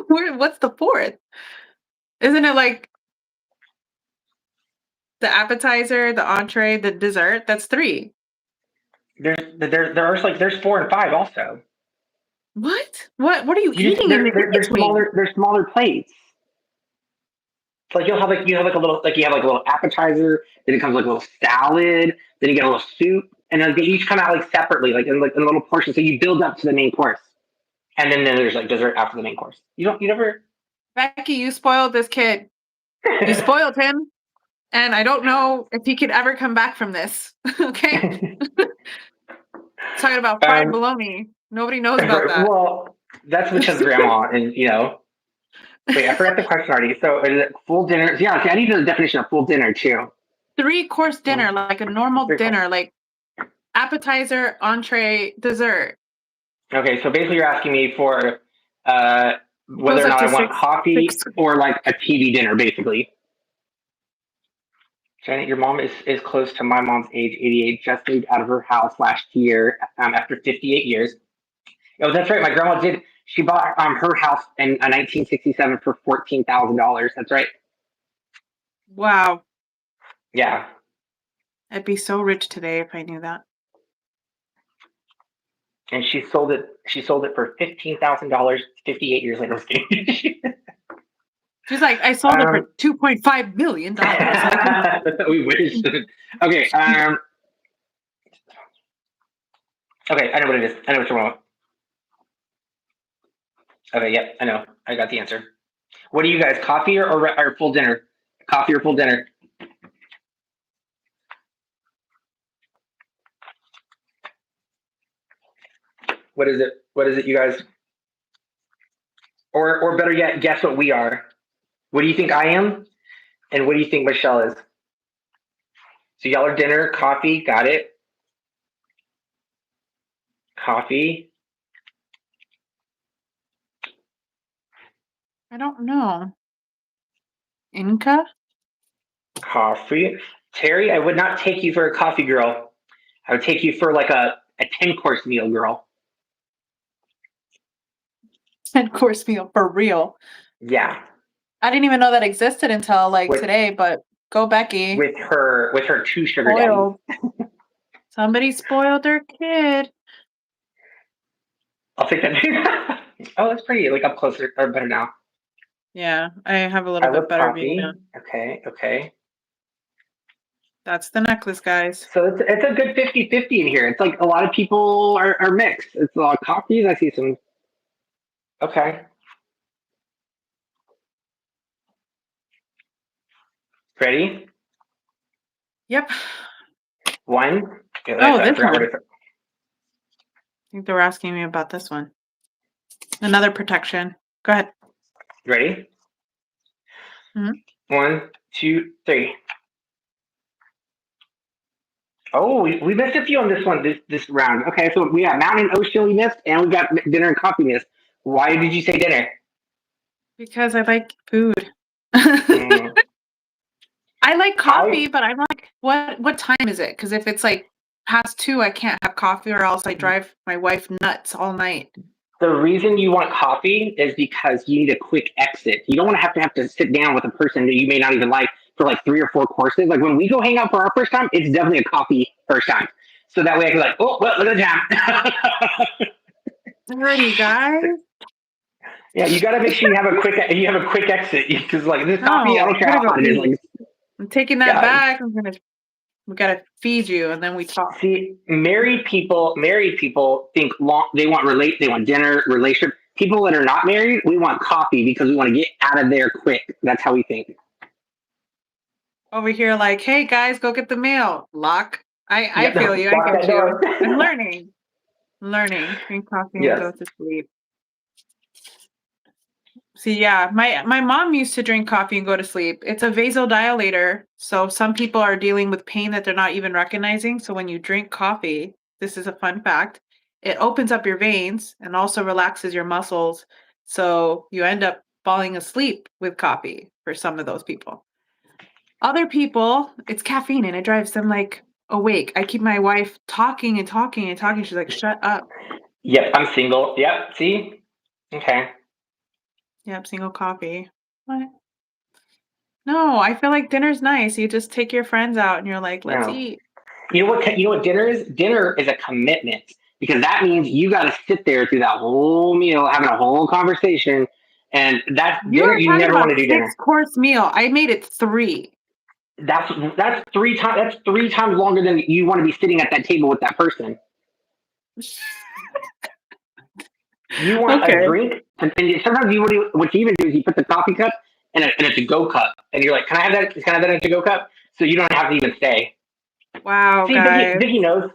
[SPEAKER 2] what's the fourth? Isn't it like the appetizer, the entree, the dessert? That's three.
[SPEAKER 1] There's 4 and 5 also.
[SPEAKER 2] What? What are you
[SPEAKER 1] You just
[SPEAKER 2] eating in the in between?
[SPEAKER 1] they're smaller plates. So like you have like a little like you have like a little appetizer, then it comes like a little salad, then you get a little soup, and then they each come out like separately, like in little portions. So you build up to the main course, and then there's like dessert after the main course. You never.
[SPEAKER 2] Becky, you spoiled this kid. You spoiled him, and I don't know if he could ever come back from this. Okay? Talking about fried
[SPEAKER 1] um,
[SPEAKER 2] bologna. Nobody knows about that.
[SPEAKER 1] well, that's because grandma and Wait, I forgot the question already. So is it full dinner? Yeah, see, I need the definition of full dinner too.
[SPEAKER 2] Three-course dinner, like a normal
[SPEAKER 1] Three course.
[SPEAKER 2] dinner, like appetizer, entree, dessert.
[SPEAKER 1] Okay, so basically you're asking me for
[SPEAKER 2] Goes
[SPEAKER 1] whether or
[SPEAKER 2] up
[SPEAKER 1] not
[SPEAKER 2] to
[SPEAKER 1] I want
[SPEAKER 2] six.
[SPEAKER 1] coffee or like a TV dinner, basically. Janet, your mom is close to my mom's age, 88, just moved out of her house last year after 58 years. Oh, that's right. My grandma did. She bought her house in 1967 for $14,000. That's right.
[SPEAKER 2] Wow.
[SPEAKER 1] Yeah.
[SPEAKER 2] I'd be so rich today if I knew that.
[SPEAKER 1] And she sold it. She sold it for $15,000. 58 years later.
[SPEAKER 2] She's like, I sold it for $2.5 million.
[SPEAKER 1] We wish. Okay. Okay. I know what it is. I know what you want. Okay. Yep. I know. I got the answer. What do you guys? Coffee or full dinner? Coffee or full dinner? What is it? What is it, you guys? Or better yet, guess what we are. What do you think I am? And what do you think Michelle is? So y'all are dinner, coffee, got it. Coffee,
[SPEAKER 2] I don't know. Inca?
[SPEAKER 1] coffee. Terry, I would not take you for a coffee girl. I would take you for like a 10-course meal girl.
[SPEAKER 2] 10-course meal for real.
[SPEAKER 1] Yeah.
[SPEAKER 2] I didn't even know that existed until like
[SPEAKER 1] With
[SPEAKER 2] today, but go Becky.
[SPEAKER 1] with her 2 sugar daddies.
[SPEAKER 2] Spoiled. Somebody spoiled their kid.
[SPEAKER 1] I'll take that. Oh, that's pretty. Like up closer or better now.
[SPEAKER 2] Yeah, I have a little
[SPEAKER 1] I
[SPEAKER 2] bit
[SPEAKER 1] love
[SPEAKER 2] better view now.
[SPEAKER 1] coffee. Okay, okay.
[SPEAKER 2] That's the necklace, guys.
[SPEAKER 1] So it's a good 50-50 in here. It's like a lot of people are mixed. It's a lot of coffees. I see some. Okay. Ready?
[SPEAKER 2] Yep.
[SPEAKER 1] One. Okay,
[SPEAKER 2] Oh,
[SPEAKER 1] I
[SPEAKER 2] this
[SPEAKER 1] forgot
[SPEAKER 2] one.
[SPEAKER 1] what
[SPEAKER 2] I
[SPEAKER 1] it's.
[SPEAKER 2] think they were asking me about this one. Another protection. Go ahead.
[SPEAKER 1] Ready?
[SPEAKER 2] Mhm.
[SPEAKER 1] 1, 2, 3. Oh, we missed a few on this one this round. Okay, so we got mountain and ocean we missed, and we got dinner and coffee missed. Why did you say dinner?
[SPEAKER 2] Because I like food.
[SPEAKER 1] Mm.
[SPEAKER 2] I like
[SPEAKER 1] I
[SPEAKER 2] coffee, but I'm like, what time is it? Because if it's like past 2, I can't have coffee, or else I drive my wife nuts all night.
[SPEAKER 1] The reason you want coffee is because you need a quick exit. You don't want to have to sit down with a person that you may not even like for like 3 or 4 courses. Like when we go hang out for our first time, it's definitely a coffee first time. So that way I can like, oh, well, look at the time.
[SPEAKER 2] Dirty guys.
[SPEAKER 1] Yeah, you got to make sure you have a quick exit because like this coffee, I
[SPEAKER 2] No,
[SPEAKER 1] don't
[SPEAKER 2] I'm
[SPEAKER 1] care
[SPEAKER 2] gonna
[SPEAKER 1] how
[SPEAKER 2] go
[SPEAKER 1] hot it is.
[SPEAKER 2] eat.
[SPEAKER 1] Like,
[SPEAKER 2] I'm taking that
[SPEAKER 1] yeah,
[SPEAKER 2] back. We gotta feed you, and then we talk.
[SPEAKER 1] see, married people think long. They want dinner, relationship. People that are not married, we want coffee because we want to get out of there quick. That's how we think.
[SPEAKER 2] Over here, like, hey guys, go get the mail. Lock. I
[SPEAKER 1] Yep,
[SPEAKER 2] feel you. I
[SPEAKER 1] lock that
[SPEAKER 2] get you.
[SPEAKER 1] door.
[SPEAKER 2] I'm learning. I'm learning. Drink coffee and
[SPEAKER 1] Yes.
[SPEAKER 2] go to sleep. See, yeah, my mom used to drink coffee and go to sleep. It's a vasodilator, so some people are dealing with pain that they're not even recognizing. So when you drink coffee, this is a fun fact, it opens up your veins and also relaxes your muscles. So you end up falling asleep with coffee for some of those people. Other people, it's caffeine and it drives them like awake. I keep my wife talking and talking and talking. She's like, "Shut up."
[SPEAKER 1] Yep, I'm single. Yep. See. Okay.
[SPEAKER 2] Yep, single coffee. What? No, I feel like dinner's nice. You just take your friends out and you're like, "Let's
[SPEAKER 1] No.
[SPEAKER 2] eat."
[SPEAKER 1] You know what? You know what dinner is? Dinner is a commitment because that means you got to sit there through that whole meal, having a whole conversation, and that's
[SPEAKER 2] You
[SPEAKER 1] dinner.
[SPEAKER 2] are
[SPEAKER 1] You
[SPEAKER 2] talking
[SPEAKER 1] never want
[SPEAKER 2] about
[SPEAKER 1] to do dinner.
[SPEAKER 2] 6-course meal. I made it 3.
[SPEAKER 1] That's 3 times. That's 3 times longer than you want to be sitting at that table with that person. You want a
[SPEAKER 2] Okay.
[SPEAKER 1] drink, and sometimes what you even do is you put the coffee cup in a to go cup, and you're like, "Can I have that? Can I have that in a to go cup?" So you don't have to even stay.
[SPEAKER 2] Wow,
[SPEAKER 1] See, Vicky,
[SPEAKER 2] guys.
[SPEAKER 1] Vicky knows,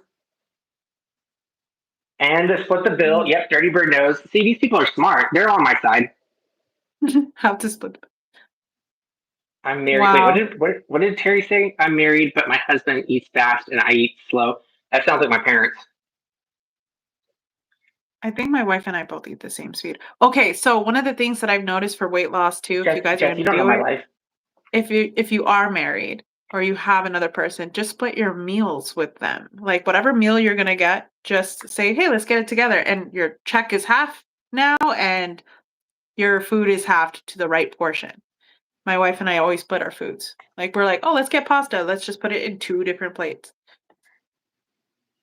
[SPEAKER 1] and to split the bill. Yep, Dirty Bird knows. See, these people are smart. They're on my side.
[SPEAKER 2] Have to split.
[SPEAKER 1] I'm married. Wait,
[SPEAKER 2] Wow.
[SPEAKER 1] what did Terry say? I'm married, but my husband eats fast and I eat slow. That sounds like my parents.
[SPEAKER 2] I think my wife and I both eat the same speed. Okay, so one of the things that I've noticed for weight loss too, if you guys are
[SPEAKER 1] Jess, you
[SPEAKER 2] gonna
[SPEAKER 1] don't know
[SPEAKER 2] do
[SPEAKER 1] my
[SPEAKER 2] it,
[SPEAKER 1] life.
[SPEAKER 2] if you are married or you have another person, just split your meals with them. Like whatever meal you're gonna get, just say, "Hey, let's get it together." And your check is half now, and your food is halved to the right portion. My wife and I always split our foods. Like we're like, "Oh, let's get pasta. Let's just put it in 2 different plates."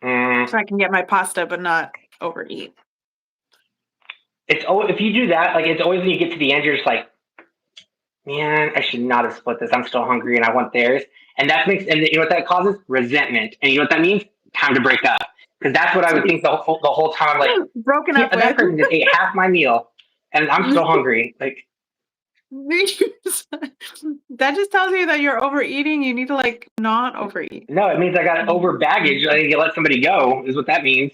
[SPEAKER 1] Mm,
[SPEAKER 2] So I can get my pasta but not overeat.
[SPEAKER 1] it's always, if you do that, like it's always when you get to the end, you're just like, man, I should not have split this. I'm still hungry and I want theirs. And you know what that causes? Resentment. And you know what that means? Time to break up. Because that's what I would think the whole time. I'm like,
[SPEAKER 2] Broken up
[SPEAKER 1] that
[SPEAKER 2] with.
[SPEAKER 1] person just ate half my meal and I'm still hungry. Like,
[SPEAKER 2] That just tells you that you're overeating. You need to like not overeat.
[SPEAKER 1] no, it means I got over baggage. I need to let somebody go, is what that means.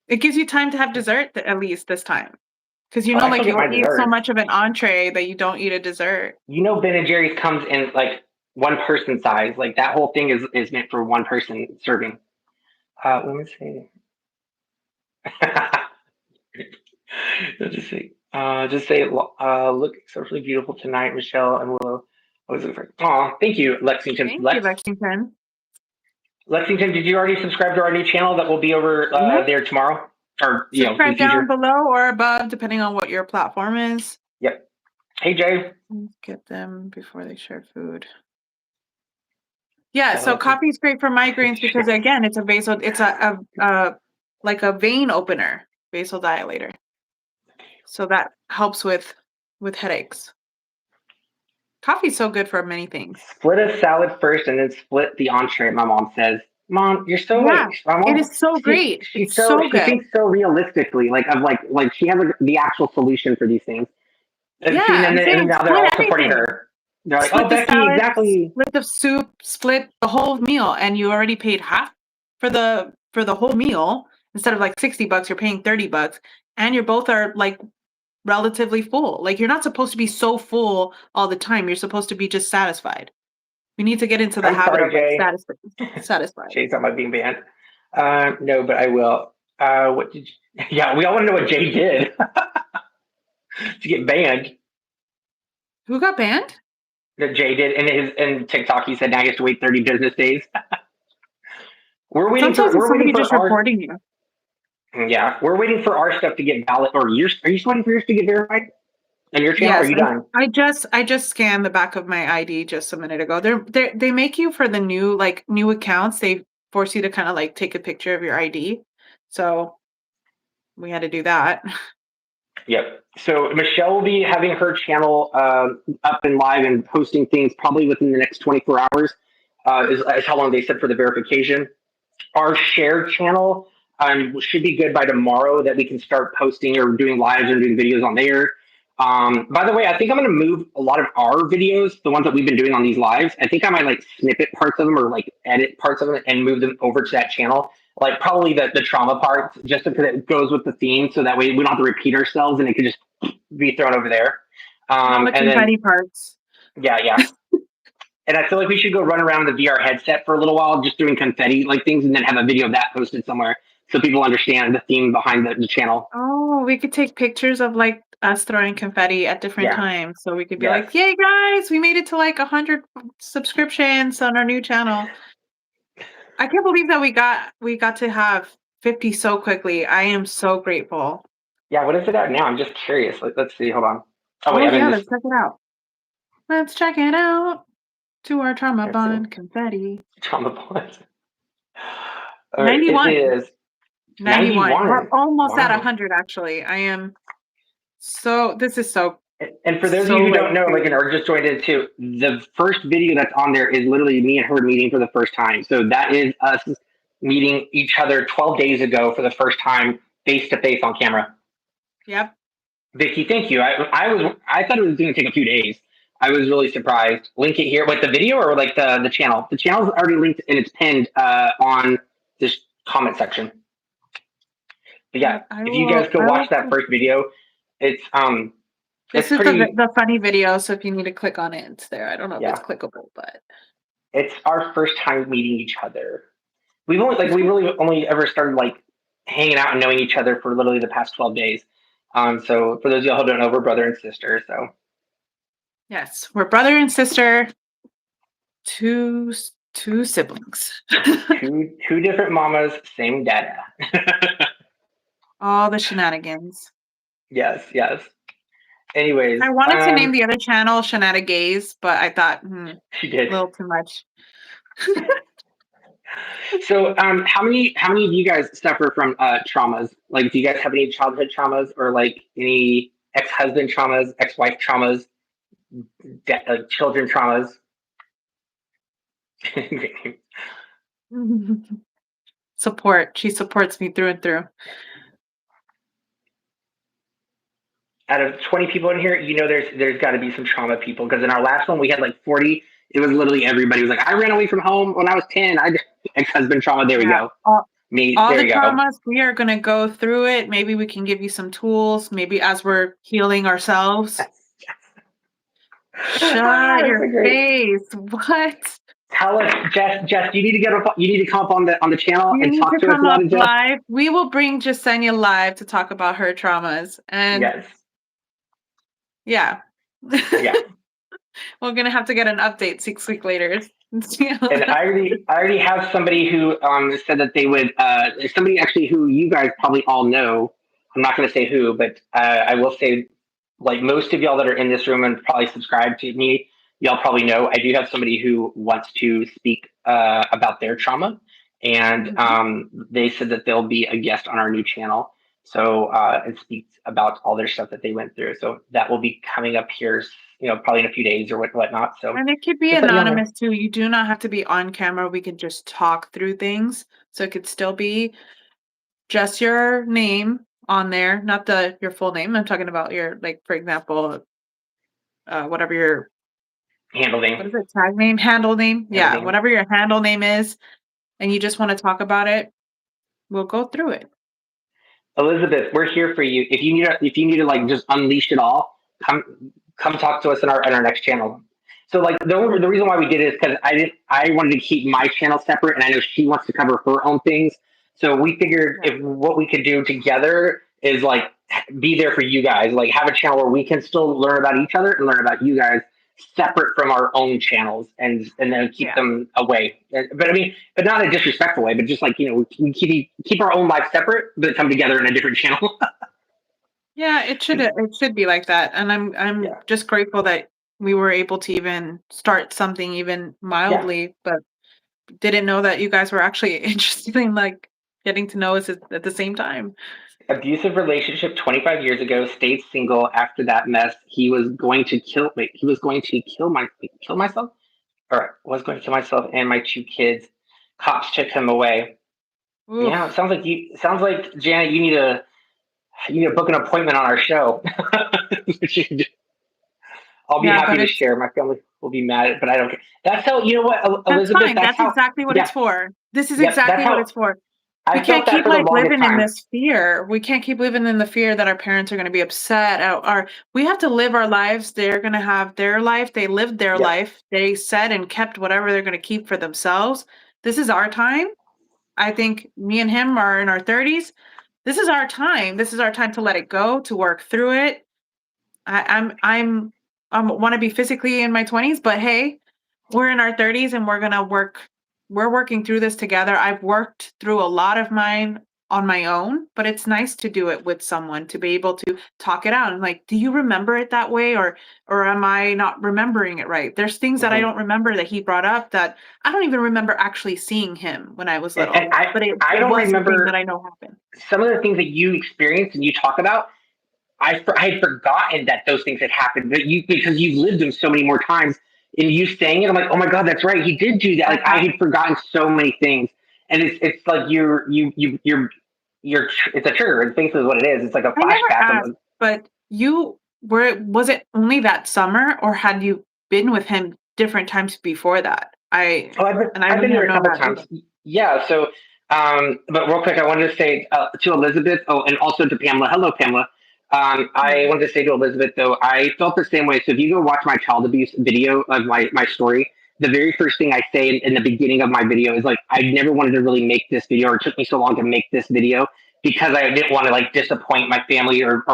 [SPEAKER 2] It gives you time to have dessert at least this time. Because
[SPEAKER 1] Oh, I still
[SPEAKER 2] like
[SPEAKER 1] get
[SPEAKER 2] you'll
[SPEAKER 1] my
[SPEAKER 2] eat so
[SPEAKER 1] dessert.
[SPEAKER 2] much of an entree that you don't eat a dessert.
[SPEAKER 1] You know, Ben and Jerry's comes in like one person size. Like that whole thing is meant for one person serving. Let me see. Just say, look exceptionally beautiful tonight, Michelle and Willow. I was looking for. Oh, thank you, Lexington.
[SPEAKER 2] Thank you, Lexington.
[SPEAKER 1] Lexington, did you already subscribe to our new channel that will be over
[SPEAKER 2] Yep.
[SPEAKER 1] there tomorrow, or in the
[SPEAKER 2] Subscribe down
[SPEAKER 1] future?
[SPEAKER 2] below or above, depending on what your platform is.
[SPEAKER 1] Yep. Hey Jay.
[SPEAKER 2] Let's get them before they share food. Yeah,
[SPEAKER 1] Yeah,
[SPEAKER 2] so coffee is great for migraines because again, it's a like a vein opener, vasodilator. So that helps with headaches. Coffee's so good for many things.
[SPEAKER 1] Split a salad first and then split the entree. My mom says, "Mom, you're so
[SPEAKER 2] Yeah,
[SPEAKER 1] like my
[SPEAKER 2] it
[SPEAKER 1] mom.
[SPEAKER 2] is so great. It's so
[SPEAKER 1] She
[SPEAKER 2] good.
[SPEAKER 1] thinks so realistically, like of like she has the actual solution for these things. And see,
[SPEAKER 2] Yeah, I'm
[SPEAKER 1] and
[SPEAKER 2] saying
[SPEAKER 1] now they're
[SPEAKER 2] split
[SPEAKER 1] all supporting
[SPEAKER 2] everything.
[SPEAKER 1] her. They're like, "Oh,
[SPEAKER 2] Split the
[SPEAKER 1] Becky,
[SPEAKER 2] salad,
[SPEAKER 1] exactly."
[SPEAKER 2] split the soup, split the whole meal, and you already paid half for the whole meal. Instead of like $60, you're paying $30, and you're both are like relatively full. Like you're not supposed to be so full all the time. You're supposed to be just satisfied. We need to get into the
[SPEAKER 1] I'm
[SPEAKER 2] habit
[SPEAKER 1] sorry,
[SPEAKER 2] of like
[SPEAKER 1] Jay.
[SPEAKER 2] satisfied.
[SPEAKER 1] Jay's not my being banned. No, but I will. What did? Yeah, we all want to know what Jay did to get banned.
[SPEAKER 2] Who got banned?
[SPEAKER 1] that Jay did in TikTok. He said now he has to wait 30 business days.
[SPEAKER 2] Sometimes it's
[SPEAKER 1] We're waiting
[SPEAKER 2] somebody
[SPEAKER 1] for
[SPEAKER 2] just
[SPEAKER 1] our
[SPEAKER 2] reporting you.
[SPEAKER 1] yeah, we're waiting for our stuff to get valid. Or yours? Are you still waiting for yours to get verified on your channel? Or are
[SPEAKER 2] Yes,
[SPEAKER 1] you done?
[SPEAKER 2] I just scanned the back of my ID just a minute ago. They make you for the new accounts. They force you to kind of like take a picture of your ID. So we had to do that.
[SPEAKER 1] Yep. So Michelle will be having her channel up and live and posting things probably within the next 24 hours. Is how long they said for the verification. Our shared channel should be good by tomorrow that we can start posting or doing lives and doing videos on there. By the way, I think I'm going to move a lot of our videos, the ones that we've been doing on these lives. I think I might like snippet parts of them or like edit parts of them and move them over to that channel. Like probably the trauma parts, just because it goes with the theme, so that way we don't have to repeat ourselves and it could just be thrown over there.
[SPEAKER 2] All the
[SPEAKER 1] And then
[SPEAKER 2] confetti parts.
[SPEAKER 1] yeah, yeah. And I feel like we should go run around the VR headset for a little while, just doing confetti like things, and then have a video of that posted somewhere so people understand the theme behind the channel.
[SPEAKER 2] Oh, we could take pictures of like us throwing confetti at different
[SPEAKER 1] Yeah.
[SPEAKER 2] times. So we could be
[SPEAKER 1] Yes.
[SPEAKER 2] like, "Yay, guys, we made it to like 100 subscriptions on our new channel." I can't believe that we got to have 50 so quickly. I am so grateful.
[SPEAKER 1] Yeah. What is it at now? I'm just curious. Let's see. Hold on. Oh wait,
[SPEAKER 2] Oh
[SPEAKER 1] I'm in
[SPEAKER 2] yeah,
[SPEAKER 1] this.
[SPEAKER 2] let's check it out. Let's check it out. To our trauma
[SPEAKER 1] Let's see.
[SPEAKER 2] bond confetti.
[SPEAKER 1] Trauma points. All right. It
[SPEAKER 2] 91.
[SPEAKER 1] is
[SPEAKER 2] 91. We're
[SPEAKER 1] 91.
[SPEAKER 2] almost at
[SPEAKER 1] Wow.
[SPEAKER 2] 100 actually. I am so this is
[SPEAKER 1] And for those of you
[SPEAKER 2] so
[SPEAKER 1] who
[SPEAKER 2] like
[SPEAKER 1] don't know, like, and
[SPEAKER 2] crazy.
[SPEAKER 1] are just joined in too, the first video that's on there is literally me and her meeting for the first time. So that is us meeting each other 12 days ago for the first time, face to face on camera.
[SPEAKER 2] Yep.
[SPEAKER 1] Vicky, thank you. I thought it was going to take a few days. I was really surprised. Link it here, like the video or like the channel. The channel's already linked and it's pinned on this comment section. But yeah,
[SPEAKER 2] Yep. I
[SPEAKER 1] if you guys
[SPEAKER 2] will
[SPEAKER 1] go
[SPEAKER 2] I
[SPEAKER 1] watch
[SPEAKER 2] will
[SPEAKER 1] that first video, it's
[SPEAKER 2] This is
[SPEAKER 1] pretty.
[SPEAKER 2] the funny video, so if you need to click on it, it's there. I don't know if it's
[SPEAKER 1] Yeah,
[SPEAKER 2] clickable, but
[SPEAKER 1] it's our first time meeting each other. We really only ever started like hanging out and knowing each other for literally the past 12 days. So for those of y'all who don't know, we're brother and sister. So
[SPEAKER 2] yes, we're brother and sister, two siblings.
[SPEAKER 1] two different mamas, same dada.
[SPEAKER 2] All the shenanigans.
[SPEAKER 1] Yes, yes. Anyways,
[SPEAKER 2] I wanted to name the other channel Shenanigans, but I thought, a
[SPEAKER 1] she did.
[SPEAKER 2] little too much.
[SPEAKER 1] So, how many of you guys suffer from traumas? Like, do you guys have any childhood traumas, or like any ex-husband traumas, ex-wife traumas, children traumas?
[SPEAKER 2] Support. She supports me through and through.
[SPEAKER 1] Out of 20 people in here, you know, there's got to be some trauma people, because in our last one we had like 40. It was literally everybody was like, I ran away from home when I was 10. I ex-husband trauma. There we
[SPEAKER 2] Yeah.
[SPEAKER 1] go. Me.
[SPEAKER 2] All
[SPEAKER 1] There
[SPEAKER 2] the
[SPEAKER 1] you go.
[SPEAKER 2] traumas, we are going to go through it. Maybe we can give you some tools, maybe as we're healing ourselves. Shut
[SPEAKER 1] That's
[SPEAKER 2] your
[SPEAKER 1] so great.
[SPEAKER 2] face. What?
[SPEAKER 1] Tell us, Jess. Jess, you need to get up. You need to come up on the channel
[SPEAKER 2] You
[SPEAKER 1] and
[SPEAKER 2] need
[SPEAKER 1] talk
[SPEAKER 2] to
[SPEAKER 1] to us
[SPEAKER 2] come
[SPEAKER 1] about
[SPEAKER 2] up
[SPEAKER 1] it, Jess.
[SPEAKER 2] live. We will bring Jasenia live to talk about her traumas. And
[SPEAKER 1] Yes.
[SPEAKER 2] yeah,
[SPEAKER 1] Yeah.
[SPEAKER 2] we're going to have to get an update 6 weeks later.
[SPEAKER 1] And I already have somebody who said that they would. Somebody actually who you guys probably all know. I'm not going to say who, but I will say, like most of y'all that are in this room and probably subscribe to me, y'all probably know I do have somebody who wants to speak about their trauma, and
[SPEAKER 2] Mhm.
[SPEAKER 1] they said that they'll be a guest on our new channel. So and speaks about all their stuff that they went through. So that will be coming up here, probably in a few days or whatnot. So
[SPEAKER 2] And it could be
[SPEAKER 1] just let y'all know.
[SPEAKER 2] anonymous too. You do not have to be on camera. We can just talk through things. So it could still be just your name on there, not your full name. I'm talking about your, like, for example, whatever your,
[SPEAKER 1] Handling,
[SPEAKER 2] what is it, tag name, handle name? Yeah,
[SPEAKER 1] handling.
[SPEAKER 2] whatever your handle name is, and you just want to talk about it, we'll go through it.
[SPEAKER 1] Elizabeth, we're here for you. If you need to like just unleash it all, come talk to us in our next channel. So like the reason why we did it is because I wanted to keep my channel separate, and I know she wants to cover her own things. So we figured
[SPEAKER 2] Yeah.
[SPEAKER 1] if what we could do together is like be there for you guys, like have a channel where we can still learn about each other and learn about you guys, separate from our own channels and then keep
[SPEAKER 2] Yeah.
[SPEAKER 1] them away. But I mean, but not in a disrespectful way, but just like, we keep our own lives separate, but come together in a different channel.
[SPEAKER 2] Yeah, it should be like that, and I'm
[SPEAKER 1] Yeah.
[SPEAKER 2] just grateful that we were able to even start something even
[SPEAKER 1] Yeah.
[SPEAKER 2] mildly, but didn't know that you guys were actually interested in, like, getting to know us at the same time.
[SPEAKER 1] Abusive relationship 25 years ago, stayed single after that mess. He was going to kill, wait, he was going to kill myself? Or was going to kill myself and my two kids. Cops took him away. Yeah,
[SPEAKER 2] Oof.
[SPEAKER 1] sounds like Janet, you need to book an appointment on our show. I'll be
[SPEAKER 2] Yeah,
[SPEAKER 1] happy
[SPEAKER 2] but
[SPEAKER 1] to
[SPEAKER 2] it's
[SPEAKER 1] share. My family will be mad, but I don't care. That's how, you know what,
[SPEAKER 2] that's
[SPEAKER 1] Elizabeth,
[SPEAKER 2] fine,
[SPEAKER 1] that's
[SPEAKER 2] that's
[SPEAKER 1] how,
[SPEAKER 2] exactly what it's
[SPEAKER 1] yeah,
[SPEAKER 2] for. This is
[SPEAKER 1] yep, that's
[SPEAKER 2] exactly what
[SPEAKER 1] how
[SPEAKER 2] it's for. We
[SPEAKER 1] I
[SPEAKER 2] can't
[SPEAKER 1] felt that
[SPEAKER 2] keep,
[SPEAKER 1] for the
[SPEAKER 2] like,
[SPEAKER 1] longest
[SPEAKER 2] living in
[SPEAKER 1] time.
[SPEAKER 2] this fear. We can't keep living in the fear that our parents are gonna be upset, or we have to live our lives. They're gonna have their life. They lived their
[SPEAKER 1] Yep.
[SPEAKER 2] life. They said and kept whatever they're gonna keep for themselves. This is our time. I think me and him are in our 30s. This is our time. This is our time to let it go, to work through it. I want to be physically in my 20s, but hey, we're in our 30s and we're working through this together. I've worked through a lot of mine on my own, but it's nice to do it with someone, to be able to talk it out and, like, do you remember it that way, or am I not remembering it right? There's things that I
[SPEAKER 1] Hmm.
[SPEAKER 2] don't remember that he brought up that I don't even remember actually seeing him when I was
[SPEAKER 1] And
[SPEAKER 2] little, but
[SPEAKER 1] I
[SPEAKER 2] it
[SPEAKER 1] don't
[SPEAKER 2] was the thing that
[SPEAKER 1] remember
[SPEAKER 2] I know happened.
[SPEAKER 1] some of the things that you experienced and you talk about. I had forgotten that those things had happened, but because you've lived them so many more times, and you saying it, I'm like, oh my god, that's right, he did do that. Like I had
[SPEAKER 2] Uh-huh.
[SPEAKER 1] forgotten so many things, and it's like you're it's a trigger. It's basically what it is. It's like a
[SPEAKER 2] I never
[SPEAKER 1] flashback of,
[SPEAKER 2] asked, but was it only that summer, or had you been with him different times before that?
[SPEAKER 1] oh,
[SPEAKER 2] I
[SPEAKER 1] I've been
[SPEAKER 2] wouldn't
[SPEAKER 1] there
[SPEAKER 2] have
[SPEAKER 1] a
[SPEAKER 2] known
[SPEAKER 1] couple
[SPEAKER 2] that
[SPEAKER 1] times.
[SPEAKER 2] either.
[SPEAKER 1] Yeah. So, but real quick, I wanted to say to Elizabeth. Oh, and also to Pamela. Hello, Pamela. I
[SPEAKER 2] Mm.
[SPEAKER 1] wanted to say to Elizabeth though, I felt the same way. So if you go watch my child abuse video of my story, the very first thing I say in the beginning of my video is like, I never wanted to really make this video, or it took me so long to make this video because I didn't want to like disappoint my family or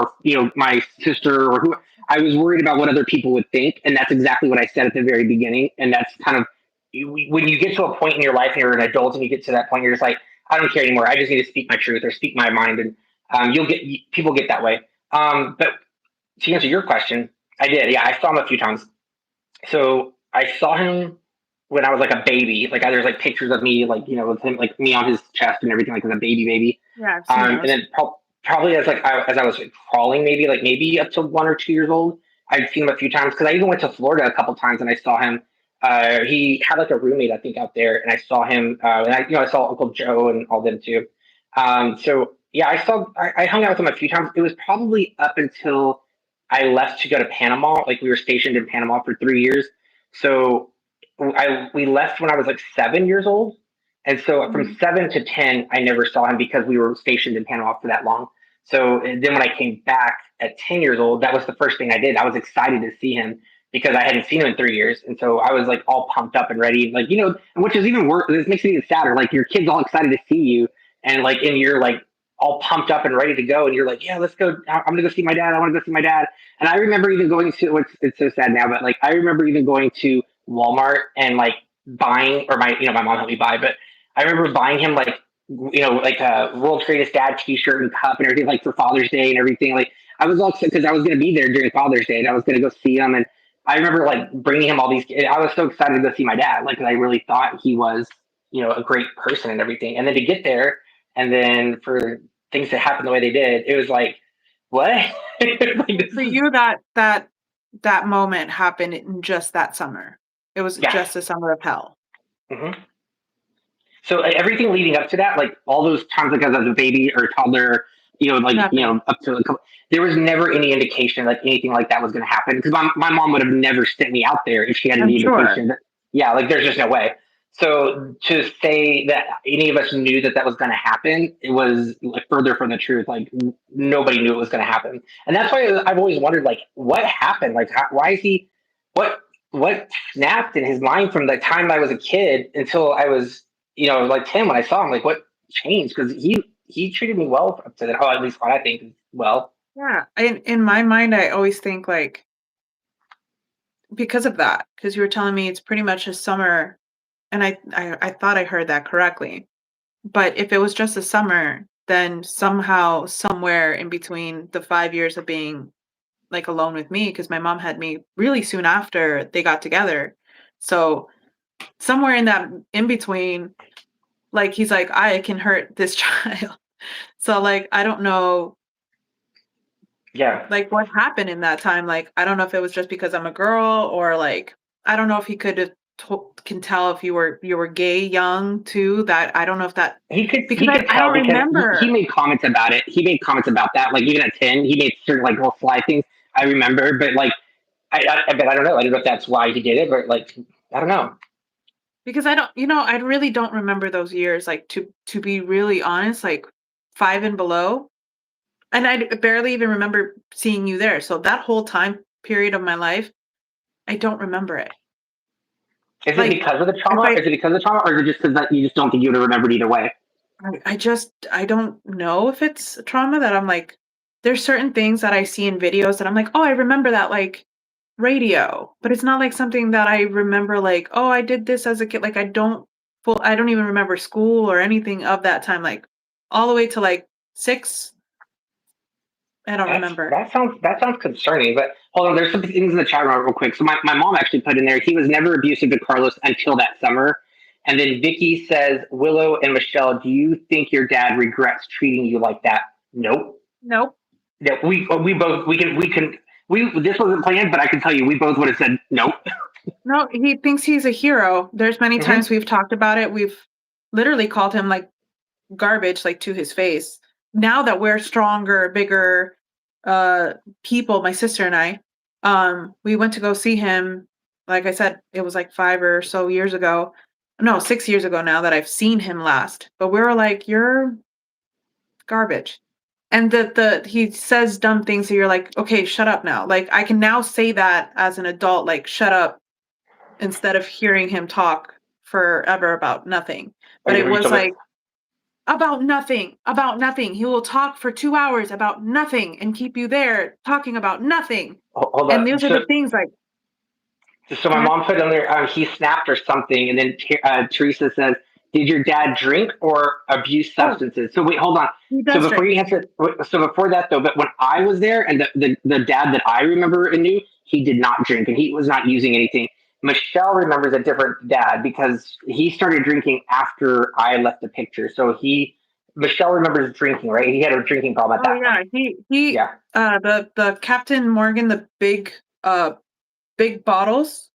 [SPEAKER 1] my sister or who. I was worried about what other people would think, and that's exactly what I said at the very beginning. And that's kind of when you get to a point in your life and you're an adult and you get to that point, you're just like, I don't care anymore. I just need to speak my truth or speak my mind, and people get that way. But to answer your question, I did. Yeah, I saw him a few times. So I saw him when I was like a baby. Like there's like pictures of me, like with him, like me on his chest and everything, like as a baby.
[SPEAKER 2] Yeah, I've seen
[SPEAKER 1] And
[SPEAKER 2] those.
[SPEAKER 1] then probably as I was like, crawling, maybe up to 1 or 2 years old, I'd seen him a few times because I even went to Florida a couple times and I saw him. He had like a roommate, I think, out there, and I saw him. And I saw Uncle Joe and all them too. So yeah, I hung out with him a few times. It was probably up until I left to go to Panama. Like we were stationed in Panama for 3 years. So we left when I was like 7 years old. And so from
[SPEAKER 2] Mhm.
[SPEAKER 1] 7 to 10, I never saw him because we were stationed in Panama for that long. So and then when I came back at 10 years old, that was the first thing I did. I was excited to see him because I hadn't seen him in 3 years. And so I was like all pumped up and ready, like, which is even worse. This makes it even sadder. Like your kid's all excited to see you and you're like all pumped up and ready to go. And you're like, yeah, let's go. I'm going to go see my dad. I want to go see my dad. And I remember even going to, it's so sad now, but like, I remember even going to Walmart and like buying, or my mom helped me buy, but I remember buying him like, like a world's greatest dad t-shirt and cup and everything, like for Father's Day and everything. Like I was all excited because I was going to be there during Father's Day and I was going to go see him. And I remember like bringing him all these, I was so excited to go see my dad. Like, 'cause I really thought he was, a great person and everything. And then to get there and then for things to happen the way they did, it was like, what? Like this
[SPEAKER 2] For
[SPEAKER 1] is,
[SPEAKER 2] you, that moment happened in just that summer. It was
[SPEAKER 1] yes.
[SPEAKER 2] just a summer of hell.
[SPEAKER 1] Hmm. So everything leading up to that, like all those times, like as a baby or toddler,
[SPEAKER 2] Nothing.
[SPEAKER 1] up to a couple, there was never any indication that anything like that was going to happen. Because my mom would have never sent me out there if she had
[SPEAKER 2] I'm
[SPEAKER 1] any
[SPEAKER 2] sure.
[SPEAKER 1] indication that, yeah, like there's just no way. So to say that any of us knew that that was going to happen, it was like further from the truth. Like nobody knew it was going to happen, and that's why I've always wondered, like, what happened? Like, why is he? What what snapped in his mind from the time I was a kid until I was like 10 when I saw him, like what changed? Because he treated me well up to that. Oh, at least what I think is well.
[SPEAKER 2] Yeah. In my mind, I always think, like, because of that, because you were telling me it's pretty much a summer, and I thought I heard that correctly. But if it was just a summer, then somehow, somewhere in between the 5 years of being like alone with me, because my mom had me really soon after they got together. So somewhere in that in between, like he's like, I can hurt this child. So like I don't know
[SPEAKER 1] Yeah.
[SPEAKER 2] like what happened in that time. Like I don't know if it was just because I'm a girl or like I don't know if he could have can tell if you were gay young too. That I don't know if that because
[SPEAKER 1] He could
[SPEAKER 2] I
[SPEAKER 1] tell
[SPEAKER 2] don't
[SPEAKER 1] because he
[SPEAKER 2] remember
[SPEAKER 1] made comments about it. He made comments about that. Like even at 10, he made certain like little sly things. I remember, but like but I don't know. I don't know if that's why he did it, but like I don't know.
[SPEAKER 2] because I don't I really don't remember those years like to be really honest like 5 and below. And I barely even remember seeing you there. So that whole time period of my life, I don't remember it.
[SPEAKER 1] Is it
[SPEAKER 2] Like
[SPEAKER 1] because of the
[SPEAKER 2] if
[SPEAKER 1] trauma? Is it because of the trauma, or is it just because that you just don't think you would have remembered either way?
[SPEAKER 2] I just I don't know if it's trauma that I'm like there's certain things that I see in videos that I'm like, "Oh, I remember that like radio." But it's not like something that I remember like, "Oh, I did this as a kid." Like I don't even remember school or anything of that time like all the way to like 6, I don't remember.
[SPEAKER 1] That sounds concerning. But hold on, there's some things in the chat room real quick. So my mom actually put in there he was never abusive to Carlos until that summer. And then Vicky says, Willow and Michelle, do you think your dad regrets treating you like that? Nope.
[SPEAKER 2] Nope.
[SPEAKER 1] Yeah, we both we this wasn't planned, but I can tell you we both would have said nope.
[SPEAKER 2] No, he thinks he's a hero. There's many times
[SPEAKER 1] Hmm.
[SPEAKER 2] we've talked about it. We've literally called him like garbage, like to his face. Now that we're stronger, bigger uh people, my sister and I, we went to go see him. Like I said, it was like 5 or so years ago. No, 6 years ago now that I've seen him last. But we were like, you're garbage. And the he says dumb things, so you're like, okay, shut up now. Like I can now say that as an adult, like, shut up instead of hearing him talk forever about nothing. But it
[SPEAKER 1] Are you
[SPEAKER 2] was
[SPEAKER 1] talking about,
[SPEAKER 2] like, about nothing, about nothing. He will talk for 2 hours about nothing and keep you there talking about nothing.
[SPEAKER 1] hold
[SPEAKER 2] And
[SPEAKER 1] up.
[SPEAKER 2] those are the things like
[SPEAKER 1] So
[SPEAKER 2] go
[SPEAKER 1] my
[SPEAKER 2] ahead.
[SPEAKER 1] mom put on there he snapped or something, and then Teresa says, "Did your dad drink or abuse
[SPEAKER 2] Oh,
[SPEAKER 1] substances?" So wait, hold on.
[SPEAKER 2] he
[SPEAKER 1] So
[SPEAKER 2] does
[SPEAKER 1] before
[SPEAKER 2] drink.
[SPEAKER 1] you answer, so before that though, but when I was there, and the dad that I remember and knew, he did not drink, and he was not using anything. Michelle remembers a different dad because he started drinking after I left the picture. So Michelle remembers drinking, right? He had a drinking problem at
[SPEAKER 2] Oh
[SPEAKER 1] that
[SPEAKER 2] yeah,
[SPEAKER 1] point.
[SPEAKER 2] he
[SPEAKER 1] Yeah.
[SPEAKER 2] the Captain Morgan, the uh big bottles,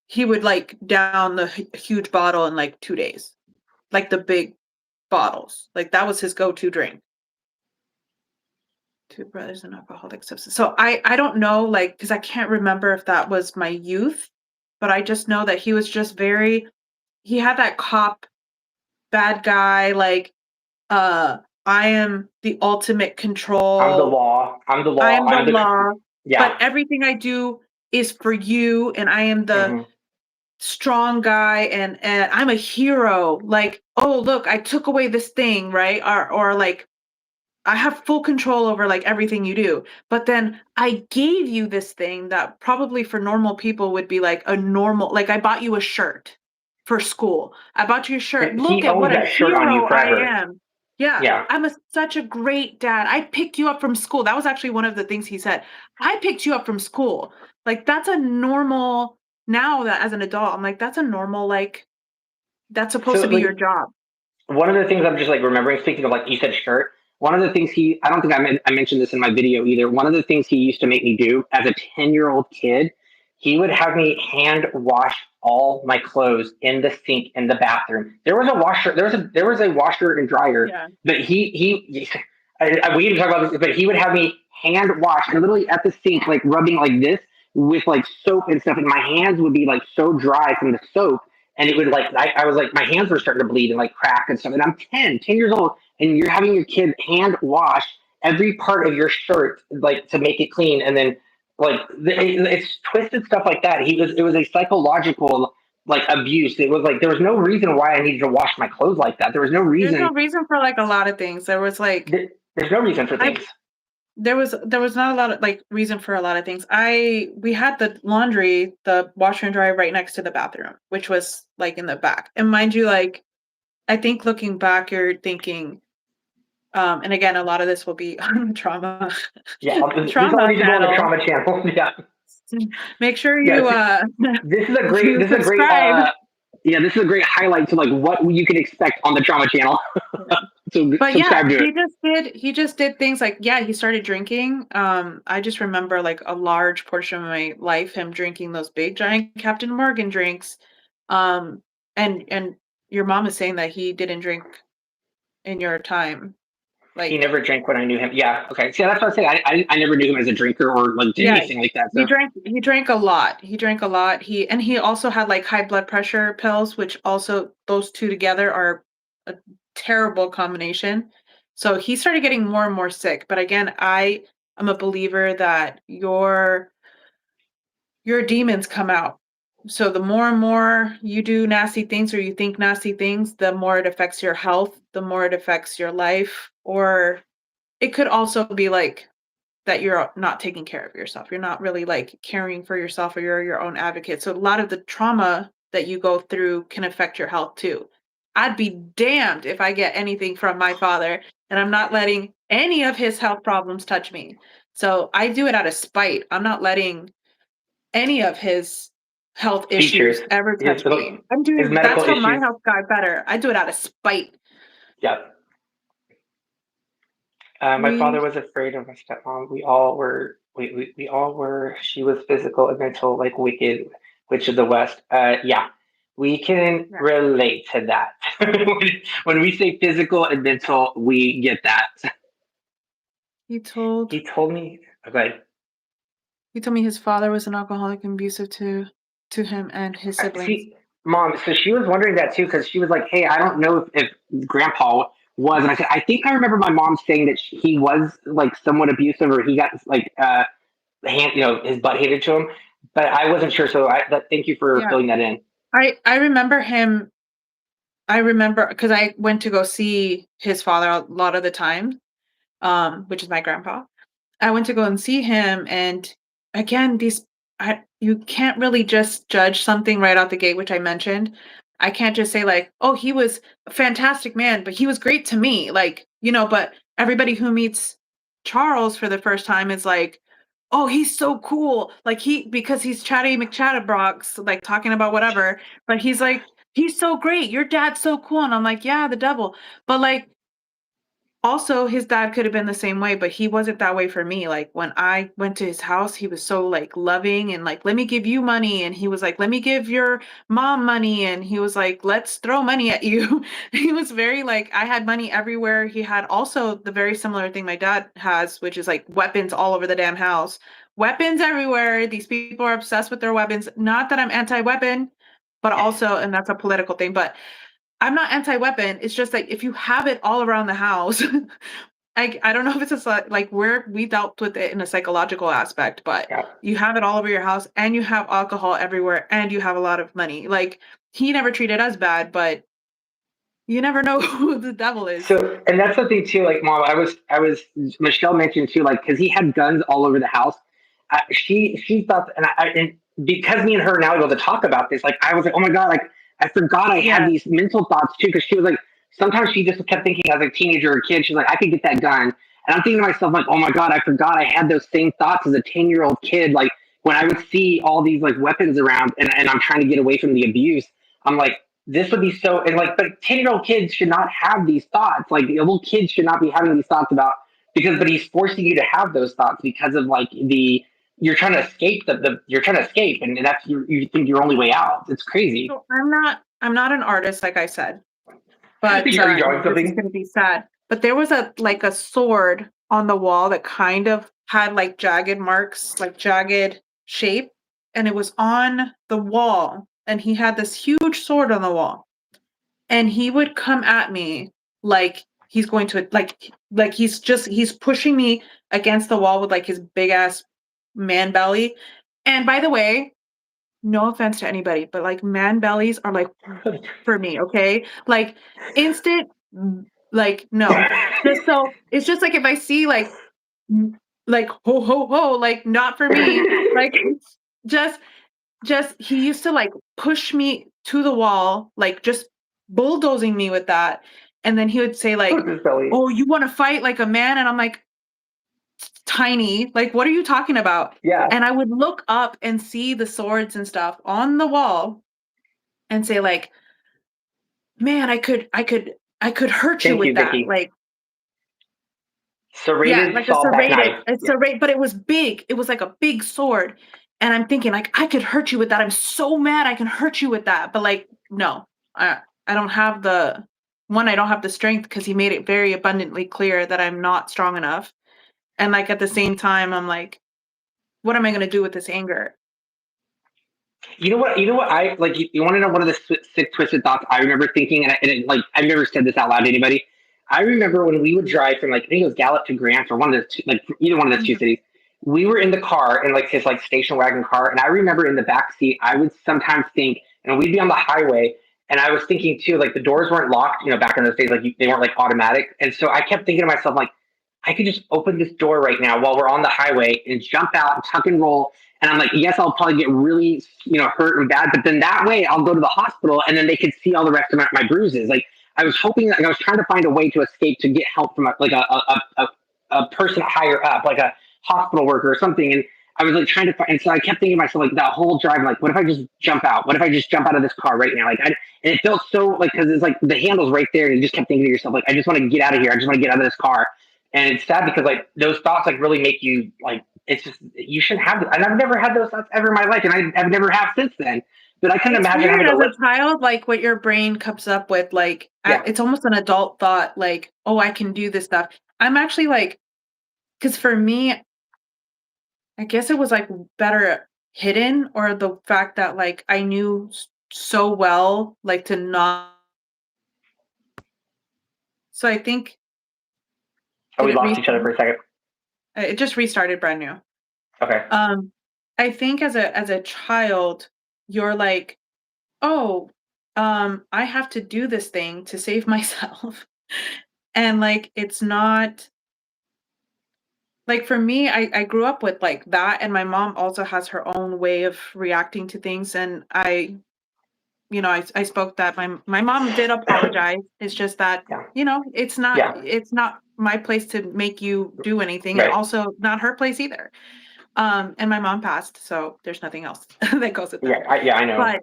[SPEAKER 2] he would like down the huge bottle in like 2 days. Like the big bottles. Like that was his go-to drink. Two brothers in alcoholic substance. So I don't know, like, because I can't remember if that was my youth, but I just know that he was just very he had that cop bad guy, like, uh, I am the ultimate
[SPEAKER 1] I'm the
[SPEAKER 2] control.
[SPEAKER 1] law. I'm the
[SPEAKER 2] I
[SPEAKER 1] law.
[SPEAKER 2] am the
[SPEAKER 1] I'm the
[SPEAKER 2] law, but
[SPEAKER 1] yeah.
[SPEAKER 2] everything I do is for you, and I am the
[SPEAKER 1] Hmm.
[SPEAKER 2] strong guy, and I'm a hero. Like, oh look, I took away this thing, right? Or like I have full control over like everything you do. But then I gave you this thing that probably for normal people would be like a normal, like I bought you a shirt for school. I bought you a shirt. Look
[SPEAKER 1] He
[SPEAKER 2] at
[SPEAKER 1] owns
[SPEAKER 2] what a
[SPEAKER 1] that shirt on you
[SPEAKER 2] hero I
[SPEAKER 1] forever.
[SPEAKER 2] am. Yeah,
[SPEAKER 1] Yeah.
[SPEAKER 2] such a great dad. I picked you up from school. That was actually one of the things he said. I picked you up from school. Like that's a normal now that as an adult, I'm like, that's a normal, like, that's supposed
[SPEAKER 1] So
[SPEAKER 2] to be your
[SPEAKER 1] like
[SPEAKER 2] job.
[SPEAKER 1] one of the things I'm just like remembering, speaking of like you said shirt, one of the things I don't think I mentioned this in my video either. One of the things he used to make me do as a 10-year-old kid, he would have me hand wash all my clothes in the sink in the bathroom. There was a washer and dryer,
[SPEAKER 2] Yeah.
[SPEAKER 1] but we didn't talk about this, but he would have me hand wash and literally at the sink, like rubbing like this with like soap and stuff, and my hands would be like so dry from the soap, and it would like I was like my hands were starting to bleed and like crack and stuff, and I'm 10 years old, and you're having your kid hand wash every part of your shirt like to make it clean, and then it's twisted stuff like that. It was a psychological like abuse. It was like there was no reason why I needed to wash my clothes like that. There was no
[SPEAKER 2] There's no
[SPEAKER 1] reason.
[SPEAKER 2] reason for like a lot of things. There was like
[SPEAKER 1] There's no reason for
[SPEAKER 2] I
[SPEAKER 1] things.
[SPEAKER 2] there was not a lot of like reason for a lot of things. We had the laundry, the washer and dryer right next to the bathroom, which was like in the back. And mind you, like I think looking back, you're thinking, and again, a lot of this will be on the
[SPEAKER 1] Yeah, this all
[SPEAKER 2] trauma
[SPEAKER 1] needs to go on the
[SPEAKER 2] channel.
[SPEAKER 1] trauma channel. Yeah,
[SPEAKER 2] Make sure
[SPEAKER 1] yeah.
[SPEAKER 2] you
[SPEAKER 1] This is a great.
[SPEAKER 2] you
[SPEAKER 1] This is a great.
[SPEAKER 2] subscribe.
[SPEAKER 1] Yeah, this is a great highlight to like what you can expect on the trauma channel. So
[SPEAKER 2] But yeah,
[SPEAKER 1] subscribe to it.
[SPEAKER 2] he just did things like, yeah, he started drinking. I just remember like a large portion of my life him drinking those big giant Captain Morgan drinks. Um, and your mom is saying that he didn't drink in your time.
[SPEAKER 1] He
[SPEAKER 2] Like,
[SPEAKER 1] never drank when I knew him. Yeah, okay. See, that's what I say. I never knew him as a drinker or like did
[SPEAKER 2] yeah,
[SPEAKER 1] anything like that.
[SPEAKER 2] he
[SPEAKER 1] So
[SPEAKER 2] drank he drank a lot. He drank a lot. He also had like high blood pressure pills, which also those two together are a terrible combination. So he started getting more and more sick. But again, I am a believer that your demons come out. So the more and more you do nasty things or you think nasty things, the more it affects your health, the more it affects your life. Or it could also be like that you're not taking care of yourself. You're not really like caring for yourself or you're your own advocate. So a lot of the trauma that you go through can affect your health too. I'd be damned if I get anything from my father and I'm not letting any of his health problems touch me. So I do it out of spite. I'm not letting any of his health
[SPEAKER 1] features
[SPEAKER 2] issues ever
[SPEAKER 1] his
[SPEAKER 2] touch me. I'm
[SPEAKER 1] his
[SPEAKER 2] doing
[SPEAKER 1] medical
[SPEAKER 2] that's how my
[SPEAKER 1] issues.
[SPEAKER 2] health got better. I do it out of spite.
[SPEAKER 1] Yeah. My father
[SPEAKER 2] We
[SPEAKER 1] was afraid of my stepmom. We all were. We all were. She was physical and mental, like Wicked Witch of the West. Yeah, we can
[SPEAKER 2] yeah,
[SPEAKER 1] relate to that. When we say physical and mental, we get that.
[SPEAKER 2] he told
[SPEAKER 1] He told me, okay.
[SPEAKER 2] He told me his father was an alcoholic and abusive to him and his siblings.
[SPEAKER 1] See, mom. So she was wondering that too because she was like, "Hey, I don't know if Grandpa was." And I said, "I think I remember my mom saying that he was like somewhat abusive, or he got like his butt handed to him." But I wasn't sure, so thank you for
[SPEAKER 2] Yeah.
[SPEAKER 1] filling that in.
[SPEAKER 2] I remember him I remember because I went to go see his father a lot of the time, which is my grandpa. I went to go and see him, and again, you can't really just judge something right out the gate, which I mentioned. I can't just say like, "Oh, he was a fantastic man, but he was great to me." Like, but everybody who meets Charles for the first time is like, "Oh, he's so cool." Like because he's chatty McChatterbox, like talking about whatever, but he's like, "He's so great. Your dad's so cool." And I'm like, "Yeah, the devil." But like also, his dad could have been the same way, but he wasn't that way for me. Like, when I went to his house, he was so, like, loving and like, "Let me give you money," and he was like, "Let me give your mom money," and he was like, "Let's throw money at you." He was very like I had money everywhere. He had also the very similar thing my dad has, which is, like, weapons all over the damn house. Weapons everywhere. These people are obsessed with their weapons. Not that I'm anti-weapon, but also and that's a political thing, but I'm not anti-weapon. It's just like if you have it all around the house, I don't know if it's just like where we dealt with it in a psychological aspect, but
[SPEAKER 1] Yeah.
[SPEAKER 2] you have it all over your house and you have alcohol everywhere and you have a lot of money. Like he never treated us bad, but you never know who the devil is.
[SPEAKER 1] So, and that's the thing too. Like, mom, Michelle mentioned too, like, because he had guns all over the house. She thought, and because me and her now able to talk about this, like, I was like, oh my god, like, I forgot I had
[SPEAKER 2] Yeah.
[SPEAKER 1] these mental thoughts too. Because she was like, sometimes she just kept thinking as a teenager or kid, she's like, I could get that gun, and I'm thinking to myself, like, oh my god, I forgot I had those same thoughts as a 10-year-old kid. Like, when I would see all these like weapons around, and I'm trying to get away from the abuse, I'm like, this would be so, and like, but 10-year-old kids should not have these thoughts. Like, the little kids should not be having these thoughts about, but he's forcing you to have those thoughts because of like you're trying to escape you're trying to escape, and that's you think your only way out. It's crazy.
[SPEAKER 2] So I'm not an artist, like I said,
[SPEAKER 1] Are
[SPEAKER 2] but
[SPEAKER 1] you drawing
[SPEAKER 2] this is
[SPEAKER 1] something?
[SPEAKER 2] gonna be sad. But there was a sword on the wall that kind of had like jagged marks, like jagged shape, and it was on the wall. And he had this huge sword on the wall. And he would come at me like he's going to like he's pushing me against the wall with like his big ass man belly. And by the way, no offense to anybody, but like man bellies are like for me, okay? Like instant like no. Just so it's just like if I see like like ho ho ho, like not for me. Like just he used to like push me to the wall, like just bulldozing me with that. And then he would say like,
[SPEAKER 1] With his belly.
[SPEAKER 2] "Oh, you want to fight like a man?" And I'm like, "Tiny, like what are you talking about?"
[SPEAKER 1] Yeah.
[SPEAKER 2] And I would look up and see the swords and stuff on the wall and say like, "Man, I could hurt you
[SPEAKER 1] Thank
[SPEAKER 2] with
[SPEAKER 1] you,
[SPEAKER 2] that."
[SPEAKER 1] Vicky.
[SPEAKER 2] Like, yeah,
[SPEAKER 1] Serrated
[SPEAKER 2] like a
[SPEAKER 1] sawback
[SPEAKER 2] serrated,
[SPEAKER 1] knife.
[SPEAKER 2] a
[SPEAKER 1] Yeah.
[SPEAKER 2] serrated, but it was big. It was like a big sword. And I'm thinking like, I could hurt you with that. I'm so mad I can hurt you with that. But like, no, I don't have the one, I don't have the strength because he made it very abundantly clear that I'm not strong enough. And like at the same time, I'm like, what am I gonna do with this anger?
[SPEAKER 1] You know what? You know what? I like. You want to know one of the sick, twisted thoughts I remember thinking, like I've never said this out loud to anybody. I remember when we would drive from like I think it was Gallup to Grant or one of the two, like either one of those two
[SPEAKER 2] Mhm.
[SPEAKER 1] cities. We were in the car in like his like station wagon car, and I remember in the back seat, I would sometimes think, and we'd be on the highway, and I was thinking too, like the doors weren't locked, back in those days, like they weren't like automatic, and so I kept thinking to myself, like I could just open this door right now while we're on the highway and jump out and tuck and roll. And I'm like, yes, I'll probably get really, hurt and bad, but then that way I'll go to the hospital and then they could see all the rest of my bruises. Like I was hoping, like I was trying to find a way to escape to get help from a person higher up, like a hospital worker or something. And I was like trying to find, and so I kept thinking to myself, like that whole drive, like, what if I just jump out? What if I just jump out of this car right now? And it felt so like, cause it's like the handle's right there. And you just kept thinking to yourself, like, I just want to get out of here. I just want to get out of this car. And it's sad because like those thoughts like really make you like it's just you shouldn't have them. And I've never had those thoughts ever in my life, and I've never have since then. But I couldn't
[SPEAKER 2] It's
[SPEAKER 1] imagine
[SPEAKER 2] weird
[SPEAKER 1] having to
[SPEAKER 2] as
[SPEAKER 1] live.
[SPEAKER 2] a child, like what your brain comes up with, like
[SPEAKER 1] Yeah.
[SPEAKER 2] it's almost an adult thought, like, oh, I can do this stuff. I'm actually like, because for me, I guess it was like better hidden, or the fact that like I knew so well, like to not. So I think
[SPEAKER 1] Oh,
[SPEAKER 2] did
[SPEAKER 1] we
[SPEAKER 2] it
[SPEAKER 1] lost each other
[SPEAKER 2] restart?
[SPEAKER 1] for a second.
[SPEAKER 2] It just restarted brand new.
[SPEAKER 1] Okay.
[SPEAKER 2] Um, I think as a child, you're like, oh, I have to do this thing to save myself. And like it's not like for me, I grew up with like that, and my mom also has her own way of reacting to things. And I spoke that my mom did apologize. It's just that,
[SPEAKER 1] Yeah.
[SPEAKER 2] it's not
[SPEAKER 1] Yeah.
[SPEAKER 2] my place to make you do anything, and
[SPEAKER 1] Right.
[SPEAKER 2] also not her place either. And my mom passed, so there's nothing else that goes with
[SPEAKER 1] Yeah.
[SPEAKER 2] that.
[SPEAKER 1] Yeah. I know.
[SPEAKER 2] But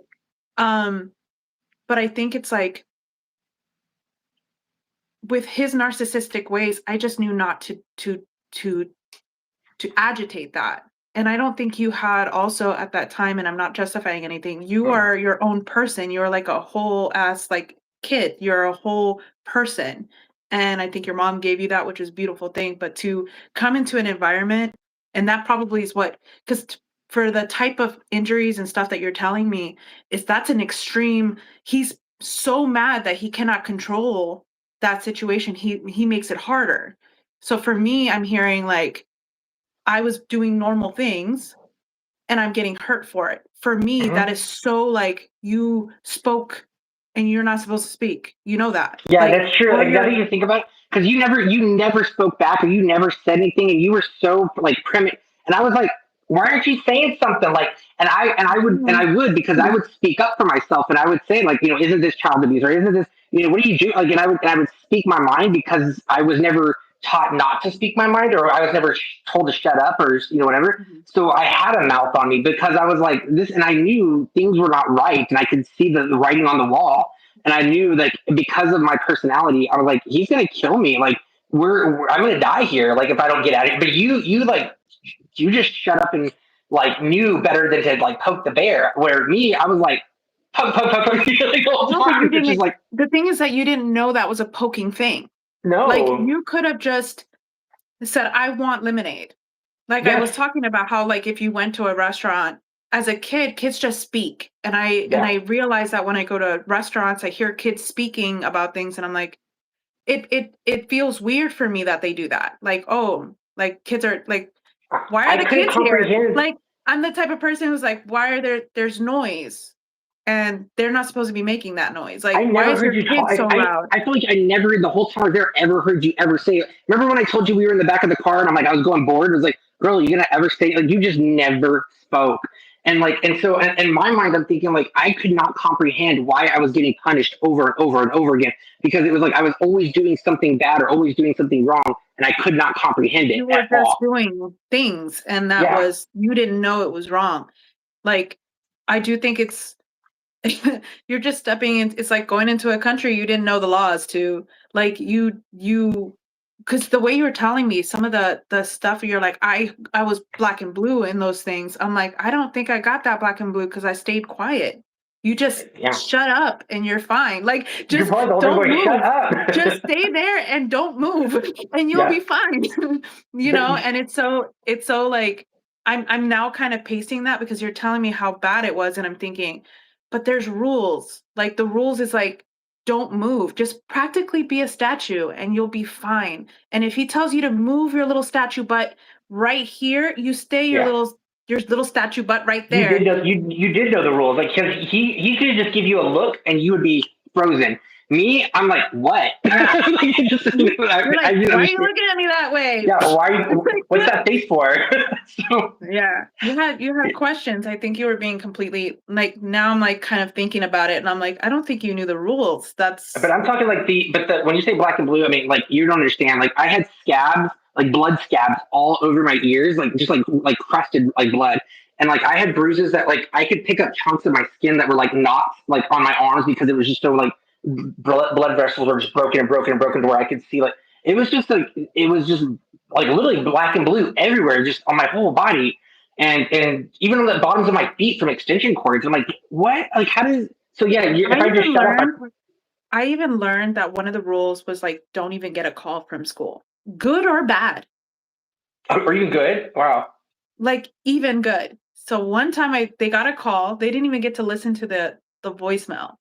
[SPEAKER 2] um, but I think it's like with his narcissistic ways, I just knew not to to agitate that. And I don't think you had also at that time, and I'm not justifying anything, you
[SPEAKER 1] Mm.
[SPEAKER 2] are your own person. You're like a whole ass like kid. You're a whole person. And I think your mom gave you that, which is a beautiful thing. But to come into an environment, and that probably is what, because for the type of injuries and stuff that you're telling me, is that's an extreme. He's so mad that he cannot control that situation. He makes it harder. So for me, I'm hearing like I was doing normal things and I'm getting hurt for it. For me, that
[SPEAKER 1] Hmm.
[SPEAKER 2] is so like you spoke and you're not supposed to speak. You know that.
[SPEAKER 1] Yeah,
[SPEAKER 2] Like,
[SPEAKER 1] that's true.
[SPEAKER 2] or
[SPEAKER 1] Like now that
[SPEAKER 2] you're
[SPEAKER 1] you think about it, because you never spoke back or you never said anything, and you were so like primitive. And I was like, why aren't you saying something? Like, and I would because I would speak up for myself, and I would say like, isn't this child abuse or isn't this, what do you do? Like, and I would speak my mind because I was never taught not to speak my mind, or I was never told to shut up, or whatever.
[SPEAKER 2] Mhm.
[SPEAKER 1] So I had a mouth on me because I was like this, and I knew things were not right, and I could see the writing on the wall, and I knew like because of my personality, I was like, he's gonna kill me. Like I'm gonna die here. Like if I don't get out of it. But you like you just shut up and like knew better than to like poke the bear. Where me, I was like poke poke poke poke like the whole
[SPEAKER 2] No, but
[SPEAKER 1] time.
[SPEAKER 2] you
[SPEAKER 1] It's just
[SPEAKER 2] didn't.
[SPEAKER 1] like
[SPEAKER 2] The thing is that you didn't know that was a poking thing. Like
[SPEAKER 1] no,
[SPEAKER 2] you could have just said, I want lemonade. Like I
[SPEAKER 1] yes,
[SPEAKER 2] was talking about how like if you went to a restaurant as a kid, kids just speak. And I
[SPEAKER 1] yeah.
[SPEAKER 2] realize that when I go to restaurants, I hear kids speaking about things and I'm like, it feels weird for me that they do that. Like, oh, like kids are like, why are
[SPEAKER 1] I
[SPEAKER 2] the
[SPEAKER 1] couldn't
[SPEAKER 2] kids here?
[SPEAKER 1] comprehend.
[SPEAKER 2] Like, I'm the type of person who's like, why are there's noise? and they're not supposed to be making that noise.
[SPEAKER 1] I
[SPEAKER 2] Like, why
[SPEAKER 1] never
[SPEAKER 2] is
[SPEAKER 1] heard
[SPEAKER 2] your
[SPEAKER 1] you talk.
[SPEAKER 2] kid so loud?
[SPEAKER 1] I feel like I never, the whole time I was there, ever heard you ever say it. Remember when I told you we were in the back of the car and I'm like, I was going bored? It was like, girl, you gonna ever stay? Like, you just never spoke. And like, and so in my mind, I'm thinking like, I could not comprehend why I was getting punished over and over and over again because it was like I was always doing something bad or always doing something wrong and I could not comprehend it
[SPEAKER 2] You
[SPEAKER 1] at
[SPEAKER 2] were just
[SPEAKER 1] all.
[SPEAKER 2] doing things, and that
[SPEAKER 1] Yeah.
[SPEAKER 2] was, you didn't know it was wrong. Like, I do think it's you're just stepping in, it's like going into a country you didn't know the laws to. Like, you because the way you were telling me some of the stuff, you're like, I was black and blue in those things. I'm like, I don't think I got that black and blue because I stayed quiet. You just
[SPEAKER 1] Yeah.
[SPEAKER 2] shut up and you're fine. Like,
[SPEAKER 1] You're
[SPEAKER 2] just
[SPEAKER 1] probably the whole time
[SPEAKER 2] don't
[SPEAKER 1] going, shut
[SPEAKER 2] move. Just
[SPEAKER 1] up.
[SPEAKER 2] stay there and don't move and you'll
[SPEAKER 1] Yeah.
[SPEAKER 2] be fine. And it's so like, I'm now kind of pacing that because you're telling me how bad it was, and I'm thinking, but there's rules. Like, the rules is like, don't move. Just practically be a statue and you'll be fine. And if he tells you to move your little statue butt right here, you stay
[SPEAKER 1] Yeah.
[SPEAKER 2] your little statue butt right
[SPEAKER 1] You did
[SPEAKER 2] there.
[SPEAKER 1] know you did know the rules, like because he could just give you a look and you would be frozen. Me, I'm like, what?
[SPEAKER 2] Yeah.
[SPEAKER 1] Like, it just,
[SPEAKER 2] You're
[SPEAKER 1] I
[SPEAKER 2] like,
[SPEAKER 1] didn't
[SPEAKER 2] why are you
[SPEAKER 1] understand.
[SPEAKER 2] looking at me that way?
[SPEAKER 1] Yeah, why? What's that face for? So,
[SPEAKER 2] Yeah. You had questions. I think you were being completely, like, now I'm like kind of thinking about it and I'm like, I don't think you knew the rules.
[SPEAKER 1] but
[SPEAKER 2] That's
[SPEAKER 1] I'm talking like the when you say black and blue, I mean like you don't understand. Like I had scabs, like blood scabs all over my ears, like just like crusted like blood. And like I had bruises that like I could pick up chunks of my skin that were like knots like on my arms because it was just so like blood vessels were just broken and broken and broken to where I could see like it was just like literally black and blue everywhere, just on my whole body. And even on the bottoms of my feet from extension cords. I'm like, what? Like how does so yeah,
[SPEAKER 2] I
[SPEAKER 1] if I just
[SPEAKER 2] even
[SPEAKER 1] shut up,
[SPEAKER 2] learned I even learned that one of the rules was like, don't even get a call from school. Good or bad.
[SPEAKER 1] are you good? Wow.
[SPEAKER 2] Like, even good. So one time they got a call, they didn't even get to listen to the voicemail.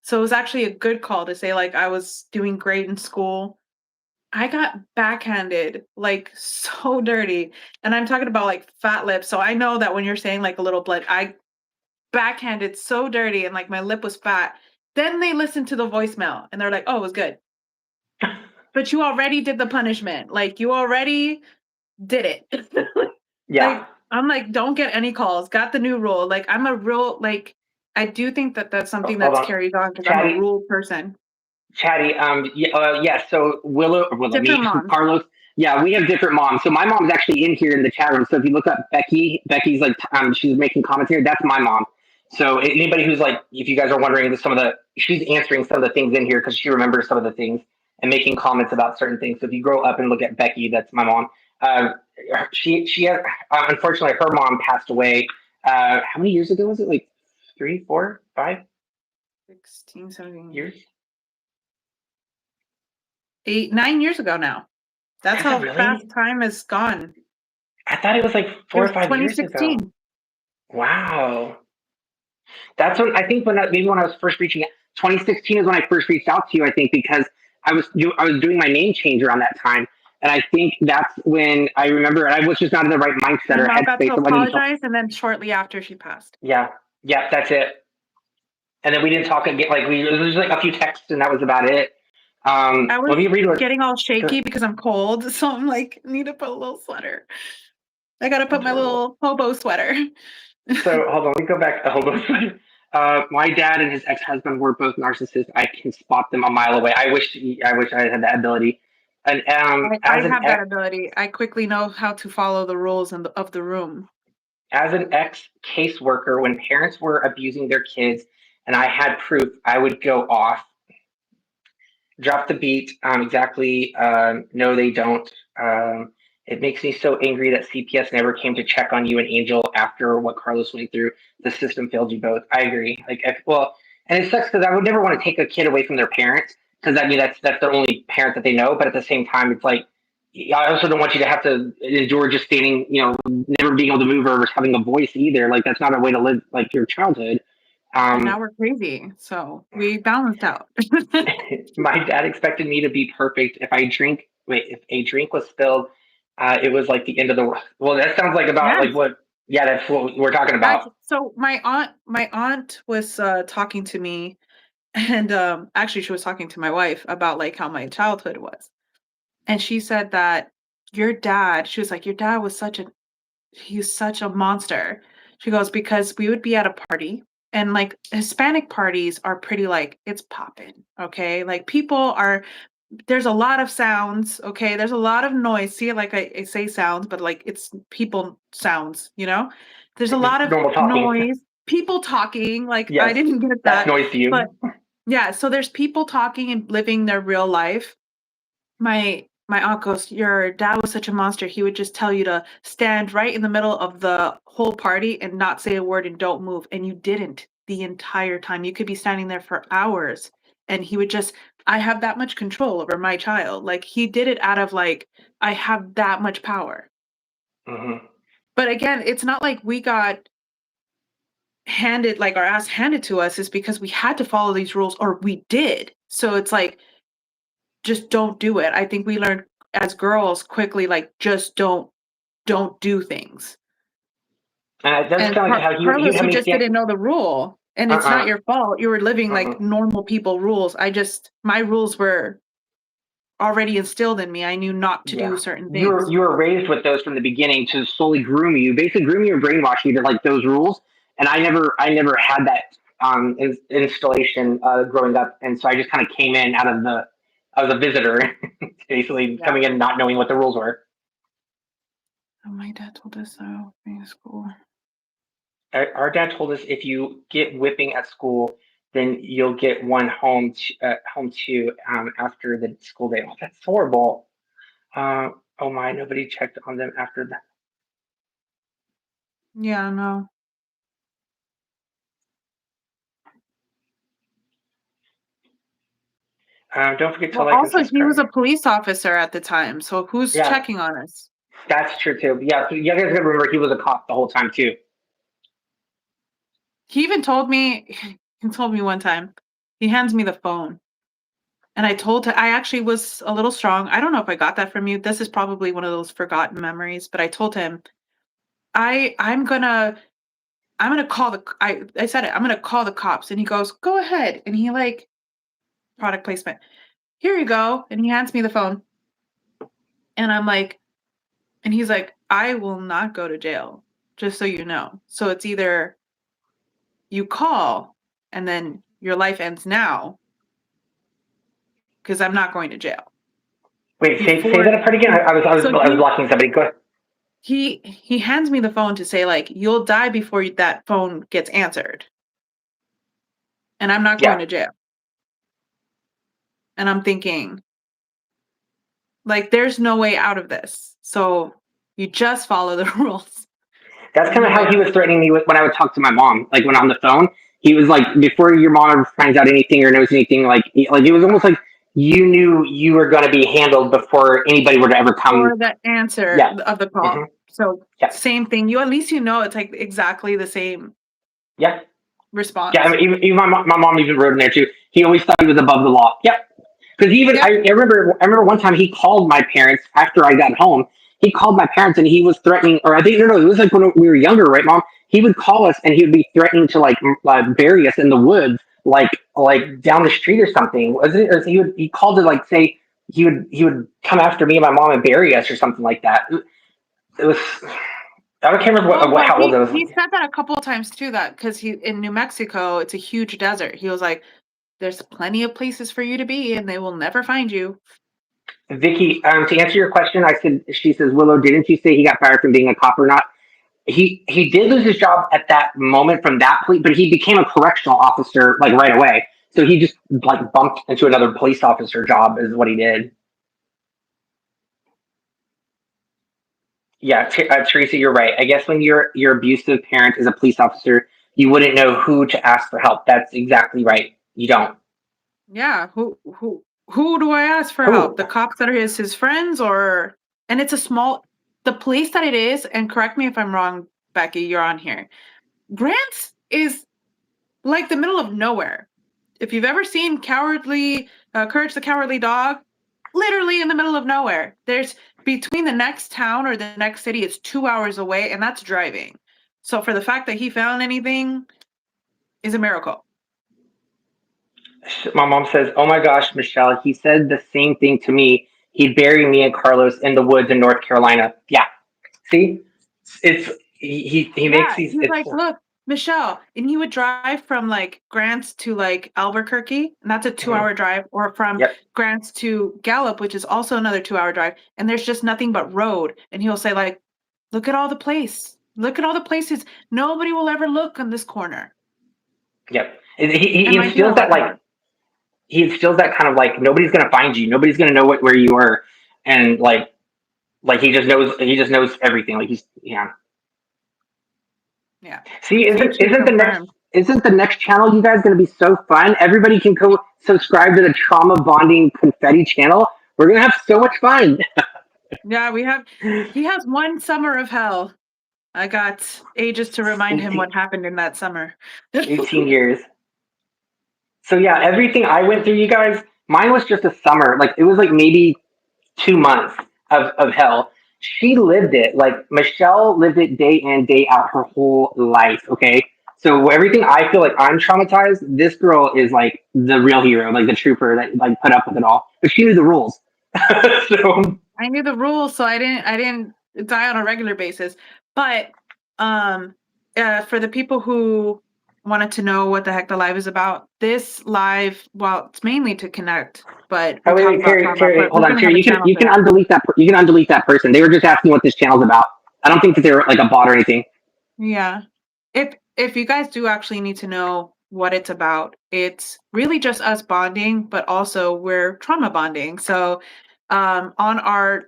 [SPEAKER 2] So it was actually a good call to say like I was doing great in school. I got backhanded like so dirty. And I'm talking about like fat lips. So I know that when you're saying like a little blood, I backhanded so dirty and like my lip was fat. Then they listened to the voicemail and they're like, "Oh, it was good." But you already did the punishment. Like, you already did it.
[SPEAKER 1] Yeah.
[SPEAKER 2] Like, I'm like, don't get any calls. Got the new rule. Like, I'm a real, like, I do think that that's something
[SPEAKER 1] Hold
[SPEAKER 2] that's
[SPEAKER 1] on.
[SPEAKER 2] carried on because I'm a
[SPEAKER 1] Chatty,
[SPEAKER 2] rule person.
[SPEAKER 1] Chatty, yeah, so
[SPEAKER 2] Different
[SPEAKER 1] me,
[SPEAKER 2] moms.
[SPEAKER 1] Carlos, yeah, we have different moms. So my mom's actually in here in the chat room. So if you look up Becky's like, she's making commentary. That's my mom. So anybody who's like, if you guys are wondering, she's answering some of the things in here because she remembers some of the things and making comments about certain things. So if you grow up and look at Becky, that's my mom. Uh, she has, unfortunately, her mom passed away. How many years ago was it? Like 3, 4, 5
[SPEAKER 2] 16, 17,
[SPEAKER 1] years?
[SPEAKER 2] 8, 9 years ago now. That's
[SPEAKER 1] Is it
[SPEAKER 2] how fast
[SPEAKER 1] really?
[SPEAKER 2] time has gone.
[SPEAKER 1] I thought it was like
[SPEAKER 2] It
[SPEAKER 1] 4 or
[SPEAKER 2] was
[SPEAKER 1] 5 years ago.
[SPEAKER 2] 2016.
[SPEAKER 1] Wow. That's when I think maybe when I was first reaching out. 2016 is when I first reached out to you. I think because I was doing my name change around that time, and I think that's when I remember. And I was just not in the right mindset
[SPEAKER 2] Your
[SPEAKER 1] or
[SPEAKER 2] mom got to
[SPEAKER 1] headspace. It wasn't until
[SPEAKER 2] apologize, and then shortly after she passed.
[SPEAKER 1] yeah, yeah, that's it. And then we didn't talk again. Like we there was like a few texts, and that was about it.
[SPEAKER 2] I was
[SPEAKER 1] Let me read what.
[SPEAKER 2] getting all
[SPEAKER 1] Good.
[SPEAKER 2] shaky because I'm cold, so I'm like, need to put a little sweater. I gotta put my
[SPEAKER 1] Adorable.
[SPEAKER 2] little hobo sweater.
[SPEAKER 1] So hold on, let me go back. Hold on. My dad and his ex-husband were both narcissists. I can spot them a mile away. I wish I had that ability. And
[SPEAKER 2] I have that ability. I quickly know how to follow the rules of the room.
[SPEAKER 1] as an ex caseworker, when parents were abusing their kids, and I had proof, I would go off, drop the beat. Exactly. No, they don't. It makes me so angry that CPS never came to check on you and Angel after what Carlos went through. The system failed you both. I agree. Well, and it sucks because I would never want to take a kid away from their parents because I mean that's their only parent that they know. But at the same time, it's like I also don't want you to have to endure just standing, never being able to move or having a voice either. Like that's not a way to live like your childhood.
[SPEAKER 2] And now
[SPEAKER 1] Um,
[SPEAKER 2] we're crazy. So we balanced out.
[SPEAKER 1] my dad expected me to be perfect. If a drink was spilled, it was like the end of the world. Well, that sounds like about
[SPEAKER 2] Yes.
[SPEAKER 1] like what? Yeah, that's what we're talking about.
[SPEAKER 2] Actually, so my aunt was talking to me, and actually she was talking to my wife about like how my childhood was. And she said that your dad, she was like, your dad was he's such a monster. She goes, because we would be at a party, and like Hispanic parties are pretty like it's popping. Okay. Like people are, there's a lot of sounds. Okay. There's a lot of noise. See, like I say sounds, but like it's people sounds, you know? There's a lot of
[SPEAKER 1] Normal talking.
[SPEAKER 2] noise, people talking. Like I
[SPEAKER 1] Yes,
[SPEAKER 2] didn't get
[SPEAKER 1] that's
[SPEAKER 2] that.
[SPEAKER 1] noise to
[SPEAKER 2] But
[SPEAKER 1] you.
[SPEAKER 2] yeah, so there's people talking and living their real life. My aunt goes, "Your dad was such a monster. He would just tell you to stand right in the middle of the whole party and not say a word and don't move." And you didn't the entire time. You could be standing there for hours and he would just, I have that much control over my child. Like he did it out of like, I have that much power.
[SPEAKER 1] Hmm.
[SPEAKER 2] But again, it's not like we got handed like our ass handed to us, is because we had to follow these rules or we did. So it's like, just don't do it. I think we learned as girls quickly, like, just don't do things.
[SPEAKER 1] That's
[SPEAKER 2] And
[SPEAKER 1] kind of like how he would
[SPEAKER 2] Carlos,
[SPEAKER 1] have
[SPEAKER 2] you
[SPEAKER 1] me
[SPEAKER 2] just
[SPEAKER 1] stand.
[SPEAKER 2] didn't know the rule, and it's not
[SPEAKER 1] Uh-uh.
[SPEAKER 2] your fault. You were living like
[SPEAKER 1] Uh-uh.
[SPEAKER 2] normal people rules. My rules were already instilled in me. I knew not to do
[SPEAKER 1] Yeah.
[SPEAKER 2] certain
[SPEAKER 1] You were
[SPEAKER 2] things.
[SPEAKER 1] you were raised with those from the beginning to slowly groom you, basically groom you and brainwash you to like those rules. And I never had that installation growing up, and so I just kind of came in out of the I was a visitor, basically
[SPEAKER 2] Yeah.
[SPEAKER 1] coming in not knowing what the rules were.
[SPEAKER 2] Oh, my dad told us so in school.
[SPEAKER 1] Our dad told us if you get whipping at school, then you'll get one home too after the school day. Oh, that's horrible. Uh, oh my, nobody checked on them after that.
[SPEAKER 2] Yeah, no.
[SPEAKER 1] Don't forget to
[SPEAKER 2] Well,
[SPEAKER 1] like and
[SPEAKER 2] also he was
[SPEAKER 1] subscribe.
[SPEAKER 2] a police officer at the time, so who's
[SPEAKER 1] Yeah,
[SPEAKER 2] checking on us?
[SPEAKER 1] that's true too. Yeah, so you guys gotta remember he was a cop the whole time too.
[SPEAKER 2] He even told me he told me one time, he hands me the phone. And I actually was a little strong. I don't know if I got that from you. This is probably one of those forgotten memories, but I told him, I'm gonna call I said it, I'm gonna call the cops. And he goes, go ahead. And he like, product placement, here you go. And he hands me the phone. And I'm like, and he's like, I will not go to jail, just so you know. So it's either you call and then your life ends now, because I'm not going to jail.
[SPEAKER 1] Wait, say
[SPEAKER 2] Before
[SPEAKER 1] that part again.
[SPEAKER 2] he so
[SPEAKER 1] I was blocking somebody. Go ahead.
[SPEAKER 2] he hands me the phone to say like, you'll die before that phone gets answered, and I'm not going
[SPEAKER 1] Yeah,
[SPEAKER 2] to jail. And I'm thinking, like, there's no way out of this. So you just follow the rules.
[SPEAKER 1] that's
[SPEAKER 2] There's
[SPEAKER 1] kind of
[SPEAKER 2] no
[SPEAKER 1] how
[SPEAKER 2] way
[SPEAKER 1] he
[SPEAKER 2] out.
[SPEAKER 1] was threatening me with, when I would talk to my mom, like when on the phone. He was like, before your mom ever finds out anything or knows anything, like it was almost like you knew you were going to be handled before anybody were to ever come.
[SPEAKER 2] For the answer
[SPEAKER 1] Yeah.
[SPEAKER 2] of the
[SPEAKER 1] Hmm.
[SPEAKER 2] call. So
[SPEAKER 1] Yeah.
[SPEAKER 2] same thing. You, at least you know it's like exactly the same
[SPEAKER 1] Yeah. Yeah. I
[SPEAKER 2] response.
[SPEAKER 1] mean, even my mom even wrote in there too. He always thought he was above the law. Yep. Because even
[SPEAKER 2] Yep.
[SPEAKER 1] I remember one time he called my parents after I got home. He called my parents and he was threatening, or I think no, it was like when we were younger, right, mom? He would call us and he would be threatening to like bury us in the woods, like down the street or something. Was it? Or he called to like say he would come after me and my mom and bury us or something like that. It was I can't remember
[SPEAKER 2] Oh,
[SPEAKER 1] what
[SPEAKER 2] well,
[SPEAKER 1] how old I was.
[SPEAKER 2] he said that a couple of times too, that because he in New Mexico, it's a huge desert. He was like, there's plenty of places for you to be and they will never find you.
[SPEAKER 1] Vicky, to answer your question, she says, Willow, didn't you say he got fired from being a cop or not? He did lose his job at that moment from that police, but he became a correctional officer like right away. So he just like bumped into another police officer job is what he did. Yeah, Teresa, you're right. I guess when your abusive parent is a police officer, you wouldn't know who to ask for help. That's exactly right. You don't.
[SPEAKER 2] Yeah, who do I ask for help?
[SPEAKER 1] Who?
[SPEAKER 2] The cops that are his friends, or and it's a small, the place that it is, and correct me if I'm wrong, Becky, you're on here. Grants is like the middle of nowhere. If you've ever seen Courage the Cowardly Dog, literally in the middle of nowhere. There's between the next town or the next city, it's 2 hours away, and that's driving. So for the fact that he found anything is a miracle.
[SPEAKER 1] My mom says, "Oh my gosh, Michelle, he said the same thing to me. He'd bury me and Carlos in the woods in North Carolina." Yeah, see, it's he makes
[SPEAKER 2] Yeah,
[SPEAKER 1] these.
[SPEAKER 2] he's
[SPEAKER 1] It's
[SPEAKER 2] like, "Look, Michelle," and he would drive from, like, Grants to, like, Albuquerque, and that's a
[SPEAKER 1] mhm.
[SPEAKER 2] 2-hour drive, or from
[SPEAKER 1] Yep,
[SPEAKER 2] Grants to Gallup, which is also another 2-hour drive, and there's just nothing but road, and he'll say, like, "Look at all the place. Look at all the places. Nobody will ever look on this corner."
[SPEAKER 1] yep. He
[SPEAKER 2] And my dear
[SPEAKER 1] instills that like
[SPEAKER 2] Lord.
[SPEAKER 1] he instills that kind of like nobody's gonna find you, nobody's gonna know where you are, and like he just knows everything. Like he's yeah.
[SPEAKER 2] Yeah.
[SPEAKER 1] See,
[SPEAKER 2] See, she's confirmed.
[SPEAKER 1] isn't the next channel you guys going to be so fun? Everybody can go subscribe to the trauma bonding confetti channel. We're going to have so much fun.
[SPEAKER 2] Yeah, he has 1 summer of hell. I got ages to remind him
[SPEAKER 1] 18,
[SPEAKER 2] what happened in that summer.
[SPEAKER 1] 18 years. So yeah, everything I went through, you guys, mine was just a summer. Like it was like maybe 2 months of hell. She lived it. Like Michelle lived it day in, day out her whole life. Okay. So everything I feel like I'm traumatized, this girl is like the real hero, like the trooper that like put up with it all. But she knew the rules. So
[SPEAKER 2] I knew the rules, so I didn't die on a regular basis. But um for the people who wanted to know what the heck the live is about, this live, well, it's mainly to connect, but we
[SPEAKER 1] oh
[SPEAKER 2] talk
[SPEAKER 1] wait,
[SPEAKER 2] about
[SPEAKER 1] Terry,
[SPEAKER 2] trauma,
[SPEAKER 1] Terry,
[SPEAKER 2] but
[SPEAKER 1] hold
[SPEAKER 2] we're
[SPEAKER 1] on,
[SPEAKER 2] gonna have
[SPEAKER 1] Terry.
[SPEAKER 2] a channel
[SPEAKER 1] You
[SPEAKER 2] for
[SPEAKER 1] can
[SPEAKER 2] that.
[SPEAKER 1] undelete that. You can undelete that person. They were just asking what this channel's about. I don't think that they're like a bot or anything.
[SPEAKER 2] Yeah. If you guys do actually need to know what it's about, it's really just us bonding, but also we're trauma bonding. So on our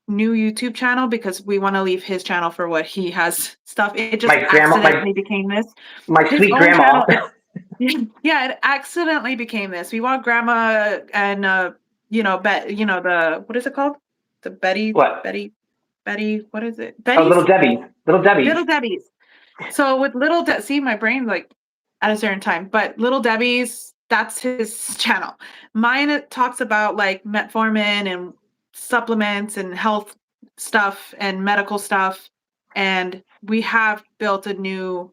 [SPEAKER 2] new YouTube channel, because we want to leave his channel for what he has stuff. It just
[SPEAKER 1] My grandma,
[SPEAKER 2] accidentally became this.
[SPEAKER 1] my
[SPEAKER 2] His
[SPEAKER 1] sweet
[SPEAKER 2] own
[SPEAKER 1] grandma.
[SPEAKER 2] channel. Yeah, it accidentally became this. We want grandma and the what is it called? The
[SPEAKER 1] What?
[SPEAKER 2] Betty, what is it?
[SPEAKER 1] Oh, little
[SPEAKER 2] Betty's
[SPEAKER 1] Debbie's. Little Debbie's.
[SPEAKER 2] Little Debbie's. So with see my brain like at a certain time, but Little Debbie's, that's his channel. Mine, it talks about like metformin and supplements and health stuff and medical stuff. And we have built a new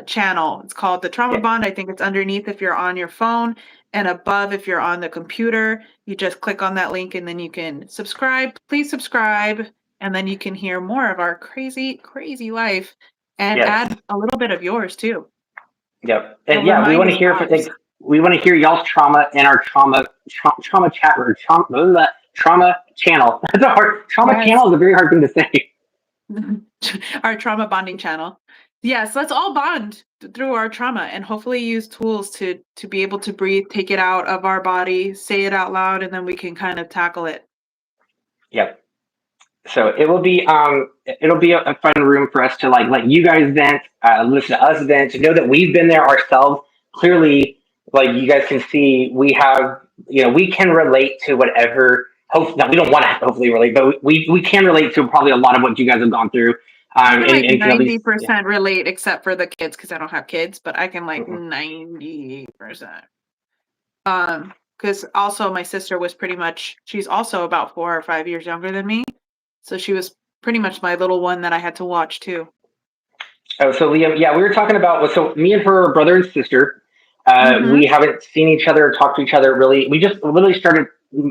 [SPEAKER 2] channel. It's called the Trauma
[SPEAKER 1] Yeah.
[SPEAKER 2] Bond. I think it's underneath if you're on your phone, and above if you're on the computer. You just click on that link and then you can subscribe. Please subscribe, and then you can hear more of our crazy, crazy life and
[SPEAKER 1] Yes.
[SPEAKER 2] add a little bit of yours too.
[SPEAKER 1] Yep.
[SPEAKER 2] But
[SPEAKER 1] And
[SPEAKER 2] we're
[SPEAKER 1] yeah, we want to
[SPEAKER 2] minus
[SPEAKER 1] hear
[SPEAKER 2] lives.
[SPEAKER 1] like we want to hear y'all's trauma in our trauma chat or trauma channel. That's a hard trauma
[SPEAKER 2] Yes.
[SPEAKER 1] channel is a very hard thing to say.
[SPEAKER 2] Our trauma bonding channel. Yes, let's all bond through our trauma and hopefully use tools to be able to breathe, take it out of our body, say it out loud, and then we can kind of tackle it.
[SPEAKER 1] Yep. So it'll be a fun room for us to like let you guys vent, listen to us vent, to know that we've been there ourselves. Clearly, like you guys can see, we have we can relate to whatever. Hope no, we don't want to hopefully relate, but we can relate to probably a lot of what you guys have gone through,
[SPEAKER 2] I can like
[SPEAKER 1] and can at least yeah.
[SPEAKER 2] 90% relate except for the kids because I don't have kids, but I can like
[SPEAKER 1] Mhm.
[SPEAKER 2] 98%. Because also my sister was pretty much, she's also about 4 or 5 years younger than me. So she was pretty much my little one that I had to watch too.
[SPEAKER 1] Oh, so Liam, yeah, we were talking about so me and her are brother and sister.
[SPEAKER 2] Mm-hmm.
[SPEAKER 1] We haven't seen each other or talked to each other really. We just literally started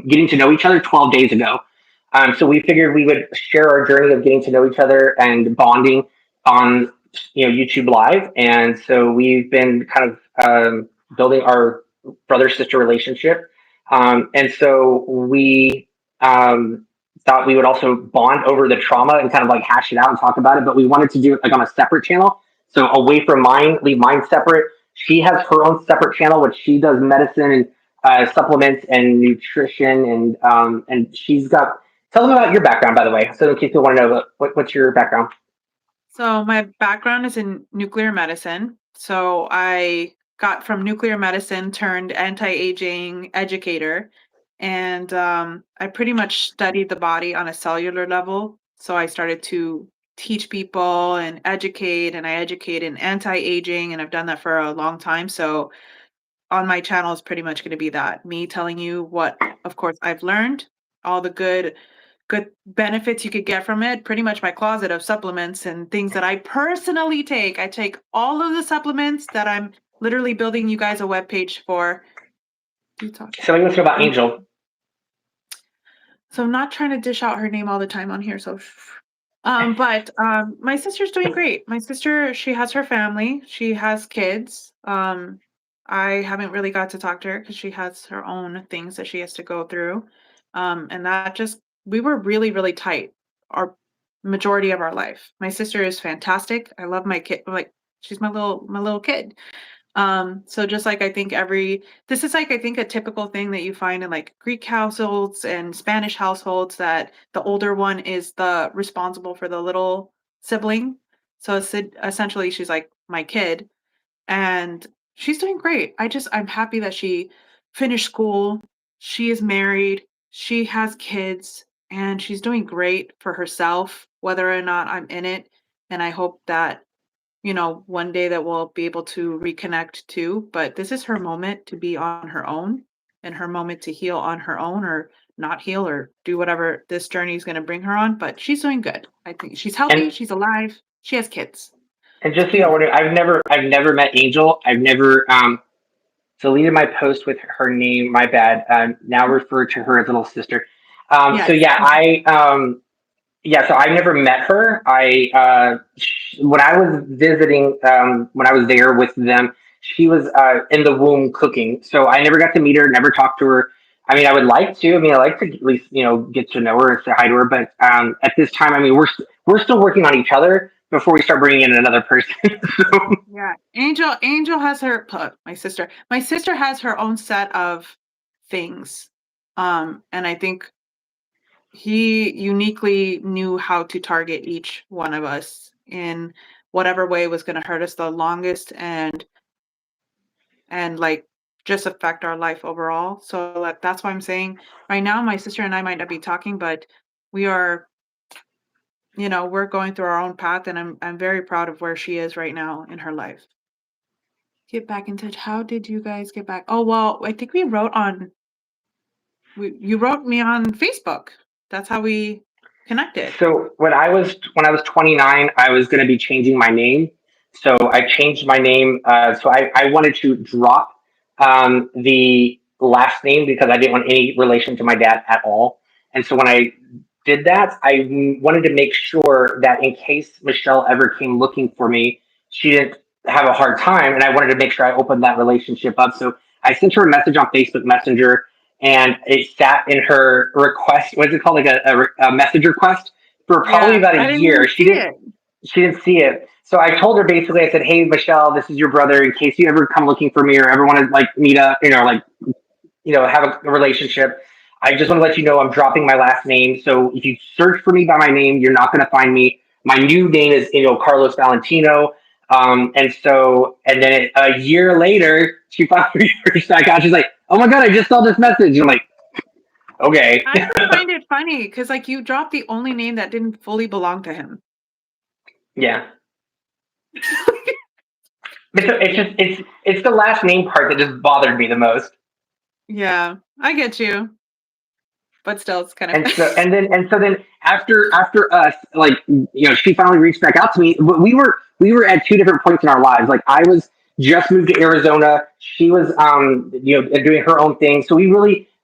[SPEAKER 1] getting to know each other 12 days ago. So we figured we would share our journey of getting to know each other and bonding on YouTube Live. And so we've been kind of building our brother sister relationship. And so we thought we would also bond over the trauma and kind of like hash it out and talk about it. But we wanted to do it like on a separate channel. So away from mine, leave mine separate. She has her own separate channel, which she does medicine and supplements and nutrition, and she's got. Tell them about your background, by the way, so in case you want to know what's your background.
[SPEAKER 2] So my background is in nuclear medicine. So I got from nuclear medicine turned anti-aging educator. And I pretty much studied the body on a cellular level. So I started to teach people and educate, and I educate in anti-aging, and I've done that for a long time. So on my channel is pretty much going to be that me telling you what, of course, I've learned, all the good good benefits you could get from it. Pretty much my closet of supplements and things that I personally take. I take all of the supplements that I'm literally building you guys a webpage for. Detox.
[SPEAKER 1] So let's talk about
[SPEAKER 2] Um,
[SPEAKER 1] Angel.
[SPEAKER 2] so I'm not trying to dish out her name all the time on here. So, but my sister's doing great. My sister, she has her family. She has kids. I haven't really got to talk to her because she has her own things that she has to go through. And that just we were really, really tight our majority of our life. My sister is fantastic. I love my kid. Like she's my little kid. So just like I think this is like I think a typical thing that you find in like Greek households and Spanish households that the older one is the responsible for the little sibling. So essentially she's like my kid and she's doing great. I'm happy that she finished school. She is married. She has kids and she's doing great for herself whether or not I'm in it, and I hope that one day that we'll be able to reconnect too, but this is her moment to be on her own and her moment to heal on her own or not heal or do whatever this journey is going to bring her on. But she's doing good. I think she's healthy.
[SPEAKER 1] And
[SPEAKER 2] She's alive. She has kids.
[SPEAKER 1] and
[SPEAKER 2] It's
[SPEAKER 1] just so you know,
[SPEAKER 2] beautiful.
[SPEAKER 1] I've never met Angel. I've never deleted my post with her name. My bad. Now refer to her as little sister. So
[SPEAKER 2] Yes.
[SPEAKER 1] yeah, yeah, so I never met her. When I was visiting, when I was there with them, she was in the womb cooking. So I never got to meet her, never talked to her. I mean, I would like to. I mean, I like to at least get to know her and say hi to her. But at this time, I mean, we're still working on each other before we start bringing in another person. So,
[SPEAKER 2] Yeah. Angel has my sister. My sister has her own set of things. And I think he uniquely knew how to target each one of us in whatever way was going to hurt us the longest and like just affect our life overall. So like, that's why I'm saying right now my sister and I might not be talking, but we are, we're going through our own path and I'm very proud of where she is right now in her life. Get back in touch. How did you guys get back? Oh well, I think you wrote me on Facebook. That's how we connected.
[SPEAKER 1] so when I was 29, I was going to be changing my name. So I changed my name. So I wanted to drop the last name because I didn't want any relation to my dad at all. And so when I did that, I wanted to make sure that in case Michelle ever came looking for me, she didn't have a hard time. And I wanted to make sure I opened that relationship up. So I sent her a message on Facebook Messenger, and it sat in her request. What's it called? Like a message request for probably
[SPEAKER 2] Yeah,
[SPEAKER 1] about a
[SPEAKER 2] I didn't even
[SPEAKER 1] year.
[SPEAKER 2] see it.
[SPEAKER 1] She didn't see it. So I told her basically, I said, "Hey Michelle, this is your brother. In case you ever come looking for me or ever want to like meet up, like have a relationship. I just want to let you know I'm dropping my last name. So if you search for me by my name, you're not going to find me. My new name is Carlos Valentino." And then a year later, she finally reached back out. She's like, "Oh my god, I just saw this message." And I'm like, "Okay,
[SPEAKER 2] I just find it funny because like you dropped the only name that didn't fully belong to him.
[SPEAKER 1] yeah." It's the last name part that just bothered me the most.
[SPEAKER 2] Yeah, I get you, but still, it's kind of
[SPEAKER 1] And so then after us, like she finally reached back out to me. But we were at two different points in our lives. Like I was just moved to Arizona. She was doing her own thing. So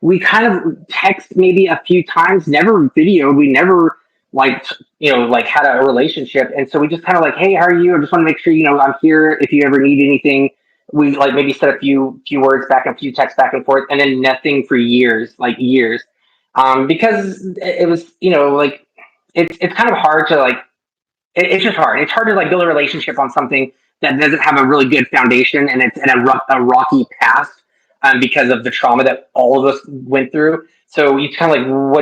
[SPEAKER 1] we kind of text maybe a few times, never videoed. We never like like had a relationship. And so we just kind of like, hey, how are you? I just want to make sure I'm here if you ever need anything. We like maybe said a few words back and a few texts back and forth, and then nothing for years, like years, because it was like it's kind of hard to like it's just hard. It's hard to like build a relationship on something that doesn't have a really good foundation, and it's in a rocky past, because of the trauma that all of us went through. So you kind of like,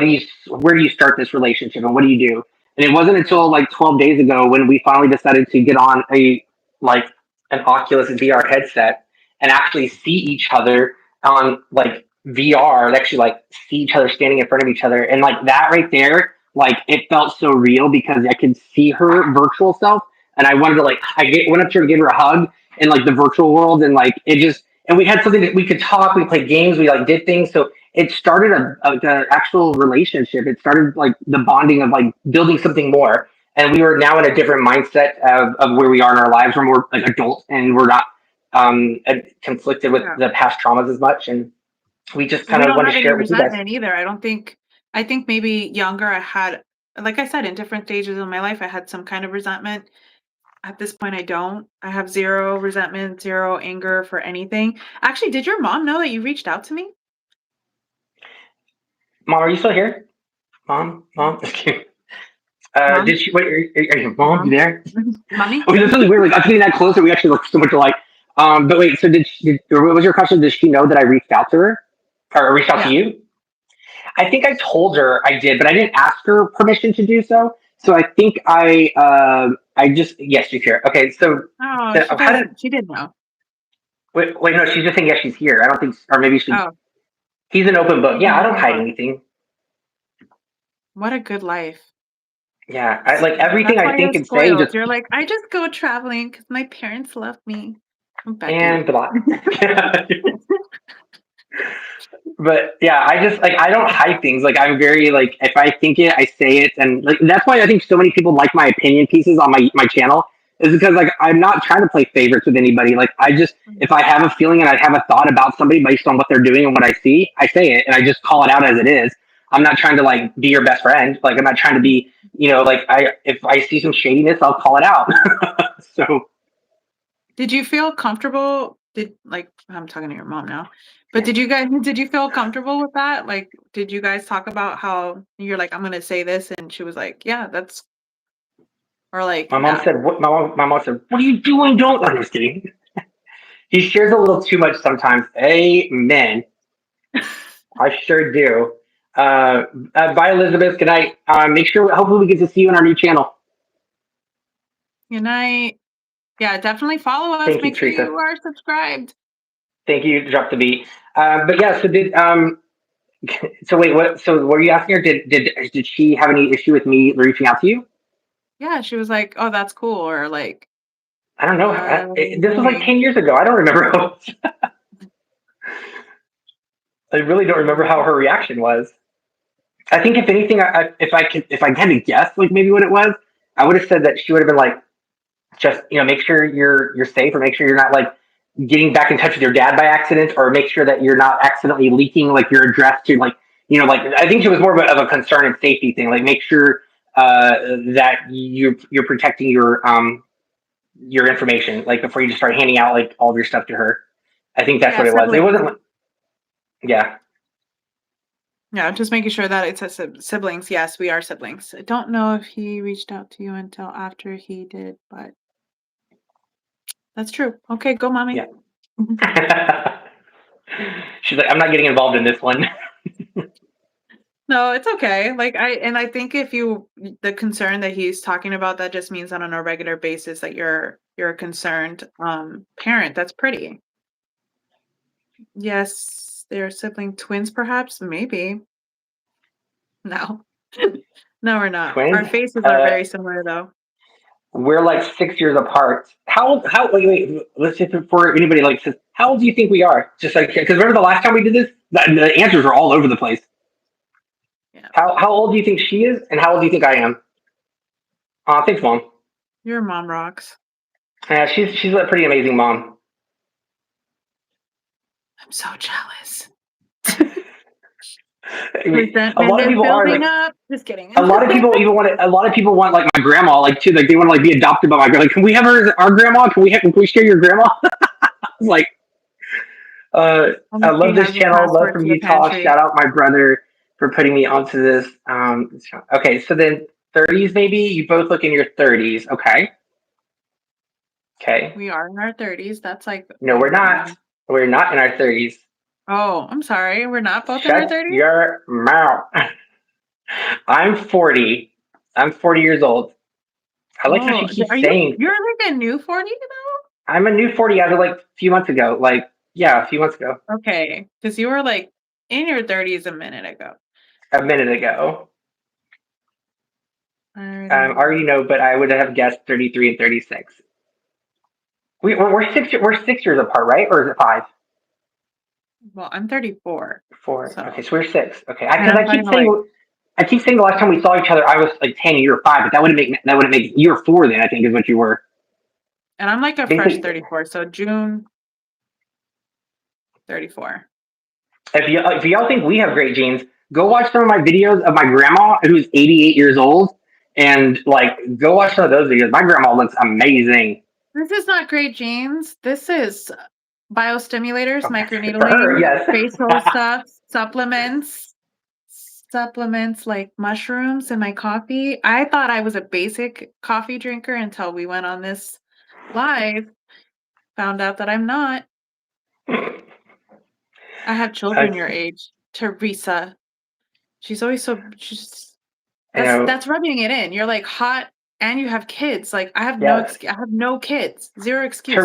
[SPEAKER 1] where do you start this relationship, and what do you do? And it wasn't
[SPEAKER 2] yeah,
[SPEAKER 1] until like 12 days ago when we finally decided to get on a like an Oculus VR headset and actually see each other on like VR, and actually like see each other standing in front of each other, and like that right there, like it felt so real because I could see her virtual self, and I wanted to like went up to her and gave her a hug in like the virtual world, and like it just, and we had something that we could talk, we played games, we like did things, so it started a actual relationship. It started like the bonding of like building something more. And we were now in a different mindset of where we are in our lives. We're more like adults, and we're not conflicted with
[SPEAKER 2] Yeah.
[SPEAKER 1] the past traumas as much. And we just kind
[SPEAKER 2] We
[SPEAKER 1] of
[SPEAKER 2] don't
[SPEAKER 1] want
[SPEAKER 2] have
[SPEAKER 1] to
[SPEAKER 2] any
[SPEAKER 1] share it with you guys.
[SPEAKER 2] resentment either. I think maybe younger I had, like I said, in different stages of my life, I had some kind of resentment. At this point, I don't. I have zero resentment, zero anger for anything. Actually, did your mom know that you reached out to me?
[SPEAKER 1] Mom, are you still here? Mom.
[SPEAKER 2] Mom?
[SPEAKER 1] Did she? Wait, are you, Mom? You
[SPEAKER 2] Mom?
[SPEAKER 1] there?
[SPEAKER 2] Mommy?
[SPEAKER 1] Okay, that's really weird. Like us getting that closer, we actually look so much alike. But wait, so what was your question? Did she know that I reached out to her, or reached out to
[SPEAKER 2] Yeah.
[SPEAKER 1] you? I think I told her I did, but I didn't ask her permission to do so. So I think I just yes, she's here. Okay, so
[SPEAKER 2] Oh,
[SPEAKER 1] how did
[SPEAKER 2] she did know.
[SPEAKER 1] wait no, she's just saying yes, she's here. I don't think, or maybe she.
[SPEAKER 2] Oh,
[SPEAKER 1] He's an open book.
[SPEAKER 2] she's
[SPEAKER 1] Yeah,
[SPEAKER 2] an
[SPEAKER 1] I don't
[SPEAKER 2] open
[SPEAKER 1] hide
[SPEAKER 2] book.
[SPEAKER 1] anything.
[SPEAKER 2] What a good life.
[SPEAKER 1] Yeah, I like everything
[SPEAKER 2] That's
[SPEAKER 1] I
[SPEAKER 2] why you're
[SPEAKER 1] think and say.
[SPEAKER 2] spoiled.
[SPEAKER 1] Just
[SPEAKER 2] You're like, I just go traveling because my parents love me. I'm Becky.
[SPEAKER 1] and blah. But yeah, I just like I don't hide things. Like I'm very like if I think it, I say it, and like that's why I think so many people like my opinion pieces on my channel is because like I'm not trying to play favorites with anybody. Like I just if I have a feeling and I have a thought about somebody based on what they're doing and what I see, I say it and I just call it out as it is. I'm not trying to like be your best friend. Like I'm not trying to be like I if I see some shadiness, I'll call it out. So
[SPEAKER 2] Did you feel comfortable? I'm talking to your mom now, but
[SPEAKER 1] yeah,
[SPEAKER 2] did you feel comfortable with that? Like, did you guys talk about how you're like, I'm gonna say this, and she was like, yeah, that's, or like,
[SPEAKER 1] my mom
[SPEAKER 2] nah.
[SPEAKER 1] said what my mom said. What are you doing? Don't. I'm just kidding. He shares a little too much sometimes. Amen. I sure do. Bye, Elizabeth. Good night. Make sure, hopefully, we get to see you on our new channel.
[SPEAKER 2] Good night. Yeah, definitely follow us.
[SPEAKER 1] Thank you,
[SPEAKER 2] Make sure
[SPEAKER 1] Teresa.
[SPEAKER 2] you are subscribed.
[SPEAKER 1] Thank you. Drop the beat. But yeah, so wait, what? So were you asking her? Did she have any issue with me reaching out to you?
[SPEAKER 2] Yeah, she was like, oh, that's cool, or like,
[SPEAKER 1] I don't know. This was like
[SPEAKER 2] yay.
[SPEAKER 1] 10 years ago. I don't remember. I really don't remember how her reaction was. I think if anything, if I had to guess, like maybe what it was, I would have said that she would have been like, just make sure you're safe, or make sure you're not like getting back in touch with your dad by accident, or make sure that you're not accidentally leaking like your address to like like I think it was more of a concern and safety thing, like make sure that you're protecting your information like before you just start handing out like all of your stuff to her. I think that's
[SPEAKER 2] Yeah,
[SPEAKER 1] what it was. It
[SPEAKER 2] siblings.
[SPEAKER 1] wasn't like, yeah.
[SPEAKER 2] Yeah, just making sure that it says siblings. Yes, we are siblings. I don't know if he reached out to you until after he did, but that's true. Okay, go, mommy.
[SPEAKER 1] Yeah. She's like, I'm not getting involved in this one.
[SPEAKER 2] No, it's okay. I think if the concern that he's talking about, that just means that on a regular basis that you're a concerned parent. That's pretty. Yes, they're sibling twins, perhaps, maybe. No. No, we're not. Our
[SPEAKER 1] Twins.
[SPEAKER 2] faces are
[SPEAKER 1] uh
[SPEAKER 2] very similar though.
[SPEAKER 1] we're like 6 years apart. How old? How wait? Let's just for anybody like says, how old do you think we are? Just like because remember the last time we did this, the answers were all over the place.
[SPEAKER 2] Yeah.
[SPEAKER 1] How old do you think she is, and how old do you think I am? Thanks, mom.
[SPEAKER 2] Your mom rocks.
[SPEAKER 1] She's a pretty amazing mom.
[SPEAKER 2] I'm so jealous.
[SPEAKER 1] I mean, a
[SPEAKER 2] Resentment
[SPEAKER 1] lot of
[SPEAKER 2] is
[SPEAKER 1] people are
[SPEAKER 2] building
[SPEAKER 1] like.
[SPEAKER 2] up. Just kidding.
[SPEAKER 1] A lot of people even want. A lot of people want like my grandma, like too. Like they want to like be adopted by my grandma. Like, can we have our grandma? Can we share your grandma? Like, I
[SPEAKER 2] Only she
[SPEAKER 1] love this
[SPEAKER 2] has the
[SPEAKER 1] channel. Love
[SPEAKER 2] password
[SPEAKER 1] from
[SPEAKER 2] to the
[SPEAKER 1] Utah.
[SPEAKER 2] pantry.
[SPEAKER 1] Shout out my brother for putting me onto this. Okay, so then 30s maybe. You both look in your 30s. Okay. Okay.
[SPEAKER 2] We are in our 30s. That's like
[SPEAKER 1] No, we're not. We're not in our 30s.
[SPEAKER 2] oh, I'm sorry. We're not both in our
[SPEAKER 1] Shut
[SPEAKER 2] 30s?
[SPEAKER 1] your mouth. I'm 40. I'm 40 years old. I like how she
[SPEAKER 2] Oh,
[SPEAKER 1] keeps
[SPEAKER 2] are
[SPEAKER 1] saying
[SPEAKER 2] you're like a new 40 though?
[SPEAKER 1] I'm a new 40 as of like a few months ago. Like, yeah, a few months ago.
[SPEAKER 2] Okay, because you were like in your 30s a minute ago.
[SPEAKER 1] A minute ago.
[SPEAKER 2] I already
[SPEAKER 1] I already
[SPEAKER 2] know.
[SPEAKER 1] know, but I would have guessed 33 and 36. We're 6 years apart, right? Or is it 5?
[SPEAKER 2] Well, I'm 34,
[SPEAKER 1] 4. Okay,
[SPEAKER 2] so
[SPEAKER 1] so we're 6. Okay,
[SPEAKER 2] and
[SPEAKER 1] because
[SPEAKER 2] I'm trying to like,
[SPEAKER 1] I keep saying the last time we saw each other, I was like 10, you were 5, but that wouldn't make you were 4 then. I think is what you were.
[SPEAKER 2] and I'm like a fresh
[SPEAKER 1] Basically,
[SPEAKER 2] 34, so June 34.
[SPEAKER 1] if y'all think we have great genes, go watch some of my videos of my grandma who's 88 years old, and like go watch some of those videos. My grandma looks amazing.
[SPEAKER 2] This is not great genes. This is biostimulators,
[SPEAKER 1] For her,
[SPEAKER 2] microneedling,
[SPEAKER 1] yes.
[SPEAKER 2] facial stuff, supplements like mushrooms in my coffee. I thought I was a basic coffee drinker until we went on this live. Found out that I'm not. I have children your age. Teresa. She's always so she's
[SPEAKER 1] I know.
[SPEAKER 2] that's rubbing it in. You're like hot and you have kids. Like
[SPEAKER 1] Yes.
[SPEAKER 2] I have no kids. Zero excuse.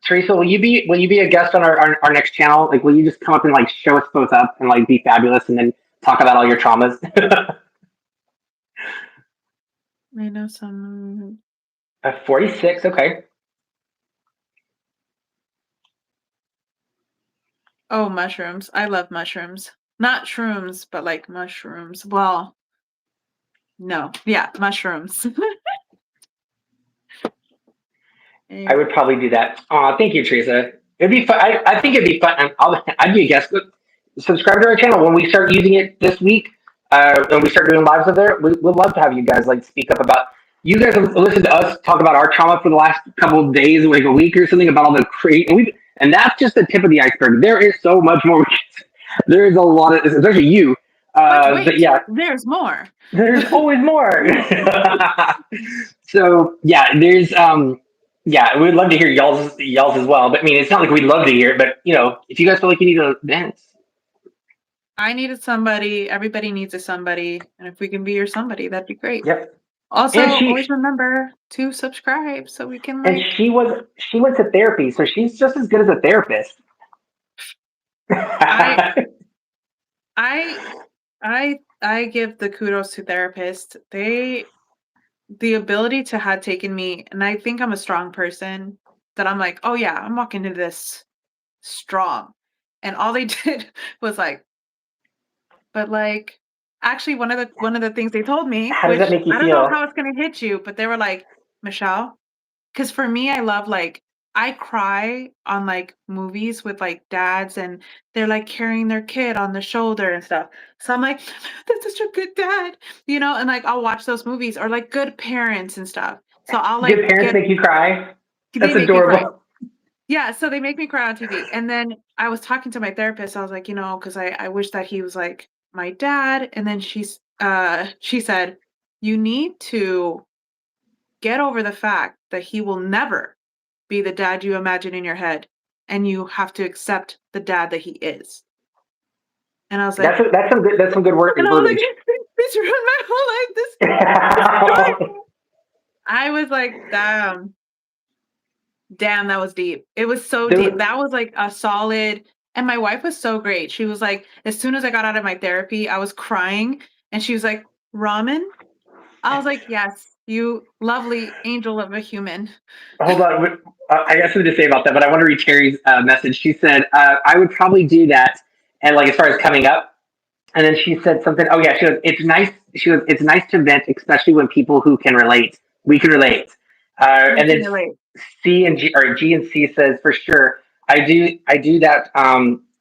[SPEAKER 1] Teresa, will you be a guest on our next channel? Like, will you just come up and like show us both up and like be fabulous, and then talk about all your traumas?
[SPEAKER 2] I know some
[SPEAKER 1] 46. Okay.
[SPEAKER 2] oh, mushrooms. I love mushrooms. Not shrooms, but like mushrooms. Well, no. Yeah, mushrooms.
[SPEAKER 1] I
[SPEAKER 2] Eh,
[SPEAKER 1] would probably do that. Thank you, Teresa. It'd be fun. I think it'd be fun. I'd be a guest. Subscribe to our channel when we start using it this week. When we start doing lives of there, we'd love to have you guys like speak up about. You guys have listened to us talk about our trauma for the last couple of days, like a week or something, about all the crazy. And that's just the tip of the iceberg. There is so much more. There is a lot of, especially you.
[SPEAKER 2] but
[SPEAKER 1] But
[SPEAKER 2] wait,
[SPEAKER 1] yeah,
[SPEAKER 2] there's more.
[SPEAKER 1] there's always more. So yeah, there's yeah, we'd love to hear y'all's as well. But I mean, it's not like we'd love to hear it, but you know, if you guys feel like you need to dance,
[SPEAKER 2] I needed somebody. Everybody needs a somebody. And if we can be your somebody, that'd be great.
[SPEAKER 1] yep.
[SPEAKER 2] Also,
[SPEAKER 1] And
[SPEAKER 2] always remember to subscribe so we can like
[SPEAKER 1] she went to therapy, so she's just as good as a therapist.
[SPEAKER 2] I I I give the kudos to therapists. The ability to have taken me, and I think I'm a strong person, that I'm like, "Oh, yeah, I'm walking into this strong." And all they did was like but, like, actually, one of the things they told me,
[SPEAKER 1] How does that
[SPEAKER 2] which
[SPEAKER 1] make you
[SPEAKER 2] I don't know
[SPEAKER 1] feel?
[SPEAKER 2] how it's gonna hit you, but they were like, "Michelle," because for me, I love, like I cry on, like, movies with, like, dads, and they're, like, carrying their kid on the shoulder and stuff. So I'm like, "That's such a good dad," and, like, I'll watch those movies or, like, Good Parents and stuff. So I'll,
[SPEAKER 1] Good
[SPEAKER 2] like,
[SPEAKER 1] parents
[SPEAKER 2] get
[SPEAKER 1] make you cry.
[SPEAKER 2] they
[SPEAKER 1] That's
[SPEAKER 2] make me cry.
[SPEAKER 1] adorable.
[SPEAKER 2] Yeah, so they make me cry on TV, and then I was talking to my therapist, I was like, because I wish that he was like my dad, and then she said, "You need to get over the fact that he will never be the dad you imagine in your head, and you have to accept the dad that he is." And I was like
[SPEAKER 1] That's some good word
[SPEAKER 2] and I was like,
[SPEAKER 1] verbiage.
[SPEAKER 2] "This ruined my whole life, this destroyed me." I was like, Damn, that was deep. It was so
[SPEAKER 1] there
[SPEAKER 2] deep.
[SPEAKER 1] was,
[SPEAKER 2] That was like a solid and my wife was so great. She was like, as soon as I got out of my therapy, I was crying and she was like, "Ramen?" I was like, "Yes, you lovely angel of a human."
[SPEAKER 1] hold on. I got something to say about that, but I want to read Terry's message. She said, "I would probably do that." And like as far as coming up, and then she said something. Oh yeah, she goes, "It's nice." She goes, "It's nice to vent, especially when people who can relate. We can relate."
[SPEAKER 2] We
[SPEAKER 1] And
[SPEAKER 2] can
[SPEAKER 1] then
[SPEAKER 2] relate.
[SPEAKER 1] C and G or G and C says for sure. I do that.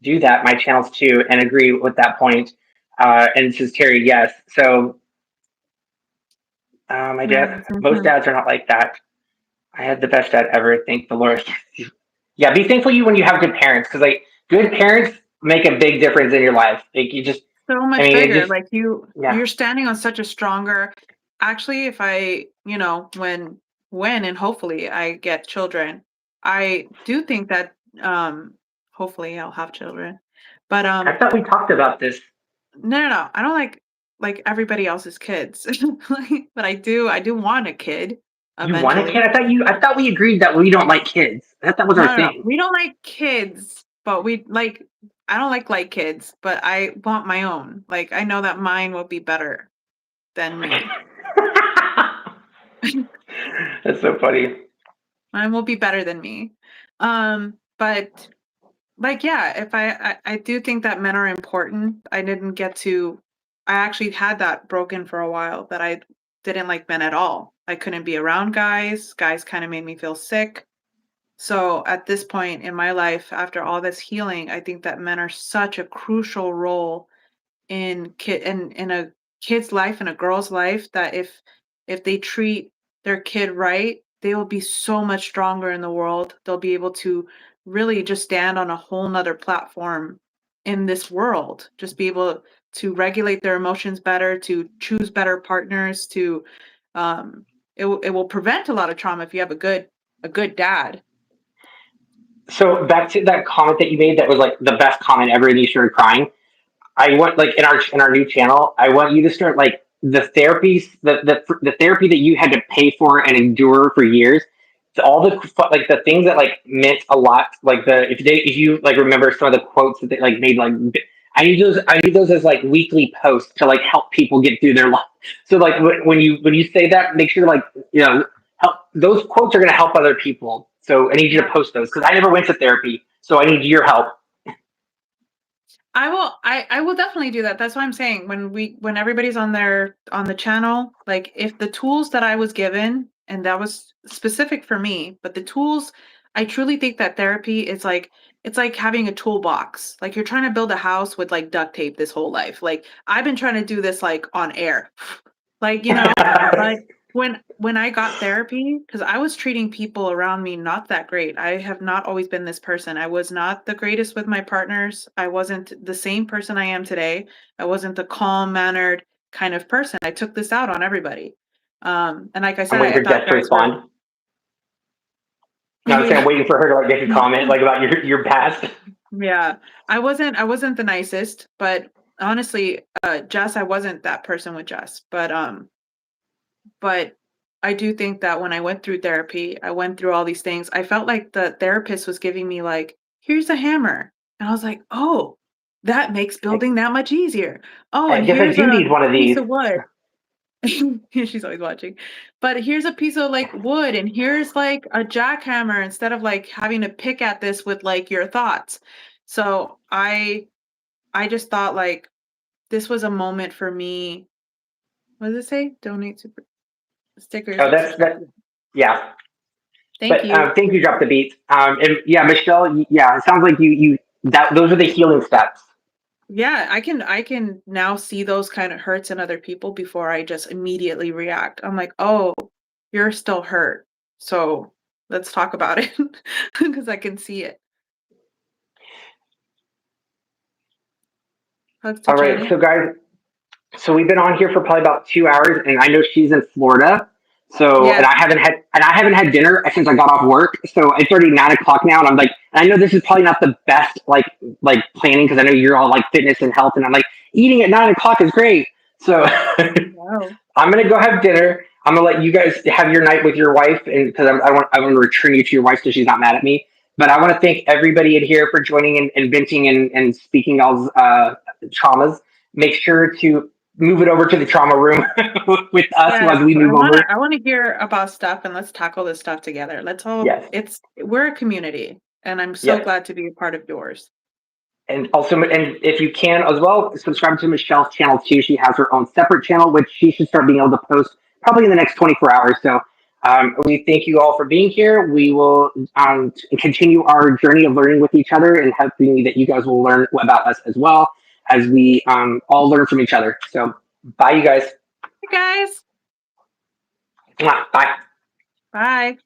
[SPEAKER 1] Do that. My channels too, and agree with that point. And it says Terry, yes. So my dad. Most
[SPEAKER 2] Mhm.
[SPEAKER 1] dads are not like that. I had the best dad ever. Thank the Lord. Yeah, be thankful you when you have good parents, because like good parents make a big difference in your life. Like you just,
[SPEAKER 2] So
[SPEAKER 1] I
[SPEAKER 2] much
[SPEAKER 1] mean, it
[SPEAKER 2] bigger.
[SPEAKER 1] just,
[SPEAKER 2] Like
[SPEAKER 1] yeah.
[SPEAKER 2] you're standing on such a stronger actually if I, when and hopefully I get children, I do think that hopefully I'll have children. But
[SPEAKER 1] I thought we talked about this.
[SPEAKER 2] no. I don't like everybody else's kids. But I do want a kid
[SPEAKER 1] You want a kid?
[SPEAKER 2] eventually.
[SPEAKER 1] I thought we agreed that we don't like kids. That was our
[SPEAKER 2] No.
[SPEAKER 1] thing.
[SPEAKER 2] We don't like kids, but we like I don't like kids, but I want my own. Like I know that mine will be better than me.
[SPEAKER 1] That's so funny.
[SPEAKER 2] Mine will be better than me. But like, yeah, if I do think that men are important. I didn't get to I actually had that broken for a while that I didn't like men at all. I couldn't be around guys. Guys kind of made me feel sick. So at this point in my life, after all this healing, I think that men are such a crucial role in a kid's life and a girl's life that if they treat their kid right, they will be so much stronger in the world. They'll be able to really just stand on a whole nother platform in this world. Just be able to regulate their emotions better, to choose better partners, to it will prevent a lot of trauma if you have a good dad.
[SPEAKER 1] So back to that comment that you made, that was like the best comment ever, and you started crying. I want, like, in our new channel, I want you to start like the therapies, the therapy that you had to pay for and endure for years. To all the like the things that like meant a lot, like the if you like remember some of the quotes that they like made, like I need those as like weekly posts to like help people get through their life. So like when you say that, make sure like, you know, help, those quotes are going to help other people. So I need you to
[SPEAKER 2] Yeah.
[SPEAKER 1] post those because I never went to therapy, so I need your help.
[SPEAKER 2] I will definitely do that. That's what I'm saying. When everybody's on on the channel, like if the tools that I was given, and that was specific for me, but the tools, I truly think that therapy is like it's like having a toolbox. Like you're trying to build a house with like duct tape this whole life. Like I've been trying to do this like on air. Like, but when I got therapy, because I was treating people around me not that great. I have not always been this person. I was not the greatest with my partners. I wasn't the same person I am today. I wasn't the calm-mannered kind of person. I took this out on everybody. And like I
[SPEAKER 1] I'm
[SPEAKER 2] said,
[SPEAKER 1] waiting
[SPEAKER 2] I
[SPEAKER 1] for
[SPEAKER 2] thought
[SPEAKER 1] Jess to
[SPEAKER 2] guys were
[SPEAKER 1] respond. No, I'm saying I'm
[SPEAKER 2] yeah.
[SPEAKER 1] waiting for her to like make a comment like about your past.
[SPEAKER 2] Yeah. I wasn't the nicest, but honestly, Jess, I wasn't that person with Jess. But I do think that when I went through therapy, I went through all these things. I felt like the therapist was giving me like, "Here's a hammer." And I was like, "Oh, that makes building that much easier. Oh,
[SPEAKER 1] I
[SPEAKER 2] and
[SPEAKER 1] guess I
[SPEAKER 2] here's
[SPEAKER 1] do
[SPEAKER 2] a
[SPEAKER 1] need one of
[SPEAKER 2] piece
[SPEAKER 1] these.
[SPEAKER 2] of wood." She's always watching. But here's a piece of like wood and here's like a jackhammer instead of like having to pick at this with like your thoughts. So I just thought like this was a moment for me. What does it say? Donate super stickers
[SPEAKER 1] Oh,
[SPEAKER 2] and
[SPEAKER 1] that's
[SPEAKER 2] subscribe.
[SPEAKER 1] that. Yeah,
[SPEAKER 2] Thank
[SPEAKER 1] but
[SPEAKER 2] you.
[SPEAKER 1] thank you, drop the beat. And yeah, Michelle. Yeah, it sounds like you that those are the healing steps.
[SPEAKER 2] Yeah, I can now see those kind of hurts in other people before I just immediately react. I'm like, "Oh, you're still hurt. So, let's talk about it." Because I can see it. Hugs to
[SPEAKER 1] All right,
[SPEAKER 2] Janet.
[SPEAKER 1] so guys, so we've been on here for probably about 2 hours, and I know she's in Florida. So,
[SPEAKER 2] Yes.
[SPEAKER 1] and I haven't had dinner since I got off work. So it's already 9 o'clock now, and I'm like, and I know this is probably not the best like planning because I know you're all like fitness and health, and I'm like, eating at 9 o'clock is great. So
[SPEAKER 2] Wow.
[SPEAKER 1] I'm gonna go have dinner. I'm gonna let you guys have your night with your wife, and because I want to return you to your wife so she's not mad at me. But I want to thank everybody in here for joining and venting and speaking y'all's traumas. Make sure to move it over to the trauma room with us
[SPEAKER 2] Yes,
[SPEAKER 1] as we move over.
[SPEAKER 2] I wanna hear about stuff and let's tackle this stuff together. Let's all
[SPEAKER 1] Yes,
[SPEAKER 2] it's we're a community and I'm so
[SPEAKER 1] yes.
[SPEAKER 2] glad to be a part of yours.
[SPEAKER 1] And also, and if you can as well, subscribe to Michelle's channel too. She has her own separate channel, which she should start being able to post probably in the next 24 hours. So we thank you all for being here. We will continue our journey of learning with each other and hoping that you guys will learn about us as well as we all learn from each other. So bye, you guys.
[SPEAKER 2] Hey, guys.
[SPEAKER 1] Mwah. Bye.
[SPEAKER 2] Bye.